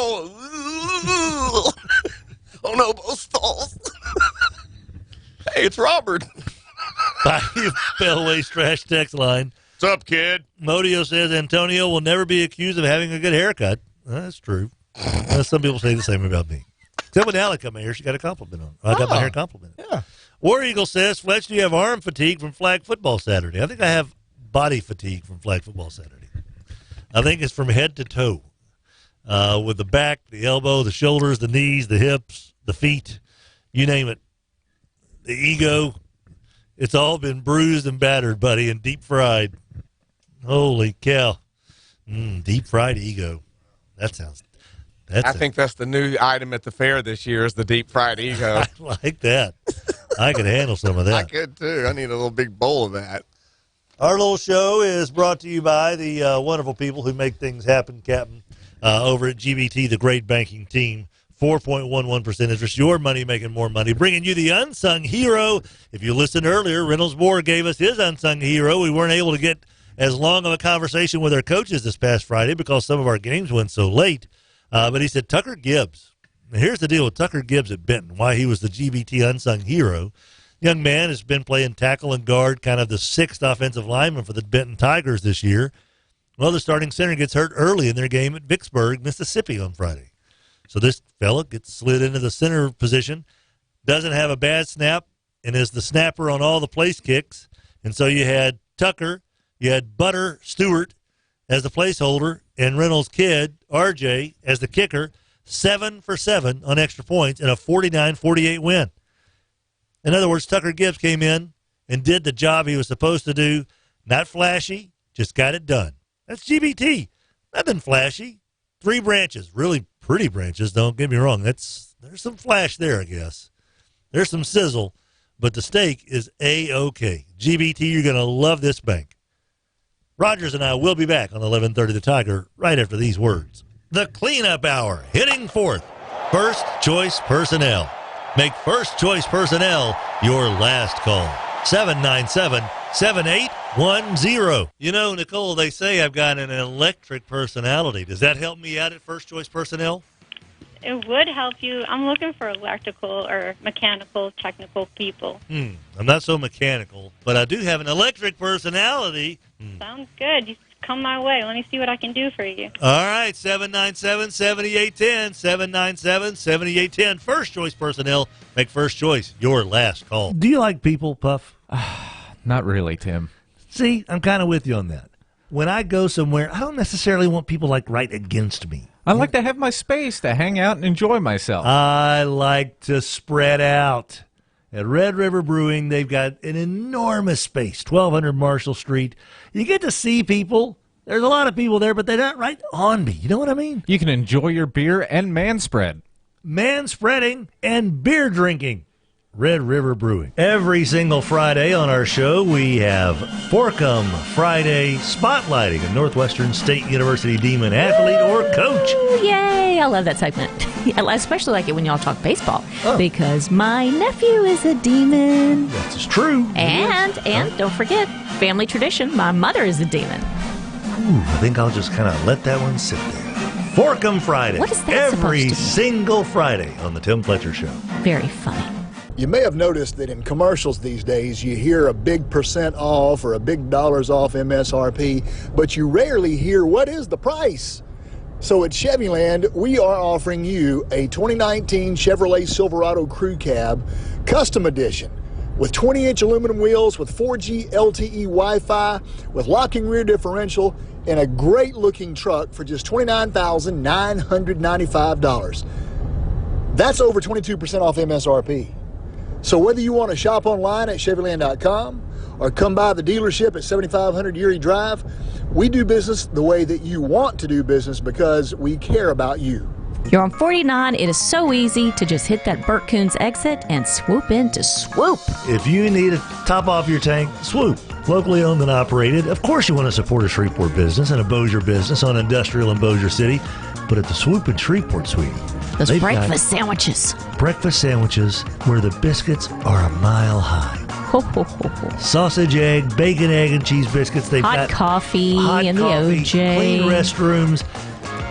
Oh, no, both stalls. Hey, it's Robert. By Bellway's Trash Text line. What's up, kid? Modio says Antonio will never be accused of having a good haircut. That's true. Some people say the same about me. Except when Allie come here, she got a compliment on. I got my hair complimented. Yeah. War Eagle says, Fletch, do you have arm fatigue from flag football Saturday? I think I have body fatigue from flag football Saturday. I think it's from head to toe. With the back, the elbow, the shoulders, the knees, the hips, the feet, you name it. The ego. It's all been bruised and battered, buddy, and deep fried. Holy cow. Deep fried ego. I think that's the new item at the fair this year is the deep fried ego. I like that. I could handle some of that. I could too. I need a little big bowl of that. Our little show is brought to you by the wonderful people who make things happen, Captain, over at GBT, the great banking team. 4.11% interest, your money making more money, bringing you the unsung hero. If you listened earlier, Reynolds Moore gave us his unsung hero. We weren't able to get as long of a conversation with our coaches this past Friday because some of our games went so late. But he said Tucker Gibbs. Now, here's the deal with Tucker Gibbs at Benton, why he was the GBT unsung hero. Young man has been playing tackle and guard, kind of the sixth offensive lineman for the Benton Tigers this year. Well, the starting center gets hurt early in their game at Vicksburg, Mississippi on Friday. So this fella gets slid into the center position, doesn't have a bad snap, and is the snapper on all the place kicks. And so you had Tucker, you had Butter Stewart as the placeholder, and Reynolds' kid, RJ, as the kicker, 7 for 7 on extra points in a 49-48 win. In other words, Tucker Gibbs came in and did the job he was supposed to do. Not flashy, just got it done. That's GBT. Nothing flashy. 3 branches, really pretty branches, don't get me wrong. There's some flash there, I guess. There's some sizzle, but the steak is A-OK. GBT, you're going to love this bank. Rogers and I will be back on 1130 The Tiger right after these words. The Cleanup Hour, hitting fourth. First Choice Personnel. Make First Choice Personnel your last call. 797-7810. You know, Nicole, they say I've got an electric personality. Does that help me out at First Choice Personnel? It would help you. I'm looking for electrical or mechanical, technical people. I'm not so mechanical, but I do have an electric personality. Sounds good. You come my way. Let me see what I can do for you. All right, 797-7810, 797-7810. First Choice Personnel, make First Choice your last call. Do you like people, Puff? Not really, Tim. See, I'm kind of with you on that. When I go somewhere, I don't necessarily want people like right against me. I like to have my space to hang out and enjoy myself. I like to spread out. At Red River Brewing, they've got an enormous space, 1200 Marshall Street. You get to see people. There's a lot of people there, but they're not right on me. You know what I mean? You can enjoy your beer and man-spread. Man-spreading and beer drinking. Red River Brewing. Every single Friday on our show, we have Forkum Friday spotlighting a Northwestern State University Demon athlete or coach. Ooh, yay! I love that segment. I especially like it when y'all talk baseball because my nephew is a Demon. That's true. And don't forget, family tradition, my mother is a Demon. Ooh, I think I'll just kind of let that one sit there. Forkum Friday. What is that Every supposed to be? single Friday on the Tim Fletcher Show. Very funny. You may have noticed that in commercials these days, you hear a big % off or a big dollars off MSRP, but you rarely hear what is the price. So at Chevyland, we are offering you a 2019 Chevrolet Silverado Crew Cab Custom Edition with 20-inch aluminum wheels with 4G LTE Wi-Fi, with locking rear differential, and a great-looking truck for just $29,995. That's over 22% off MSRP. So whether you want to shop online at Chevyland.com or come by the dealership at 7500 Erie Drive, we do business the way that you want to do business because we care about you. You're on 49. It is so easy to just hit that Burt Coons exit and swoop into Swoop. If you need to top off your tank, Swoop. Locally owned and operated. Of course you want to support a Shreveport business and a Bossier business on Industrial in Bossier City, but at the Swoop in Shreveport, sweetie. Those breakfast sandwiches. Breakfast sandwiches where the biscuits are a mile high. Ho, ho, ho, ho. Sausage, egg, bacon, egg, and cheese biscuits. They've Hot got coffee hot and coffee, the OJ. clean restrooms.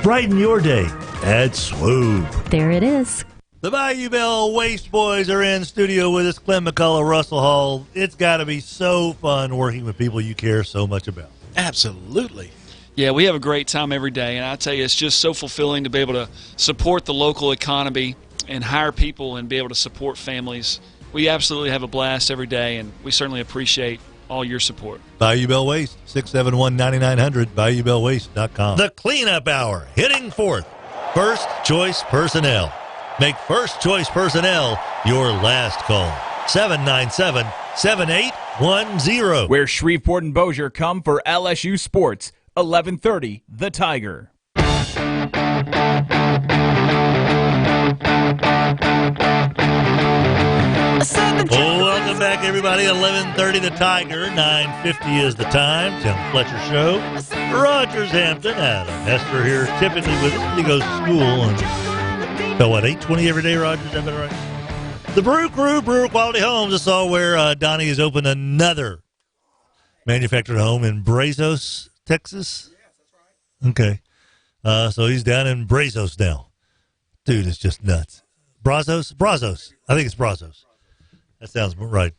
Brighten your day at Swoop. There it is. The Bayou Bell Waste Boys are in studio with us. Clem McCullough, Russell Hall. It's got to be so fun working with people you care so much about. Absolutely. Yeah, we have a great time every day, and I tell you, it's just so fulfilling to be able to support the local economy and hire people and be able to support families. We absolutely have a blast every day, and we certainly appreciate all your support. Bayou Bell Waste, 671-9900, BayouBellWaste.com. The Cleanup Hour, hitting fourth. First Choice Personnel. Make First Choice Personnel your last call. 797-7810. Where Shreveport and Bossier come for LSU sports. 11:30, The Tiger. Welcome back, everybody. 11:30, The Tiger. 9:50 is the time. Tim Fletcher Show. Rogers Hampton, Adam Hester here, typically with us. He goes to school and 8:20 every day, Rogers? Is that right? The Brew Crew, Brewer Quality Homes. This is all where Donnie has opened another manufactured home in Brazos, Texas. Yes, that's right. Okay. So he's down in Brazos now. Dude, it's just nuts. Brazos? I think it's Brazos. That sounds right.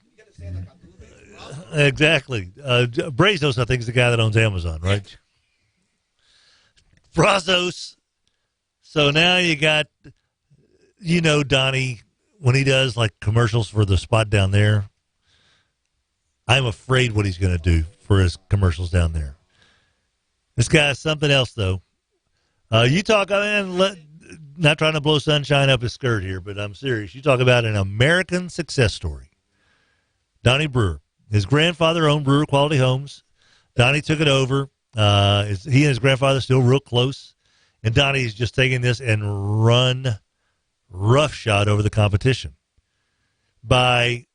Exactly. Brazos, I think, is the guy that owns Amazon, right? Brazos. So now you got, Donnie, when he does like commercials for the spot down there, I'm afraid what he's going to do for his commercials down there. This guy's something else, though. You talk, not trying to blow sunshine up his skirt here, but I'm serious. You talk about an American success story. Donnie Brewer. His grandfather owned Brewer Quality Homes. Donnie took it over. He and his grandfather still real close. And Donnie's just taking this and run roughshod over the competition. By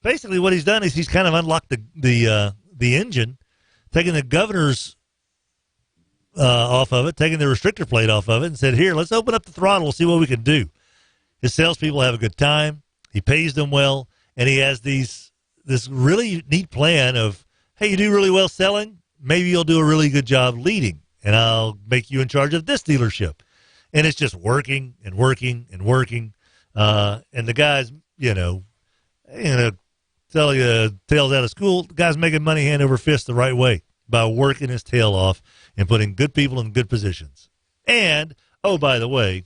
basically what he's done is he's kind of unlocked the engine, taking the governor's off of it, taking the restrictor plate off of it, and said, here, let's open up the throttle, see what we can do. His salespeople have a good time. He pays them well, and he has this really neat plan of, hey, you do really well selling, maybe you'll do a really good job leading, and I'll make you in charge of this dealership. And it's just working and working and working. And the guys, tell you tails out of school, the guy's making money hand over fist the right way by working his tail off and putting good people in good positions. And, oh, by the way,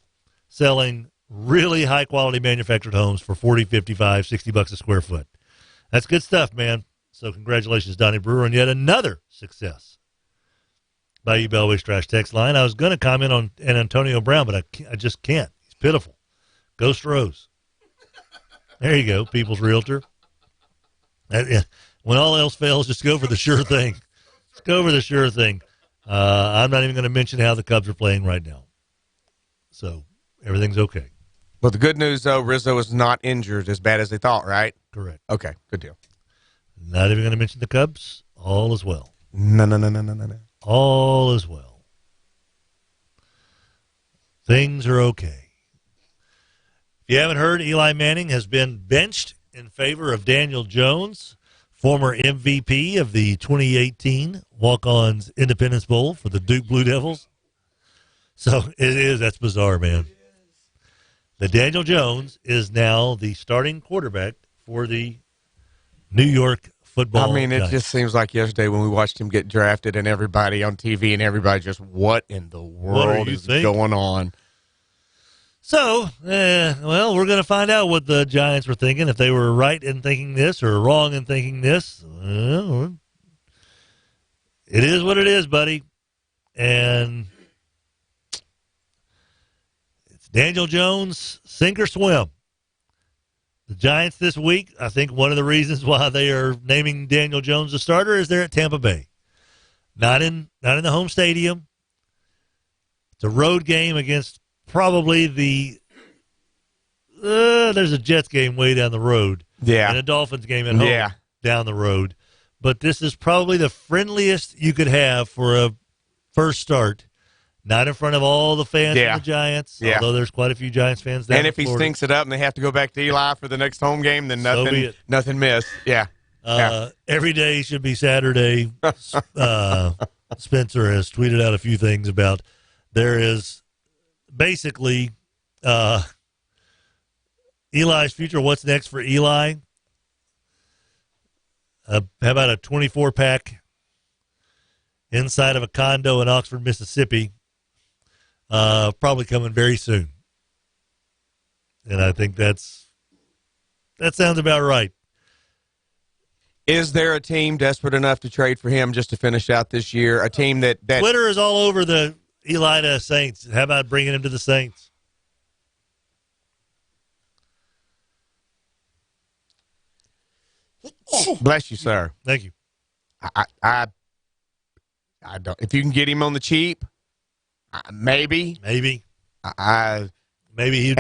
selling really high-quality manufactured homes for $40, $55, $60 a square foot. That's good stuff, man. So congratulations, Donnie Brewer, on yet another success. Bayou Bellway's Trash Text line. I was going to comment on Antonio Brown, but I just can't. He's pitiful. Ghost Rose. There you go, People's Realtor. When all else fails, just go for the sure thing. Just go for the sure thing. I'm not even going to mention how the Cubs are playing right now. So everything's okay. But the good news, though, Rizzo is not injured as bad as they thought, right? Correct. Okay, good deal. Not even going to mention the Cubs. All is well. No. All is well. Things are okay. If you haven't heard, Eli Manning has been benched in favor of Daniel Jones, former MVP of the 2018 Walk-Ons Independence Bowl for the Duke Blue Devils. So that's bizarre, man. That Daniel Jones is now the starting quarterback for the New York Football Giants. It Giants. just seems like yesterday when we watched him get drafted and everybody on TV and everybody just, what in the world is going on? So, well, we're going to find out what the Giants were thinking, if they were right in thinking this or wrong in thinking this. It is what it is, buddy. And it's Daniel Jones, sink or swim. The Giants this week, I think one of the reasons why they are naming Daniel Jones the starter is they're at Tampa Bay. Not in the home stadium. It's a road game against probably there's a Jets game way down the road. Yeah. And a Dolphins game at home down the road. But this is probably the friendliest you could have for a first start. Not in front of all the fans of the Giants, although there's quite a few Giants fans down And if he Florida. stinks it up and they have to go back to Eli for the next home game, then nothing missed. Yeah. Every day should be Saturday. Spencer has tweeted out a few things about there is basically Eli's future. What's next for Eli? How about a 24-pack inside of a condo in Oxford, Mississippi? Probably coming very soon. And I think that sounds about right. Is there a team desperate enough to trade for him just to finish out this year? A team that Twitter is all over the Eli to Saints. How about bringing him to the Saints? Bless you, sir. Thank you. I don't. If you can get him on the cheap, maybe. Maybe. And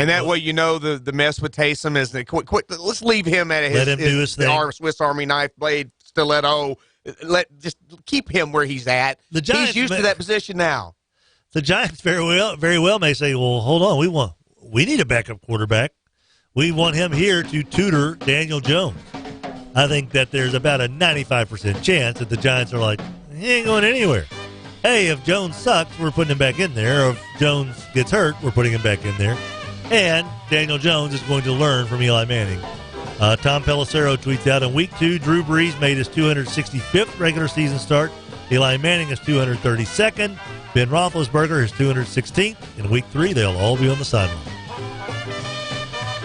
that way, the mess with Taysom is quick. Let's leave him at Let him do his thing. Swiss Army knife blade stiletto. Just keep him where he's at. He's used to that position now. The Giants very well may say, "Well, hold on, we need a backup quarterback. We want him here to tutor Daniel Jones." I think that there's about a 95% chance that the Giants are like, he ain't going anywhere. Hey, if Jones sucks, we're putting him back in there. Or if Jones gets hurt, we're putting him back in there. And Daniel Jones is going to learn from Eli Manning. Tom Pelissero tweets out, in Week 2, Drew Brees made his 265th regular season start. Eli Manning is 232nd. Ben Roethlisberger is 216th. In Week 3, they'll all be on the sideline.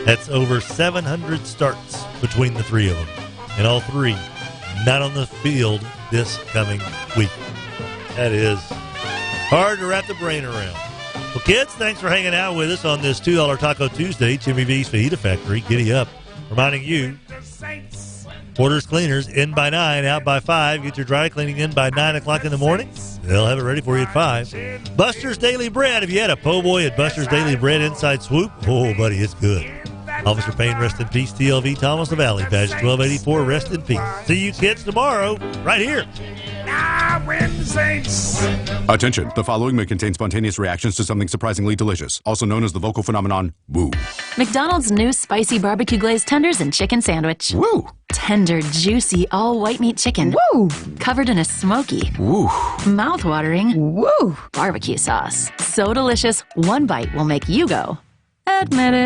That's over 700 starts between the three of them. And all three not on the field this coming week. That is hard to wrap the brain around. Well, kids, thanks for hanging out with us on this $2 Taco Tuesday. Jimmy V's Fajita Factory. Giddy up. Reminding you, Porter's Cleaners in by 9, out by 5. Get your dry cleaning in by 9 o'clock in the morning. They'll have it ready for you at 5. Buster's Daily Bread. If you had a po' boy at Buster's Daily Bread inside swoop, oh, buddy, it's good. Officer Payne, rest in peace. TLV, Thomas the Valley, badge 1284, rest in peace. See you kids tomorrow, right here. Attention, the following may contain spontaneous reactions to something surprisingly delicious, also known as the vocal phenomenon, woo. McDonald's new spicy barbecue glazed tenders and chicken sandwich. Woo! Tender, juicy, all white meat chicken. Woo! Covered in a smoky. Woo! Mouth-watering. Woo! Barbecue sauce. So delicious, one bite will make you go, admit it.